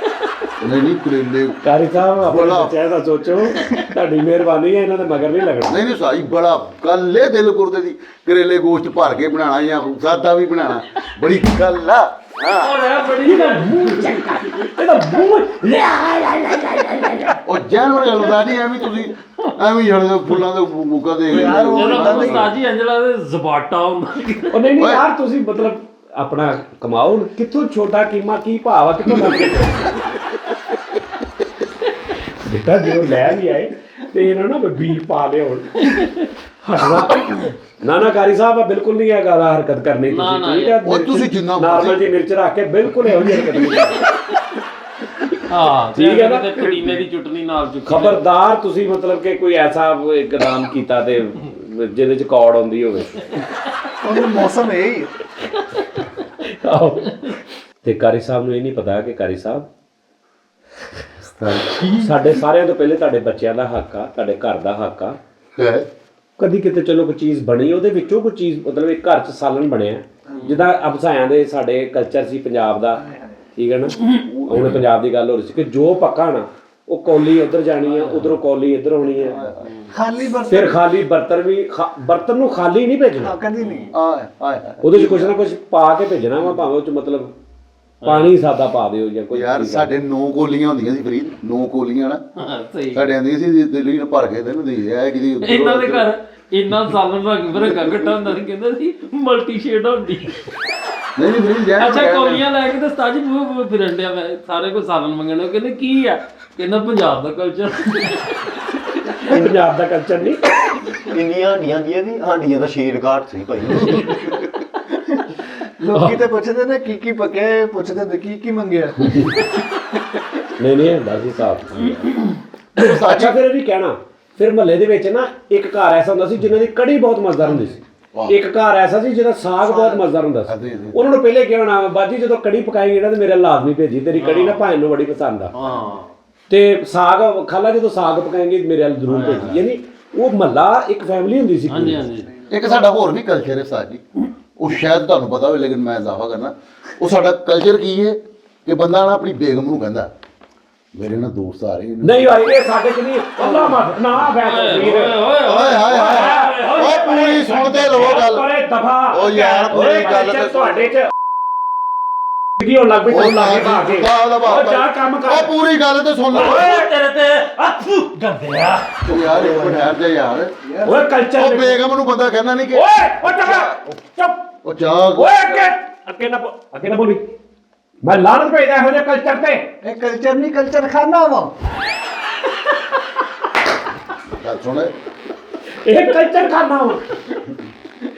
ਨਹੀਂ ਕਰੇਲੇ ਕਾਰੀ ਸਾਹਿਬ ਆਪਣੇ ਬੜਾ- ਬੱਚਿਆਂ ਦਾ ਸੋਚੋ, ਤੁਹਾਡੀ ਮਿਹਰਬਾਨੀ ਹੈ, ਇਹਨਾਂ ਦੇ ਮਗਰ ਨਹੀਂ ਲੱਗਣਾ। ਨਹੀਂ ਸਾਈ ਬੜਾ ਕੱਲੇ ਦਿਲ ਕਰਦੇ ਦੀ ਕਰੇਲੇ ਗੋਸ਼ਤ ਭਰ ਕੇ ਬਣਾਉਣਾ ਜਾਂ ਸਾਦਾ ਵੀ ਬਣਾਉਣਾ ਬੜੀ ਗੱਲ ਆ। ਹਾਂ ਇਹਦਾ ਮੂੰਹ ਉਹ ਜਾਨਵਰ ਗੱਲ ਨਹੀਂ ਐਵੇਂ ਤੁਸੀਂ ਐਵੇਂ ਜਣ ਫੁੱਲਾਂ ਦੇ ਮੁੱਕਾ ਦੇ ਯਾਰ ਉਹ ਜਦੋਂ ਉਸਤਾਦ ਅੰਜਲਾ ਦੇ ਜ਼ਬਾਟਾ ਹੁੰਦਾ। ਉਹ ਨਹੀਂ ਯਾਰ, ਤੁਸੀਂ ਮਤਲਬ ਆਪਣਾ ਕਮਾਓ, ਕਿੱਥੋਂ ਛੋਟਾ ਕੀਮਾ ਕੀ ਭਾਵ ਆ, ਕਿੱਥੋਂ ਲੱਗ ਗਿਆ ਬੇਟਾ? ਜਦੋਂ ਲੈ ਵੀ ਆਏ ਤੇ ਇਹਨਾਂ ਨਾ ਬੀਜ ਪਾ ਲਿਆ ਹੁਣ। ਨਾ ਕਾਰੀ ਸਾਹਿਬ ਆ ਬਿਲਕੁਲ ਨਹੀਂ ਹੈਗਾ ਹਰਕਤ ਕਰਨੀ ਤੁਸੀਂ, ਠੀਕ ਹੈ? ਉਹ ਤੁਸੀਂ ਜਿੰਨਾ ਨਾਰਮਲ ਜੀ ਮਿਰਚ ਰੱਖ ਕੇ ਬਿਲਕੁਲ ਇਹੋ ਜਿਹੀ ਹਰਕਤ ਨਹੀਂ। ਹਾਂ ਠੀਕ ਹੈ ਨਾ? ਤੇ ਪੁਦੀਨੇ ਦੀ ਚਟਨੀ ਨਾਲ ਚੁੱਕੀ। ਖਬਰਦਾਰ ਤੁਸੀਂ ਮਤਲਬ ਕਿ ਕੋਈ ਐਸਾ ਇਕਦਾਮ ਕੀਤਾ ਤੇ ਜਿਹਦੇ ਚ ਕੌੜ ਆਉਂਦੀ ਹੋਵੇ। ਉਹਨੂੰ ਮੌਸਮ ਇਹ ਹੀ ਆਹੋ। ਤੇ ਕਾਰੀ ਸਾਹਿਬ ਨੂੰ ਇਹ ਨਹੀਂ ਪਤਾ ਕਿ ਕਾਰੀ ਸਾਹਿਬ ਸਾਡੇ ਸਾਰਿਆਂ ਤੋਂ ਪਹਿਲੇ ਤੁਹਾਡੇ ਬੱਚਿਆਂ ਦਾ ਹੱਕ ਆ, ਤੁਹਾਡੇ ਘਰ ਦਾ ਹੱਕ ਆ। ਹੈ ਕਦੀ ਕਿਤੇ ਚਲੋ ਕੋਈ ਚੀਜ਼ ਬਣੀ, ਉਹਦੇ ਵਿੱਚੋਂ ਕੋਈ ਚੀਜ਼ ਮਤਲਬ ਇੱਕ ਘਰ 'ਚ ਸਾਲਣ ਬਣਿਆ, ਜਿੱਦਾਂ ਅਬਸਾਇਆਂ ਦੇ ਸਾਡੇ ਕਲਚਰ ਸੀ ਪੰਜਾਬ ਦਾ, ਠੀਕ ਹੈ ਨਾ? ਉਹਨੇ ਪੰਜਾਬ ਦੀ ਗੱਲ ਹੋ ਰਹੀ ਸੀ ਕਿ ਜੋ ਪੱਕਾ ਨਾ ਉਹ ਕੌਲੀ ਉੱਧਰ ਜਾਣੀ ਆ, ਉਧਰੋਂ ਕੌਲੀ ਇੱਧਰ ਹੋਣੀ ਆ, ਖਾਲੀ ਬਰਤਨ ਫਿਰ ਖਾਲੀ ਬਰਤਨ ਵੀ ਬਰਤਨ ਨੂੰ ਖਾਲੀ ਨਹੀਂ ਭੇਜਣਾ, ਕਦੀ ਨਹੀਂ। ਆਏ ਉਹਦੇ 'ਚ ਕੁਛ ਨਾ ਕੁਛ ਪਾ ਕੇ ਭੇਜਣਾ ਵਾ, ਭਾਵੇਂ ਉਹ 'ਚ ਮਤਲਬ ਪਾਣੀ ਸਾਦਾ ਪਾ ਦਿਓ ਜਾਂ ਕੋਈ ਯਾਰ ਸਾਡੇ 9 ਕੋਲੀਆਂ ਹੁੰਦੀਆਂ ਸੀ ਫਰੀਦ, 9 ਕੋਲੀਆਂ ਨਾ ਹਾਂ ਸਹੀ। ਸਾਡੇ ਆਂਦੀਆਂ ਸੀ ਦਿੱਲੀ ਨੂੰ ਭਰ ਕੇ ਤੈਨੂੰ ਦੇ ਇਹ ਕਿਦੀ ਇਹਨਾਂ ਦੇ ਘਰ ਇੰਨਾ ਸਾਲਨ ਰੰਗ ਬਿਰੰਗਾ ਘਟਾ ਹੁੰਦਾ ਸੀ, ਕਹਿੰਦਾ ਸੀ ਮਲਟੀ ਸ਼ੇਡ ਹੁੰਦੀ। ਨਹੀਂ ਫਰੀਦ ਜੈ ਅੱਛਾ ਕੌਲੀਆਂ ਲੈ ਕੇ ਤੇ ਸਤਾਜੀ ਮੂੰਹ ਫਿਰਨ ਡਿਆ, ਮੈਂ ਸਾਰੇ ਕੋਈ ਸਾਲਨ ਮੰਗਣਾ, ਕਹਿੰਦੇ ਕੀ ਆ? ਕਹਿੰਦਾ ਪੰਜਾਬ ਦਾ ਕਲਚਰ। ਪੰਜਾਬ ਦਾ ਕਲਚਰ ਨਹੀਂ। ਇੰਨੀਆਂ ਹਾਂਡੀਆਂ ਦੀਆਂ ਵੀ ਹਾਂਡੀਆਂ ਦਾ ਸ਼ੇਰ ਘਾਟ ਸੀ ਭਾਈ। ਲੋਕੀ ਤੇ ਪੁੱਛਦੇ ਨੇ ਕੀ ਪੱਕਿਆ, ਪੁੱਛਦੇ ਨੇ ਕੀ ਮੰਗਿਆ। ਨਹੀਂ ਹੁੰਦਾ ਸੀ ਸਾਫ। ਅੱਛਾ ਫਿਰ ਇਹ ਵੀ ਕਹਿਣਾ, ਫਿਰ ਮਹੱਲੇ ਦੇ ਵਿੱਚ ਨਾ ਇੱਕ ਘਰ ਐਸਾ ਹੁੰਦਾ ਸੀ ਜਿਨ੍ਹਾਂ ਦੀ ਕੜੀ ਬਹੁਤ ਮਜ਼ੇਦਾਰ ਹੁੰਦੀ ਸੀ, ਇੱਕ ਘਰ ਐਸਾ ਸੀ ਜਿਹਦਾ ਸਾਗ ਬਹੁਤ ਮਜ਼ੇਦਾਰ ਹੁੰਦਾ ਸੀ। ਉਹਨਾਂ ਨੂੰ ਪਹਿਲੇ ਕਿਹਾ ਹੋਣਾ ਬਾਜੀ ਜਦੋਂ ਕੜੀ ਪਕਾਏਗੀ ਨਾ ਤੇ ਮੇਰੇ ਲਾਜ਼ਮੀ ਭੇਜੀ, ਤੇਰੀ ਕੜੀ ਨਾ ਭਾਈ ਨੂੰ ਬੜੀ ਪਸੰਦ ਆ। ਹਾਂ ਤੇ ਸਾਗ ਖਾਲਾ ਜਦੋਂ ਸਾਗ ਪਕਾਏਗੀ ਮੇਰੇ ਵੱਲ ਜ਼ਰੂਰ ਭੇਜੀ। ਯਾਨੀ ਉਹ ਮਹੱਲਾ ਇੱਕ ਫੈਮਿਲੀ ਹੁੰਦੀ ਸੀ। ਹਾਂਜੀ ਹਾਂਜੀ। ਇੱਕ ਸਾਡਾ ਹੋਰ ਵੀ ਕਲਚਰ ਹੈ ਸਾਜ ਜੀ, ਉਹ ਸ਼ਾਇਦ ਤੁਹਾਨੂੰ ਪਤਾ ਹੋਵੇ ਲੇਕਿਨ ਮੈਂ ਇਜ਼ਾਫਾ ਕਰਨਾ। ਉਹ ਸਾਡਾ ਕਲਚਰ ਕੀ ਹੈ ਕਿ ਬੰਦਾ ਨਾ ਆਪਣੀ ਬੇਗਮ ਨੂੰ ਕਹਿੰਦਾ ਮੇਰੇ ਨਾਲ ਦੋਸਤ ਆ ਰਹੇ ਨੇ। ਨਹੀਂ ਆਈ ਇਹ ਸਾਡੇ ਚ ਨਹੀਂ, ਅੱਲਾ ਮਾਫ ਨਾ ਫੈਸਲਾ ਵੀਰ। ਓਏ ਹਾਏ ਹਾਏ ਓਏ ਪੂਰੀ ਸੁਣਦੇ ਰਹੋ ਗੱਲ। ਪਰੇ ਦਫਾ ਓ ਯਾਰ ਪੂਰੀ ਗੱਲ ਤੇ ਤੁਹਾਡੇ ਚ ਕੀ ਹੋਣ ਲੱਗ ਪਈ ਤੂੰ ਲਾ ਕੇ ਖਾ ਕੇ ਉਹ ਜਾ ਕੰਮ ਕਰ ਉਹ ਪੂਰੀ ਗੱਲ ਤੇ ਸੁਣ ਲਓ ਤੇਰੇ ਤੇ ਅੱਥੂ ਗੰਦਿਆ ਉਹ ਯਾਰ ਇੱਕ ਮਿੰਟ ਠਹਿਰ ਜਾ ਯਾਰ ਓਏ ਕਲਚਰ ਉਹ ਬੇਗਮ ਨੂੰ ਬੰਦਾ ਕਹਿੰਦਾ ਨਹੀਂ ਕਿ ਓਏ ਓ ਚੁੱਪ ਉਹ ਚਾਹ ਓਏ ਅੱਗੇ ਨਾ ਬੋਲੀ ਮੈਂ ਲਾਨਤ ਭੇਜਦਾ ਇਹੋ ਜਿਹੇ ਕਲਚਰ ਤੇ ਇਹ ਕਲਚਰ ਨਹੀਂ ਕਲਚਰ ਖਾਨਾ ਵਾ ਗੱਲ ਸੁਣ ਇਹ ਕਲਚਰ ਖਾਨਾ ਵਾ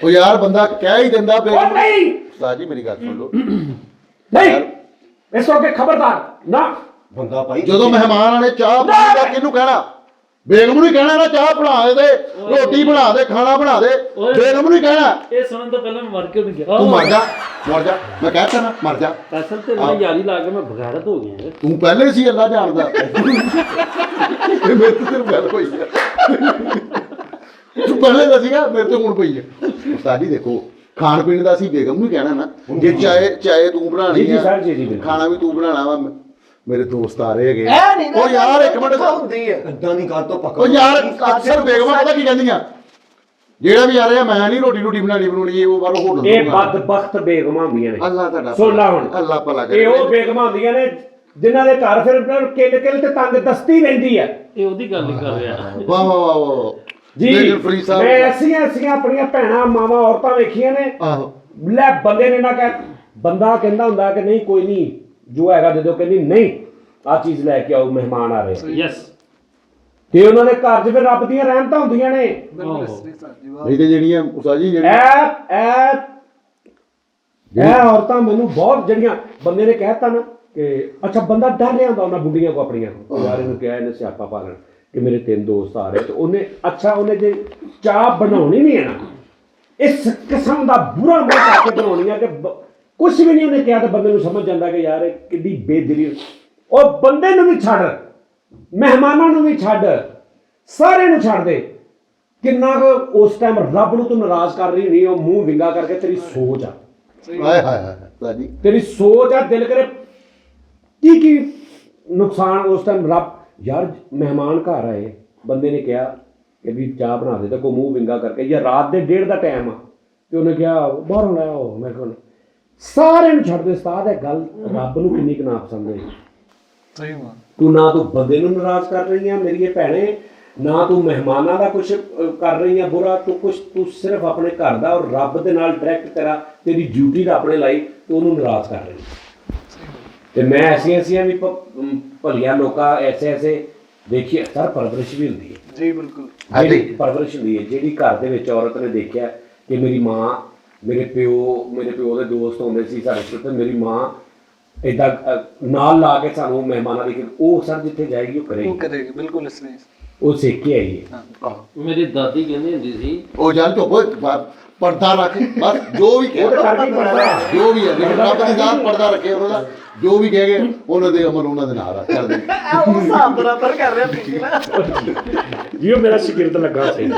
ਉਹ ਯਾਰ ਬੰਦਾ ਕਹਿ ਹੀ ਦਿੰਦਾ ਉਹ ਬੇਗਮ ਨਹੀਂ ਉਸਤਾਦ ਜੀ ਮੇਰੀ ਗੱਲ ਸੁਣ ਲਓ ਨਹੀਂ ਇਸ ਤੋਂ ਅੱਗੇ ਖਬਰਦਾਰ ਨਾ ਬੰਦਾ ਭਾਈ ਜਦੋਂ ਮਹਿਮਾਨ ਆਣੇ ਚਾਹ ਪਾਣੀ ਦਾ ਕਿਹਨੂੰ ਕਹਿਣਾ ਬੇਗਮ ਨੂੰ ਹੀ ਕਹਿਣਾ ਨਾ ਚਾਹ ਬਣਾ ਦੇ ਰੋਟੀ ਬਣਾ ਦੇ ਖਾਣਾ ਬਣਾ ਦੇ ਬੇਗਮ ਨੂੰ ਹੀ ਕਹਿਣਾ ਇਹ ਸੁਣਨ ਤੋਂ ਪਹਿਲਾਂ ਮੈਂ ਮਰ ਕੇ ਨਹੀਂ ਗਿਆ ਤੂੰ ਮਰ ਜਾ ਮੈਂ ਕਹਿਤਾ ਨਾ ਮਰ ਜਾ ਅਸਲ ਤੇ ਮੈਂ ਯਾਰੀ ਲਾ ਕੇ ਮੈਂ ਬਗੈਰਤ ਹੋ ਗਿਆ ਤੂੰ ਪਹਿਲੇ ਸੀ ਅੱਲਾ ਜਾਣਦਾ ਇਹ ਮੇਰੇ ਤੇ ਸਿਰਫ ਗੱਲ ਹੋਈ ਹੈ ਤੂੰ ਪਹਿਲੇ ਦੱਸੀਗਾ ਮੇਰੇ ਤੇ ਹੁਣ ਪਈ ਹੈ ਉਸਤਾਦ ਜੀ ਦੇਖੋ ਖਾਣ ਪੀਣ ਦਾ ਅਸੀਂ ਬੇਗਮ ਨੂੰ ਕਹਿਣਾ ਨਾ ਜੇ ਚਾਹੇ ਤੂੰ ਬਣਾਣੀ ਜੀ ਆ ਸਰ ਜੀ ਬਿਲਕੁਲ ਖਾਣਾ ਵੀ ਤੂੰ ਬਣਾਣਾ ਵਾ ਮੇਰੇ ਦੋਸਤ ਆ ਰਹੇ ਹੈਗੇ ਇਹ ਨਹੀਂ ਉਹ ਯਾਰ ਇੱਕ ਮਿੰਟ ਹੁੰਦੀ ਹੈ ਇਦਾਂ ਦੀ ਗੱਲ ਤੋਂ ਪੱਕਾ ਉਹ ਯਾਰ ਅਕਸਰ ਬੇਗਮਾਂ ਪਤਾ ਕੀ ਕਹਿੰਦੀਆਂ ਜਿਹੜਾ ਵੀ ਆ ਰਿਹਾ ਮੈਂ ਨਹੀਂ ਰੋਟੀ ਬਣਾਉਣੀ ਉਹ ਬਾਹਰੋਂ ਹੋਟਲ ਤੋਂ ਇਹ ਮੰਗਵਾ। ਬਦਬਖਤ ਬੇਗਮਾਂ ਹੁੰਦੀਆਂ ਨੇ ਅੱਲਾ ਤੁਹਾਡਾ ਸੁਣ ਲਾ ਹੁਣ ਅੱਲਾ ਭਲਾ ਇਹ ਕਰੇ ਉਹ ਬੇਗਮਾਂ ਹੁੰਦੀਆਂ ਨੇ ਜਿਨ੍ਹਾਂ ਦੇ ਘਰ ਫਿਰ ਕਿੱਲ ਤੇ ਤੰਗ ਦਸਤੀ ਰਹਿੰਦੀ ਹੈ ਇਹ ਉਹਦੀ ਗੱਲ ਹੀ ਕਰ ਰਿਹਾ ਵਾਹ ਵਾਹ ਵਾਹ ਜੀ ਲੇਕਿਨ ਫਰੀਦ ਮੈਂ ਸਾਹਿਬ ਐਸੀਆਂ ਆਪਣੀਆਂ ਭੈਣਾਂ ਮਾਵਾਂ ਔਰਤਾਂ ਵੇਖੀਆਂ ਨੇ ਆਹੋ ਲੈ ਬੰਦੇ ਨੇ ਨਾ ਕਹਿ ਬੰਦਾ ਕਹਿੰਦਾ ਹੁੰਦਾ ਕਿ ਨਹੀਂ ਕੋਈ ਨਹੀਂ ਜੋ ਹੈਗਾ ਜਦੋਂ ਕਹਿੰਦੀ ਨਹੀਂ ਆ ਚੀਜ਼ ਲੈ ਕੇ ਆਓ ਮਹਿਮਾਨ ਆ ਰਹੇ ਯੈਸ ਤੇ ਉਹਨਾਂ ਦੇ ਘਰ 'ਚ ਫਿਰ ਰੱਬ ਦੀਆਂ ਰਹਿਮਤਾਂ ਹੁੰਦੀਆਂ ਨੇ ਨਹੀਂ ਤੇ ਜਿਹੜੀਆਂ ਉਸਤਾਦ ਜੀ ਜਿਹੜੀਆਂ ਇਹ ਔਰਤਾਂ ਮੈਨੂੰ ਬਹੁਤ ਜਿਹੜੀਆਂ ਬੰਦੇ ਨੇ ਕਹਿਤਾ ਨਾ ਕਿ ਅੱਛਾ ਬੰਦਾ ਡਰ ਰਿਹਾ ਹੁੰਦਾ ਉਹਨਾਂ ਬੁੱਢੀਆਂ ਕੋ ਆਪਣੀਆਂ ਕੋ ਯਾਰ ਇਹਨੂੰ ਕਿਹਾ ਇਹਨੇ ਸਿਆਪਾ ਪਾ ਲੈਣਾ ਕਿ ਮੇਰੇ 3 ਦੋਸਤ ਆ ਰਹੇ ਤੇ ਉਹਨੇ ਜੇ ਚਾਹ ਬਣਾਉਣੀ ਨਹੀਂ ਹੈ ਨਾ ਇਸ ਕਿਸਮ ਦਾ ਬੁਰਾ ਮੋਹ ਕਰਕੇ ਬਣਾਉਣੀ ਆ ਕਿ ਕੁਝ ਵੀ ਨਹੀਂ ਉਹਨੇ ਕਿਹਾ ਤਾਂ ਬੰਦੇ ਨੂੰ ਸਮਝ ਜਾਂਦਾ ਕਿ ਯਾਰ ਇਹ ਕਿੱਡੀ ਬੇਦਿਲੀ ਉਹ ਬੰਦੇ ਨੂੰ ਵੀ ਛੱਡ ਮਹਿਮਾਨਾਂ ਨੂੰ ਵੀ ਛੱਡ ਸਾਰਿਆਂ ਨੂੰ ਛੱਡ ਦੇ ਕਿੰਨਾ ਕੁ ਉਸ ਟਾਈਮ ਰੱਬ ਨੂੰ ਤੂੰ ਨਾਰਾਜ਼ ਕਰ ਰਹੀ ਨਹੀਂ ਉਹ ਮੂੰਹ ਵਿੰਗਾ ਕਰਕੇ ਤੇਰੀ ਸੋਚ ਆ ਹਾਏ ਹਾਏ ਹਾਏ ਉਸਤਾਦ ਜੀ ਤੇਰੀ ਸੋਚ ਆ ਦਿਲ ਕਰੇ ਕੀ ਨੁਕਸਾਨ ਉਸ ਟਾਈਮ ਰੱਬ ਯਾਰ ਮਹਿਮਾਨ ਘਰ ਆਏ ਬੰਦੇ ਨੇ ਕਿਹਾ ਕਿ ਵੀ ਚਾਹ ਬਣਾ ਦੇ ਤਾਂ ਕੋ ਮੂੰਹ ਵਿੰਗਾ ਕਰਕੇ ਜਾਂ ਰਾਤ ਦੇ 1:30 ਦਾ ਟਾਈਮ ਆ ਤੇ ਉਹਨੇ ਕਿਹਾ ਬਾਹਰੋਂ ਲੈ ਆਓ ਮੈਂ ਕਿਹਾ ਸਾਰਿਆਂ ਨੂੰ ਛੱਡ ਦੇ ਉਸਤਾਦ ਇਹ ਗੱਲ ਰੱਬ ਨੂੰ ਕਿੰਨੀ ਕੁ ਨਾ ਪਸੰਦ ਹੈ ਸਹੀ ਬਾਤ ਤੂੰ ਨਾ ਤੂੰ ਬੰਦੇ ਨੂੰ ਨਾਰਾਜ਼ ਕਰ ਰਹੀ ਆ ਮੇਰੀਏ ਭੈਣੇ ਨਾ ਤੂੰ ਮਹਿਮਾਨਾਂ ਦਾ ਕੁਝ ਕਰ ਰਹੀ ਆ ਬੁਰਾ ਤੂੰ ਸਿਰਫ ਆਪਣੇ ਘਰ ਦਾ ਔਰ ਰੱਬ ਦੇ ਨਾਲ ਡਾਇਰੈਕਟ ਤੇਰੀ ਡਿਊਟੀ ਦਾ ਆਪਣੇ ਲਈ ਤੂੰ ਉਹਨੂੰ ਨਾਰਾਜ਼ ਕਰ ਰਹੀ ਤੇ ਮੈਂ ਐਸੀਆਂ ਵੀ ਭਲੀਆਂ ਲੋਕਾਂ ਐਸੇ ਦੇਖੀਏ ਸਰ ਪਰਵਰਿਸ਼ ਵੀ ਹੁੰਦੀ ਹੈ ਜੀ ਬਿਲਕੁਲ ਜਿਹੜੀ ਪਰਵਰਿਸ਼ ਹੁੰਦੀ ਹੈ ਜਿਹੜੀ ਘਰ ਦੇ ਵਿੱਚ ਔਰਤ ਨੇ ਦੇਖਿਆ ਕਿ ਮੇਰੀ ਮਾਂ ਮੇਰੇ ਪਿਓ ਦੇ ਦੋਸਤ ਹੁੰਦੇ ਸੀ ਸਾਡੇ ਕੋਲ ਤੇ ਮੇਰੀ ਮਾਂ ਏਦਾਂ ਨਾਲ ਲਾ ਕੇ ਸਾਨੂੰ ਮਹਿਮਾਨਾਂ ਦੀ ਉਹ ਸਰ ਜਿੱਥੇ ਜਾਏਗੀ ਉਹ ਕਰੇਗੀ ਬਿਲਕੁਲ ਇਸ ਲਈ ਉਹ ਸਿੱਖ ਕੇ ਆਈ ਹੈ ਮੇਰੀ ਦਾਦੀ ਕਹਿੰਦੀ ਹੁੰਦੀ ਸੀ ਉਹ ਜਾਨ ਚੁੱਪ ਪਰਦਾ ਰੱਖ ਬਸ ਜੋ ਵੀ ਉਹ ਤਾਂ ਕਹੇ ਕਰਕੇ ਪੜਦਾ ਜੋ ਵੀ ਹੈ ਲੇਕਿਨ ਰੱਬ ਦੀ ਜ਼ਾਤ ਪਰਦਾ ਰੱਖੇ ਉਹਨਾਂ ਦਾ ਜੋ ਵੀ ਕਹੇਗੇ ਉਹਨਾਂ ਦੇ ਅਮਲ ਉਹਨਾਂ ਦੇ ਨਾਲ ਆ ਕਰਦੇ ਉਹ ਹਿਸਾਬ ਬਰਾਬਰ ਕਰ ਰਿਹਾ ਪੀਤੀ ਨਾ ਜੀ ਉਹ ਮੇਰਾ ਸ਼ਾਗਿਰਦ ਲੱਗਾ ਸੀ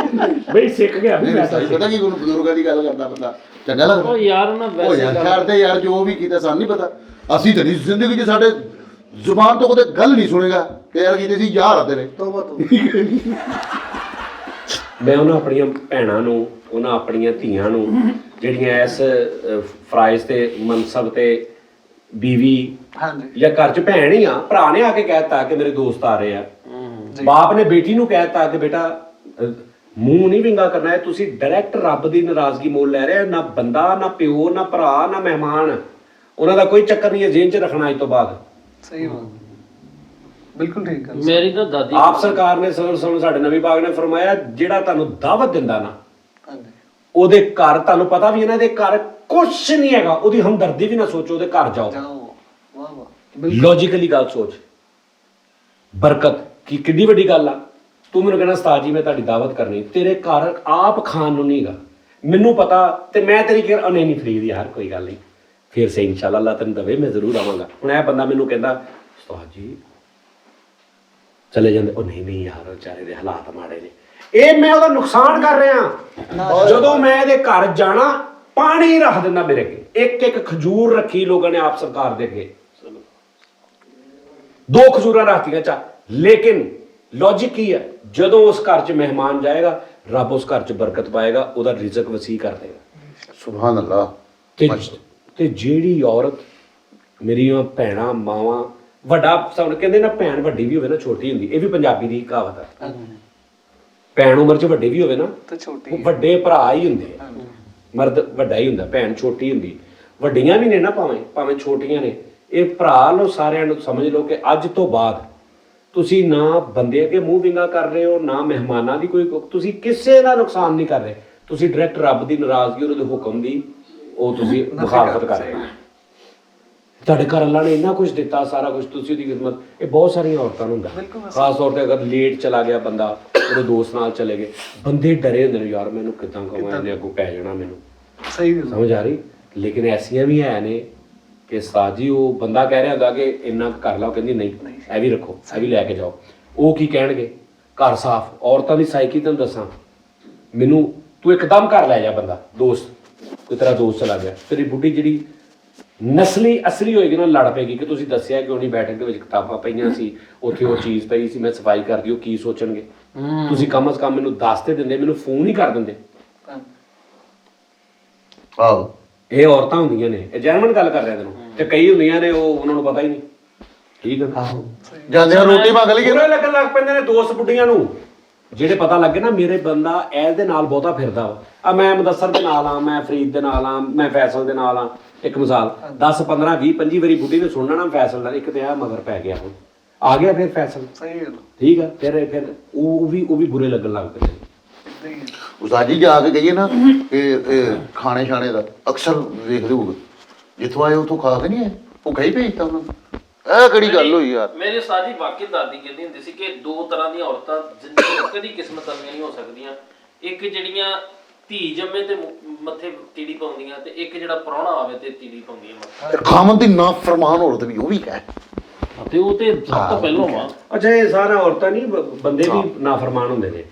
ਬਈ ਸਿੱਖ ਗਿਆ ਵੀ ਮੈਂ ਤਾਂ ਪਤਾ ਕੀ ਕੋਈ ਬਜ਼ੁਰਗਾਂ ਦੀ ਗੱਲ ਕਰਦਾ ਬੰਦਾ ਚੰਗਾ ਲੱਗਦਾ ਉਹ ਯਾਰ ਨਾ ਉਹ ਵੈਸੇ ਯਾਰ ਕਰਦੇ ਯਾਰ ਜੋ ਵੀ ਕੀਤਾ ਸਾਨੂੰ ਨਹੀਂ ਪਤਾ ਅਸੀਂ ਤਾਂ ਨਹੀਂ ਜ਼ਿੰਦਗੀ 'ਚ ਸਾਡੇ ਜ਼ੁਬਾਨ ਤੋਂ ਕਦੇ ਗੱਲ ਨਹੀਂ ਸੁਣੇਗਾ ਕਿ ਯਾਰ ਕੀਤੇ ਸੀ ਯਾਰ ਆ ਤੇਰੇ ਤੋਬਾ ਮੈਂ ਉਹਨਾਂ ਆਪਣੀਆਂ ਭੈਣਾਂ ਨੂੰ ਉਹਨਾਂ ਆਪਣੀਆਂ ਧੀਆਂ ਨੂੰ ਜਿਹੜੀਆਂ ਇਸ ਫਰਾਈਜ਼ ਤੇ ਮਨਸਬ ਤੇ ਬੀਵੀ ਹਾਂਜੀ ਜਾਂ ਘਰ 'ਚ ਭੈਣ ਹੀ ਆ ਭਰਾ ਨੇ ਆ ਕੇ ਕਹਿਤਾ ਕਿ ਮੇਰੇ ਦੋਸਤ ਆ ਰਹੇ ਆ ਬਾਪ ਨੇ ਬੇਟੀ ਨੂੰ ਕਹਿਤਾ ਕਿ ਬੇਟਾ ਮੂੰਹ ਨਹੀਂ ਵਿੰਗਾ ਕਰਨਾ ਹੈ ਤੁਸੀਂ ਡਾਇਰੈਕਟ ਰੱਬ ਦੀ ਨਾਰਾਜ਼ਗੀ ਮੋਲ ਲੈ ਰਹੇ ਨਾ ਬੰਦਾ ਨਾ ਪਿਓ ਨਾ ਭਰਾ ਨਾ ਮਹਿਮਾਨ ਉਹਨਾਂ ਦਾ ਕੋਈ ਚੱਕਰ ਨਹੀਂ ਹੈ ਜੇਲ੍ਹ 'ਚ ਰੱਖਣਾ ਅੱਜ ਤੋਂ ਬਾਅਦ ਸਹੀ ਬਾਤ ਬਿਲਕੁਲ ਠੀਕ ਹੈ ਮੇਰੀ ਤਾਂ ਦਾਦੀ ਆਪ ਸਰਕਾਰ ਨੇ ਸਾਡੇ ਨਬੀ ਪਾਕ ਨੇ ਫਰਮਾਇਆ ਜਿਹੜਾ ਤੁਹਾਨੂੰ ਦਾਵਤ ਦਿੰਦਾ ਨਾ ਹਾਂਜੀ ਉਹਦੇ ਘਰ ਤੁਹਾਨੂੰ ਪਤਾ ਵੀ ਇਹਨਾਂ ਦੇ ਘਰ ਕੁਛ ਨਹੀਂ ਹੈਗਾ ਉਹਦੀ ਹਮਦਰਦੀ ਵੀ ਨਾ ਸੋਚੋ ਉਹਦੇ ਘਰ ਜਾਓ ਵਾਹ ਵਾਹ ਲੌਜੀਕਲੀ ਗੱਲ ਸੋਚ ਬਰਕਤ ਕੀ ਕਿੰਨੀ ਵੱਡੀ ਗੱਲ ਆ ਤੂੰ ਮੈਨੂੰ ਕਹਿੰਦਾ ਉਸਤਾਦ ਜੀ ਮੈਂ ਤੁਹਾਡੀ ਦਾਵਤ ਕਰਨੀ ਤੇਰੇ ਘਰ ਆਪ ਖਾਣ ਨੂੰ ਨਹੀਂਗਾ ਮੈਨੂੰ ਪਤਾ ਤੇ ਮੈਂ ਤੇਰੀ ਕਿਹਾ ਨਹੀਂ ਫਰੀਦ ਯਾਰ ਕੋਈ ਗੱਲ ਨਹੀਂ ਫਿਰ ਸੇ ਇਨਸ਼ਾਅੱਲਾ ਅੱਲਾਹ ਤੈਨੂੰ ਦਵੇ ਮੈਂ ਜ਼ਰੂਰ ਆਵਾਂਗਾ ਹੁਣ ਇਹ ਬੰਦਾ ਮੈਨੂੰ ਕਹਿੰਦਾ ਉਸਤਾਦ ਜੀ ਚਲੇ ਜਾਂਦੇ ਉਹ ਨਹੀਂ ਯਾਰ ਵਿਚਾਰੇ ਦੇ ਹਾਲਾਤ ਮਾੜੇ ਨੇ ਇਹ ਮੈਂ ਉਹਦਾ ਨੁਕਸਾਨ ਕਰ ਰਿਹਾ ਜਦੋਂ ਮੈਂ ਇਹਦੇ ਘਰ ਜਾਣਾ ਪਾਣੀ ਰੱਖ ਦਿੰਦਾ ਮੇਰੇ ਅੱਗੇ ਇੱਕ ਖਜੂਰ ਰੱਖੀ ਲੋਕਾਂ ਨੇ ਆਪ ਸਰਕਾਰ ਦੇ ਅੱਗੇ 2 ਖਜੂਰਾਂ ਰੱਖਤੀਆਂ ਚਾ ਲੇਕਿਨ ਲੌਜਿਕ ਕੀ ਹੈ ਜਦੋਂ ਉਸ ਘਰ 'ਚ ਮਹਿਮਾਨ ਜਾਏਗਾ ਰੱਬ ਉਸ ਘਰ 'ਚ ਬਰਕਤ ਪਾਏਗਾ ਉਹਦਾ ਰਿਜ਼ਕ ਵਸੀ ਕਰ ਦੇਗਾ ਸੁਭਾਨ ਅੱਲਾਹ ਤੇ ਜਿਹੜੀ ਔਰਤ ਮੇਰੀਆਂ ਭੈਣਾਂ ਮਾਵਾਂ ਵੱਡਾ ਸਾਨੂੰ ਕਹਿੰਦੇ ਨਾ ਭੈਣ ਵੱਡੀ ਵੀ ਹੋਵੇ ਨਾ ਛੋਟੀ ਹੁੰਦੀ, ਇਹ ਵੀ ਪੰਜਾਬੀ ਦੀ ਕਹਾਵਤ ਹੈ। ਭੈਣ ਉਮਰ 'ਚ ਵੱਡੇ ਵੀ ਹੋਵੇ ਨਾ ਤੇ ਛੋਟੀ ਉਹ ਵੱਡੇ ਭਰਾ ਹੀ ਹੁੰਦੇ ਆ। ਮਰਦ ਵੱਡਾ ਹੀ ਹੁੰਦਾ, ਭੈਣ ਛੋਟੀ ਹੁੰਦੀ। ਵੱਡੀਆਂ ਵੀ ਨੇ ਨਾ ਭਾਵੇਂ ਛੋਟੀਆਂ ਨੇ, ਇਹ ਭਰਾ ਲੋ ਸਾਰਿਆਂ ਨੂੰ ਸਮਝ ਲਓ ਕਿ ਅੱਜ ਤੋਂ ਬਾਅਦ ਤੁਸੀਂ ਨਾ ਬੰਦੇ ਅੱਗੇ ਮੂੰਹ ਵਿੰਗਾ ਕਰ ਰਹੇ ਹੋ, ਨਾ ਮਹਿਮਾਨਾਂ ਦੀ ਕੋਈ, ਤੁਸੀਂ ਕਿਸੇ ਦਾ ਨੁਕਸਾਨ ਨਹੀਂ ਕਰ ਰਹੇ। ਤੁਸੀਂ ਡਾਇਰੈਕਟ ਰੱਬ ਦੀ ਨਾਰਾਜ਼ਗੀ ਉਹਦੇ ਹੁਕਮ ਦੀ ਉਹ ਤੁਸੀਂ ਮੁਖਾਲਫਤ ਕਰ ਰਹੇ ਹੋ। ਤੁਹਾਡੇ ਘਰ ਅੱਲਾ ਨੇ ਇੰਨਾ ਕੁਝ ਦਿੱਤਾ, ਸਾਰਾ ਕੁਝ, ਤੁਸੀਂ ਉਹਦੀ ਖਿਦਮਤ, ਇਹ ਬਹੁਤ ਸਾਰੀਆਂ ਔਰਤਾਂ ਨੂੰ ਹੁੰਦਾ। ਖਾਸ ਤੌਰ ਤੇ ਅਗਰ ਲੇਟ ਚਲਾ ਗਿਆ ਬੰਦਾ, ਉਹਦੇ ਦੋਸਤ ਨਾਲ ਚਲੇ ਗਏ, ਬੰਦੇ ਡਰੇ ਹੁੰਦੇ ਨੇ, ਯਾਰ ਮੈਨੂੰ ਕਿੱਦਾਂ ਕਹਾਂ, ਇਹਨੇ ਅੱਗੋਂ ਪੈ ਜਾਣਾ ਮੈਨੂੰ। ਸਹੀ ਗੱਲ ਸਮਝ ਆ ਰਹੀ? ਲੇਕਿਨ ਐਸੀਆਂ ਵੀ ਹੈ ਨੇ ਕਿ ਉਸਤਾਦ ਜੀ ਉਹ ਬੰਦਾ ਕਹਿ ਰਿਹਾ ਹੁੰਦਾ ਕਿ ਇੰਨਾ ਕਰ ਲਾ, ਉਹ ਕਹਿੰਦੀ ਨਹੀਂ ਇਹ ਵੀ ਰੱਖੋ, ਇਹ ਵੀ ਲੈ ਕੇ ਜਾਓ। ਉਹ ਕੀ ਕਹਿਣਗੇ? ਘਰ ਸਾਫ਼। ਔਰਤਾਂ ਦੀ ਸਾਈਕੀ ਤੈਨੂੰ ਦੱਸਾਂ, ਮੈਨੂੰ ਤੂੰ ਇੱਕਦਮ ਘਰ ਲੈ ਜਾ ਬੰਦਾ, ਦੋਸਤ ਕੋਈ ਤੇਰਾ ਦੋਸਤ ਚਲਾ ਗਿਆ, ਤੇਰੀ ਬੁੱਢੀ ਜਿਹੜੀ ਨਸਲੀ ਅਸਲੀ ਹੋਏਗੀ ਨਾ, ਲੜ ਪਏਗੀ ਕਿ ਤੁਸੀਂ ਦੱਸਿਆ ਕਿਉਂ ਨਹੀਂ, ਬੈਠਕ ਦੇ ਵਿੱਚ ਕਿਤਾਬਾਂ ਪਈਆਂ ਸੀ, ਉੱਥੇ ਉਹ ਚੀਜ਼ ਪਈ ਸੀ, ਮੈਂ ਸਫਾਈ ਕਰਦੀ, ਉਹ ਕੀ ਸੋਚਣਗੇ? ਤੁਸੀਂ ਕਮ ਸੇ ਕਮ ਮੈਨੂੰ ਦੱਸ ਤੇ ਦਿੰਦੇ, ਮੈਨੂੰ ਫੋਨ ਹੀ ਕਰ ਦਿੰਦੇ। ਆਹੋ ਇਹ ਔਰਤਾਂ ਹੁੰਦੀਆਂ ਨੇ, ਇਹ ਜੈਨੂਇਨ ਗੱਲ ਕਰ ਰਿਹਾ ਤੈਨੂੰ। ਤੇ ਕਈ ਹੁੰਦੀਆਂ ਨੇ ਉਹ ਉਹਨਾਂ ਨੂੰ ਪਤਾ ਹੀ ਨਹੀਂ। ਠੀਕ ਹੈ, ਜਾਂਦਿਆਂ ਰੋਟੀ ਮੰਗ ਲਈਏ ਬੁਰੇ ਲੱਗਣ ਲੱਗ ਪੈਂਦੇ ਨੇ ਦੋਸਤ ਬੁੱਢੀਆਂ ਨੂੰ, ਜਿਹੜੇ ਪਤਾ ਲੱਗੇ ਨਾ ਮੇਰੇ ਬੰਦਾ ਇਹਦੇ ਨਾਲ ਬਹੁਤਾ ਫਿਰਦਾ ਵਾ। ਆ ਮੈਂ ਮੁਦੱਸਰ ਦੇ ਨਾਲ ਆ, ਮੈਂ ਫਰੀਦ ਦੇ ਨਾਲ ਆ, ਮੈਂ ਫੈਸਲ ਦੇ ਨਾਲ ਆ। ਇੱਕ ਮਿਸਾਲ 10 15 20 25 ਵਾਰੀ ਬੁੱਢੀ ਨੇ ਸੁਣਨਾ ਨਾ ਫੈਸਲ ਦਾ, ਇੱਕ ਤੇ ਆ ਮਗਰ ਪੈ ਗਿਆ, ਹੁਣ ਆ ਗਿਆ ਫਿਰ ਫੈਸਲ। ਸਹੀ ਗੱਲ ਠੀਕ ਆ, ਫਿਰ ਉਹ ਵੀ ਬੁਰੇ ਲੱਗਣ ਲੱਗ ਪਏ ਨੇ। ਉਸਤਾਦ ਜੀ ਜਾ ਕੇ ਕਹੀਏ ਨਾ ਕਿ ਖਾਣੇ ਛਾਣੇ ਦਾ ਅਕਸਰ ਵੇਖਦੇ ਹੋਗੇ, ਜਿੱਥੋਂ ਆਏ ਉਥੋਂ ਖਾ ਕੇ ਨਹੀਂ ਆਏ, ਉਹ ਕਹੀ ਭੇਜਤਾ ਉਹਨਾਂ ਨੂੰ। ਇਹ ਕਿਹੜੀ ਗੱਲ ਹੋਈ ਯਾਰ? ਮੇਰੇ ਉਸਤਾਦ ਜੀ ਵਾਕਈ ਦਾਦੀ ਕਹਿੰਦੀ ਹੁੰਦੀ ਸੀ ਕਿ ਦੋ ਤਰ੍ਹਾਂ ਦੀਆਂ ਔਰਤਾਂ ਜ਼ਿੰਦਗੀ ਕਦੀ ਕਿਸਮਤ ਵਾਲੀਆਂ ਨਹੀਂ ਹੋ ਸਕਦੀਆਂ। ਇੱਕ ਜਿਹੜੀਆਂ ਧੀ ਜੰਮੇ ਤੇ ਮੱਥੇ ਤੀੜੀ ਪਾਉਂਦੀਆਂ, ਤੇ ਇੱਕ ਜਿਹੜਾ ਪ੍ਰਾਹੁਣਾ ਆਵੇ ਤੇ ਤੀੜੀ ਪਾਉਂਦੀਆਂ ਮੱਥੇ। ਖਾਮਨ ਦੀ ਨਾ ਫਰਮਾਨ ਔਰਤ ਵੀ ਉਹ ਵੀ ਹੈ। ਤੇ ਉਹ ਤੇ ਸਭ ਤੋਂ ਪਹਿਲਾਂ ਵਾ। ਅੱਛਾ, ਇਹ ਸਾਰਾ ਔਰਤਾਂ ਨਹੀਂ, ਬੰਦੇ ਵੀ ਨਾਫਰਮਾਨ ਹੁੰਦੇ ਨੇ।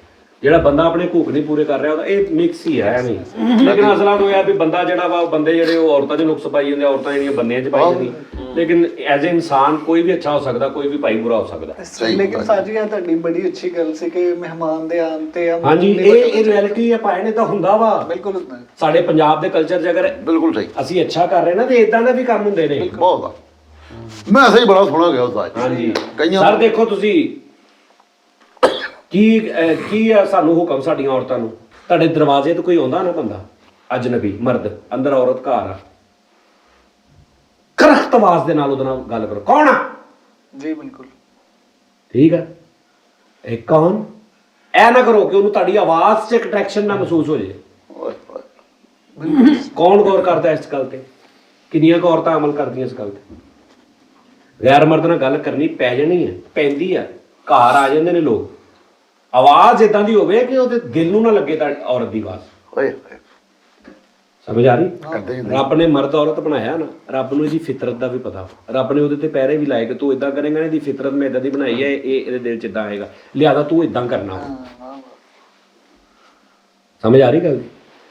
ਜਿਹੜਾ ਬੰਦਾ ਆਪਣੇ ਭੁੱਖ ਨਹੀਂ ਪੂਰੇ ਕਰ ਰਿਹਾ ਉਹਦਾ ਇਹ ਮਿਕਸ ਹੀ ਹੈ ਐਵੇਂ। ਲੇਕਿਨ ਅਸਲਾਂ ਤੋਂ ਇਹ ਆ ਵੀ ਬੰਦਾ ਜਿਹੜਾ ਵਾ, ਬੰਦੇ ਜਿਹੜੇ ਉਹ ਔਰਤਾਂ 'ਚ ਨੁਕਸ ਪਾਈ ਜਾਂਦੇ, ਔਰਤਾਂ ਜਿਹੜੀਆਂ ਬੰਦਿਆਂ 'ਚ ਪਾਈ ਜਾਂਦੀਆਂ। ਲੇਕਿਨ ਐਜ਼ ਏ ਇਨਸਾਨ ਕੋਈ ਵੀ ਅੱਛਾ ਹੋ ਸਕਦਾ, ਕੋਈ ਵੀ ਭਾਈ ਬੁਰਾ ਹੋ ਸਕਦਾ। ਲੇਕਿਨ ਸਾਜੀ ਇਹ ਤੁਹਾਡੀ ਬੜੀ ਅੱਛੀ ਗੱਲ ਸੀ ਕਿ ਮਹਿਮਾਨ ਦੇ ਆਉਣ ਤੇ ਹਾਂਜੀ, ਇਹ ਰਿਐਲਿਟੀ ਆ ਭਾਈ ਨੇ ਤਾਂ ਹੁੰਦਾ ਵਾ। ਬਿਲਕੁਲ ਹੁੰਦਾ ਹੈ। ਸਾਡੇ ਪੰਜਾਬ ਦੇ ਕਲਚਰ 'ਚ ਅਗਰ ਬਿਲਕੁਲ ਸਹੀ, ਅਸੀਂ ਅੱਛਾ ਕਰ ਰਹੇ ਨਾ ਤੇ ਇਦਾਂ ਦੇ ਵੀ ਕੰਮ ਹੁੰਦੇ ਨੇ। ਬਹੁਤ ਮੈਂ ਸਹੀ ਬੜਾ ਸੋਹਣਾ ਗਿਆ ਉਸਤਾਦ। ਹਾਂਜੀ ਕਈਆਂ ਸਰ ਦੇਖੋ ਤੁਸੀਂ ਕੀ ਆ ਸਾਨੂੰ ਹੁਕਮ ਸਾਡੀਆਂ ਔਰਤਾਂ ਨੂੰ। ਤੁਹਾਡੇ ਦਰਵਾਜ਼ੇ ਤੋਂ ਕੋਈ ਆਉਂਦਾ ਨਾ ਬੰਦਾ ਅਜਨਬੀ ਮਰਦ, ਅੰਦਰ ਔਰਤ ਘਰ ਆ, ਕਰਖਤ ਆਵਾਜ਼ ਦੇ ਨਾਲ ਉਹਦੇ ਨਾਲ ਗੱਲ ਕਰੋ, ਕੌਣ ਆ? ਜੀ ਬਿਲਕੁਲ ਠੀਕ ਆ, ਇਹ ਕੌਣ? ਐ ਨਾ ਕਰੋ ਕਿ ਉਹਨੂੰ ਤੁਹਾਡੀ ਆਵਾਜ਼ 'ਚ ਇੱਕ ਅਟਰੈਕਸ਼ਨ ਨਾ ਮਹਿਸੂਸ ਹੋ ਜੇ। ਕੌਣ ਗੌਰ ਕਰਦਾ ਇਸ ਗੱਲ ਤੇ? ਕਿੰਨੀਆਂ ਕੁ ਔਰਤਾਂ ਅਮਲ ਕਰਦੀਆਂ ਇਸ ਗੱਲ ਤੇ? ਗੈਰ ਮਰਦ ਨਾਲ ਗੱਲ ਕਰਨੀ ਪੈ ਜਾਣੀ ਹੈ, ਪੈਂਦੀ ਆ। ਘਰ ਆ ਜਾਂਦੇ ਨੇ ਲੋਕ, ਆਵਾਜ਼ ਇਦਾਂ ਦੀ ਹੋਵੇ ਕਿ ਉਹਦੇ ਦਿਲ ਨੂੰ ਨਾ ਲੱਗੇ ਤਾਂ ਔਰਤ ਦੀ ਆਵਾਜ਼। ਓਏ ਸਮਝ ਆ ਰਹੀ? ਰੱਬ ਨੇ ਮਰਦ ਔਰਤ ਬਣਾਇਆ ਨਾ, ਰੱਬ ਨੂੰ ਇਹਦੀ ਫਿਤਰਤ ਦਾ ਵੀ ਪਤਾ। ਰੱਬ ਨੇ ਉਹਦੇ ਤੇ ਪਹਿਰੇ ਵੀ ਲਾਏ ਕਿ ਤੂੰ ਇਦਾਂ ਕਰੇਂਗਾ, ਇਹਦੀ ਫਿਤਰਤ ਮੈਂ ਇਦਾਂ ਦੀ ਬਣਾਈ ਹੈ, ਇਹ ਇਹਦੇ ਦਿਲ 'ਚ ਇਦਾਂ ਆਏਗਾ, ਲਿਆਦਾ ਤੂੰ ਇਦਾਂ ਕਰਨਾ। ਸਮਝ ਆ ਰਹੀ ਗੱਲ?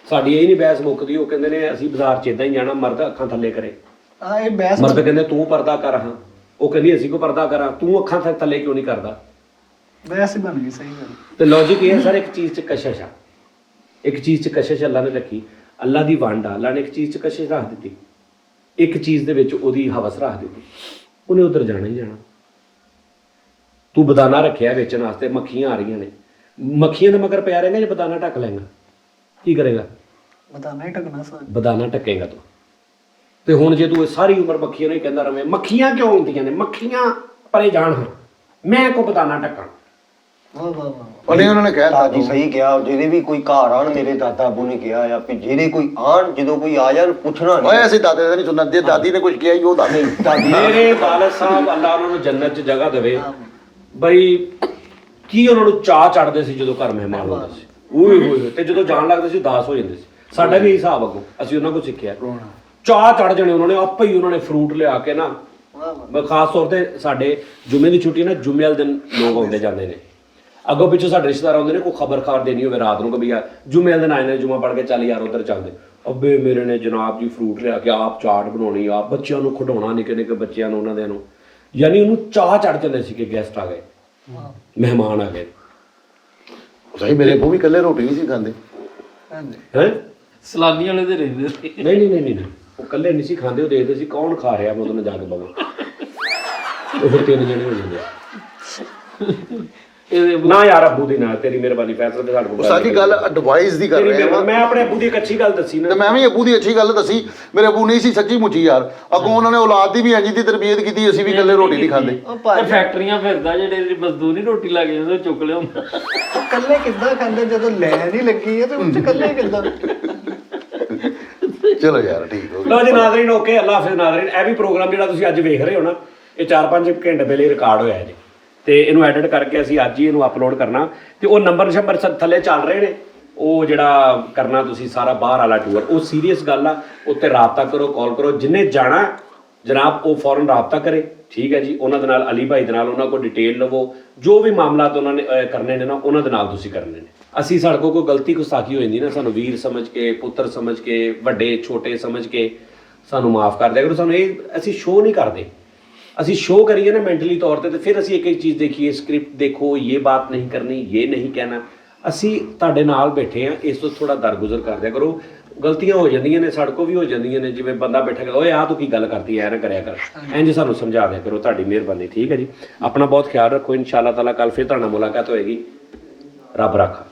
ਸਾਡੀ ਇਹ ਨਹੀਂ ਬਹਿਸ ਮੁੱਕਦੀ। ਉਹ ਕਹਿੰਦੇ ਨੇ ਅਸੀਂ ਬਾਜ਼ਾਰ 'ਚ ਇਦਾਂ ਹੀ ਜਾਣਾ, ਮਰਦ ਅੱਖਾਂ ਥੱਲੇ ਕਰੇ। ਹਾਂ, ਇਹ ਬਹਿਸ ਮਰਦ ਕਹਿੰਦੇ ਤੂੰ ਪਰਦਾ ਕਰ, ਹਾਂ ਉਹ ਕਹਿੰਦੀ ਅਸੀਂ ਕੋ ਪਰਦਾ ਕਰਾਂ, ਤੂੰ ਅੱਖਾਂ ਥੱਲੇ ਕਿਉਂ ਨਹੀਂ ਕਰਦਾ? ਬਹਿਸ ਹੀ ਬਣ ਗਈ। ਸਹੀ ਗੱਲ। ਤੇ ਲੌਜੀਕ ਇਹ ਹੈ ਸਰ, ਇੱਕ ਚੀਜ਼ 'ਚ ਕਸ਼ਿਸ਼ ਆ, ਇੱਕ ਚੀਜ਼ 'ਚ ਕਸ਼ਿਸ਼ ਅੱਲਾ ਨੇ ਰੱਖੀ। ਅੱਲਾ ਦੀ ਵੰਡ ਆ, ਅੱਲਾ ਨੇ ਇੱਕ ਚੀਜ਼ 'ਚ ਕਸ਼ਿਸ਼ ਰੱਖ ਦਿੱਤੀ, ਇੱਕ ਚੀਜ਼ ਦੇ ਵਿੱਚ ਉਹਦੀ ਹਵਸ ਰੱਖ ਦਿੱਤੀ, ਉਹਨੇ ਉਧਰ ਜਾਣਾ ਹੀ ਜਾਣਾ। ਤੂੰ ਬਦਾਨਾ ਰੱਖਿਆ ਵੇਚਣ ਵਾਸਤੇ, ਮੱਖੀਆਂ ਆ ਰਹੀਆਂ ਨੇ, ਮੱਖੀਆਂ ਦੇ ਮਗਰ ਪਿਆ ਰਹੇਗਾ ਜਾਂ ਬਦਾਨਾ ਢੱਕ ਲੈਂਗਾ? ਕੀ ਕਰੇਗਾ? ਬਦਾਨਾ ਹੀ ਢਕਣਾ ਸਰ। ਬਦਾਨਾ ਢੱਕੇਗਾ ਤੂੰ। ਤੇ ਹੁਣ ਜੇ ਤੂੰ ਸਾਰੀ ਉਮਰ ਮੱਖੀਆਂ ਨੂੰ ਹੀ ਕਹਿੰਦਾ ਰਵੇਂ, ਮੱਖੀਆਂ ਕਿਉਂ ਹੁੰਦੀਆਂ ਨੇ, ਮੱਖੀਆਂ ਪਰੇ ਜਾਣ, ਹਾਂ ਮੈਂ ਕੋ ਬਦਾਨਾ ਢੱਕਾਂ। ਵਾਹ ਵਾਹ ਵਾਹ। ਉਹਨੇ ਉਹਨਾਂ ਨੇ ਕਹਿ ਦਿੱਤਾ ਦਾਦੀ ਸਹੀ ਕਿਹਾ। ਜਿਹਦੇ ਵੀ ਕੋਈ ਘਰ ਆਣ, ਮੇਰੇ ਦਾਦਾ ਅੱਬੂ ਨੇ ਕਿਹਾ ਆ ਵੀ ਜਿਹੜੇ ਕੋਈ ਆਣ, ਜਦੋਂ ਕੋਈ ਆ ਜਾਣ ਪੁੱਛਣਾ ਓਏ ਨਹੀਂ। ਅਸੀਂ ਦਾਦੇ ਦਾ ਨਹੀਂ ਸੁਣਨਾ, ਜੇ ਦਾਦੀ ਨੇ ਕੁਝ ਕਿਹਾ ਹੀ ਉਹ ਦੱਸ। ਦਾਦੀ ਮੇਰੇ ਵਾਲਦ ਸਾਹਿਬ ਅੱਲਾ ਉਹਨਾਂ ਨੂੰ ਜੰਨਤ 'ਚ ਜਗ੍ਹਾ ਦੇਵੇ, ਬਈ ਕੀ ਉਹਨਾਂ ਨੂੰ ਚਾਹ ਚੜਦੇ ਸੀ ਜਦੋਂ ਘਰ ਮਹਿਮਾਨ ਆਉਂਦੇ ਸੀ, ਓਏ ਹੋਏ, ਤੇ ਜਦੋਂ ਜਾਣ ਲੱਗਦੇ ਸੀ ਉਦਾਸ ਹੋ ਜਾਂਦੇ ਸੀ। ਸਾਡਾ ਵੀ ਹਿਸਾਬ ਅੱਗੋਂ ਅਸੀਂ ਉਹਨਾਂ ਕੋਲ ਸਿੱਖਿਆ, ਚਾਹ ਚੜ ਜਾਣੇ ਉਹਨਾਂ ਨੇ, ਆਪੇ ਹੀ ਉਹਨਾਂ ਨੇ ਫਰੂਟ ਲਿਆ ਕੇ ਨਾ। ਖਾਸ ਤੌਰ ਤੇ ਸਾਡੇ ਜੁਮੇ ਦੀ ਛੁੱਟੀ ਨਾ, ਜੁਮੇ ਵਾਲੇ ਦਿਨ ਲੋਕ ਆਉਂਦੇ ਜਾਂਦੇ ਨੇ, ਅੱਗੋਂ ਪਿੱਛੋਂ ਸਾਡੇ ਰਿਸ਼ਤੇਦਾਰ ਆਉਂਦੇ ਨੇ, ਕੋਈ ਖਬਰ ਦੇਣੀ ਹੋਵੇ ਰਾਤ ਨੂੰ ਕਿ ਵੀ ਯਾਰ ਜੁਮੇ ਵਾਲੇ ਦਿਨ ਆਏ ਨੇ, ਜੁਮਾ ਪੜ ਕੇ ਚੱਲ ਯਾਰ ਉਧਰ ਚੱਲਦੇ। ਅੱਬੇ ਮੇਰੇ ਨੇ ਜਨਾਬ ਜੀ ਫਰੂਟ ਲਿਆ ਕੇ ਆਪ ਚਾਟ ਬਣਾਉਣੀ, ਆਪ ਬੱਚਿਆਂ ਨੂੰ ਖਿਡਾਉਣਾ, ਨਿੱਕੇ ਨਿੱਕੇ ਬੱਚਿਆਂ ਨੂੰ ਉਹਨਾਂ ਦੇ ਨੂੰ, ਯਾਨੀ ਉਹਨੂੰ ਚਾਹ ਚੜ ਜਾਂਦੇ ਸੀ ਕਿ ਗੈਸਟ ਆ ਗਏ, ਮਹਿਮਾਨ ਆ ਗਏ। ਸਹੀ, ਮੇਰੇ ਕੋਲ ਵੀ ਇਕੱਲੇ ਰੋਟੀ ਨਹੀਂ ਸੀ ਖਾਂਦੇ। ਹਾਂਜੀ। ਹੈ ਸਲਾਨੀ ਵਾਲੇ ਦੇ ਰਹਿੰਦੇ ਸੀ। ਨਹੀਂ, ਉਹ ਇਕੱਲੇ ਨਹੀਂ ਸੀ ਖਾਂਦੇ, ਉਹ ਦੇਖਦੇ ਸੀ ਕੌਣ ਖਾ ਰਿਹਾ, ਮੈਂ ਉਹਦੇ ਨਾਲ ਜਾ ਕੇ ਬਵਾਂ। ਉਹ ਫਿਰ 3 ਜਣੇ ਹੋ ਜਾਂਦੇ। ਨਾ ਯਾਰ ਅੱਬੂ ਦੀ ਨਾ, ਤੇਰੀ ਮਿਹਰਬਾਨੀ, ਫੈਸਲਾ ਤੇ ਸਾਡੇ ਕੋਲ ਸਾਡੀ ਗੱਲ ਐਡਵਾਈਸ ਦੀ ਕਰ ਰਹੇ ਹਾਂ। ਮੈਂ ਆਪਣੇ ਅੱਬੂ ਦੀ ਇੱਕ ਅੱਛੀ ਗੱਲ ਦੱਸੀ ਨਾ, ਤੇ ਮੈਂ ਵੀ ਅੱਬੂ ਦੀ ਅੱਛੀ ਗੱਲ ਦੱਸੀ। ਮੇਰੇ ਅੱਬੂ ਨਹੀਂ ਸੀ ਸੱਚੀ ਮੁੱਚੀ ਯਾਰ, ਅੱਗੋਂ ਉਹਨਾਂ ਨੇ ਔਲਾਦ ਦੀ ਵੀ ਇੰਝ ਦੀ ਤਰਬੀਅਤ ਕੀਤੀ, ਅਸੀਂ ਵੀ ਇਕੱਲੇ ਰੋਟੀ ਨਹੀਂ ਖਾਂਦੇ। ਤੇ ਫੈਕਟਰੀਆਂ ਫਿਰਦਾ ਜਿਹੜੇ ਮਜ਼ਦੂਰ ਨਹੀਂ ਰੋਟੀ ਲੱਗ ਜਾਂਦੇ ਚੁੱਕ ਲਿਆਉਂਦਾ। ਉਹ ਇਕੱਲੇ ਕਿੱਦਾਂ ਖਾਂਦੇ ਜਦੋਂ ਲੈਣ ਹੀ ਲੱਗੀ ਹੈ ਤੇ ਉਹ 'ਚ ਇਕੱਲੇ ਕਿੱਦਾਂ? ਚਲੋ ਯਾਰ ਠੀਕ ਹੋ ਗਿਆ। ਲਓ ਜੀ ਨਾਜ਼ਰੀਨ, ਓਕੇ, ਅੱਲਾ ਹਾਫਿਜ਼ ਨਾਜ਼ਰੀਨ। ਇਹ ਵੀ ਪ੍ਰੋਗਰਾਮ ਜਿਹੜਾ ਤੁਸੀਂ ਅੱਜ ਵੇਖ ਰਹੇ ਹੋ ਨਾ, ਇਹ 4-5 ਘੰਟੇ ਪਹਿਲੇ ਰਿਕਾਰਡ ਹੋਇਆ ਜੀ, ਤੇ ਇਹਨੂੰ ਐਡਿਟ ਕਰਕੇ ਅਸੀਂ ਅੱਜ ਹੀ ਇਹਨੂੰ ਅਪਲੋਡ ਕਰਨਾ। ਤੇ ਉਹ ਨੰਬਰ ਥੱਲੇ ਚੱਲ ਰਹੇ ਨੇ, ਉਹ ਜਿਹੜਾ ਕਰਨਾ ਤੁਸੀਂ ਸਾਰਾ ਬਾਹਰ ਵਾਲਾ ਟੂਰ, ਉਹ ਸੀਰੀਅਸ ਗੱਲ ਆ। ਉੱਤੇ ਰਾਬਤਾ ਕਰੋ, ਕਾਲ ਕਰੋ, ਜਿੰਨੇ ਜਾਣਾ ਜਨਾਬ ਉਹ ਫੌਰਨ ਰਾਬਤਾ ਕਰੇ, ਠੀਕ ਹੈ ਜੀ। ਉਹਨਾਂ ਦੇ ਨਾਲ, ਅਲੀ ਭਾਈ ਦੇ ਨਾਲ, ਉਹਨਾਂ ਕੋਲ ਡਿਟੇਲ ਲਵੋ, ਜੋ ਵੀ ਮਾਮਲਾਤ ਉਹਨਾਂ ਨੇ ਕਰਨੇ ਨੇ ਨਾ, ਉਹਨਾਂ ਦੇ ਨਾਲ ਤੁਸੀਂ ਕਰਨੇ ਨੇ। ਅਸੀਂ ਸਾਡੇ ਕੋਲ ਕੋਈ ਗਲਤੀ ਗੁਸਤਾਖੀ ਹੋ ਜਾਂਦੀ ਨਾ, ਸਾਨੂੰ ਵੀਰ ਸਮਝ ਕੇ, ਪੁੱਤਰ ਸਮਝ ਕੇ, ਵੱਡੇ ਛੋਟੇ ਸਮਝ ਕੇ ਸਾਨੂੰ ਮਾਫ ਕਰ ਦਿਆ ਕਰੋ। ਸਾਨੂੰ ਇਹ ਅਸੀਂ ਸ਼ੋਅ ਨਹੀਂ ਕਰਦੇ, ਅਸੀਂ ਸ਼ੋਅ ਕਰੀਏ ਨਾ ਮੈਂਟਲੀ ਤੌਰ ਤੇ ਫਿਰ ਅਸੀਂ ਇੱਕ ਇੱਕ ਚੀਜ਼ ਦੇਖੀਏ, ਸਕ੍ਰਿਪਟ ਦੇਖੋ, ਇਹ ਬਾਤ ਨਹੀਂ ਕਰਨੀ, ਇਹ ਨਹੀਂ ਕਹਿਣਾ। ਅਸੀਂ ਤੁਹਾਡੇ ਨਾਲ ਬੈਠੇ ਆ, ਇਸ ਤੋਂ ਥੋੜਾ ਦਰਗੁਜ਼ਰ ਕਰ ਦਿਆ ਕਰੋ। ਗਲਤੀਆਂ ਹੋ ਜਾਂਦੀਆਂ ਨੇ, ਸਾਡੇ ਕੋਲ ਵੀ ਹੋ ਜਾਂਦੀਆਂ ਨੇ। ਜਿਵੇਂ ਬੰਦਾ ਬੈਠਾ ਕਰ, ਓਏ ਆਹ ਤੂੰ ਕੀ ਗੱਲ ਕਰਤੀ, ਐ ਨਾ ਕਰਿਆ ਕਰ, ਇੰਝ ਸਾਨੂੰ ਸਮਝਾ ਦਿਆ ਕਰੋ, ਤੁਹਾਡੀ ਮਿਹਰਬਾਨੀ, ਠੀਕ ਹੈ ਜੀ। ਆਪਣਾ ਬਹੁਤ ਖਿਆਲ ਰੱਖੋ, ਇਨਸ਼ਾ ਅੱਲਾਹ ਤਾਲਾ ਕੱਲ ਫਿਰ ਤੁਹਾਡੇ ਨਾਲ ਮੁਲਾਕਾਤ ਹੋਏਗੀ। ਰੱਬ ਰਾਖਾ।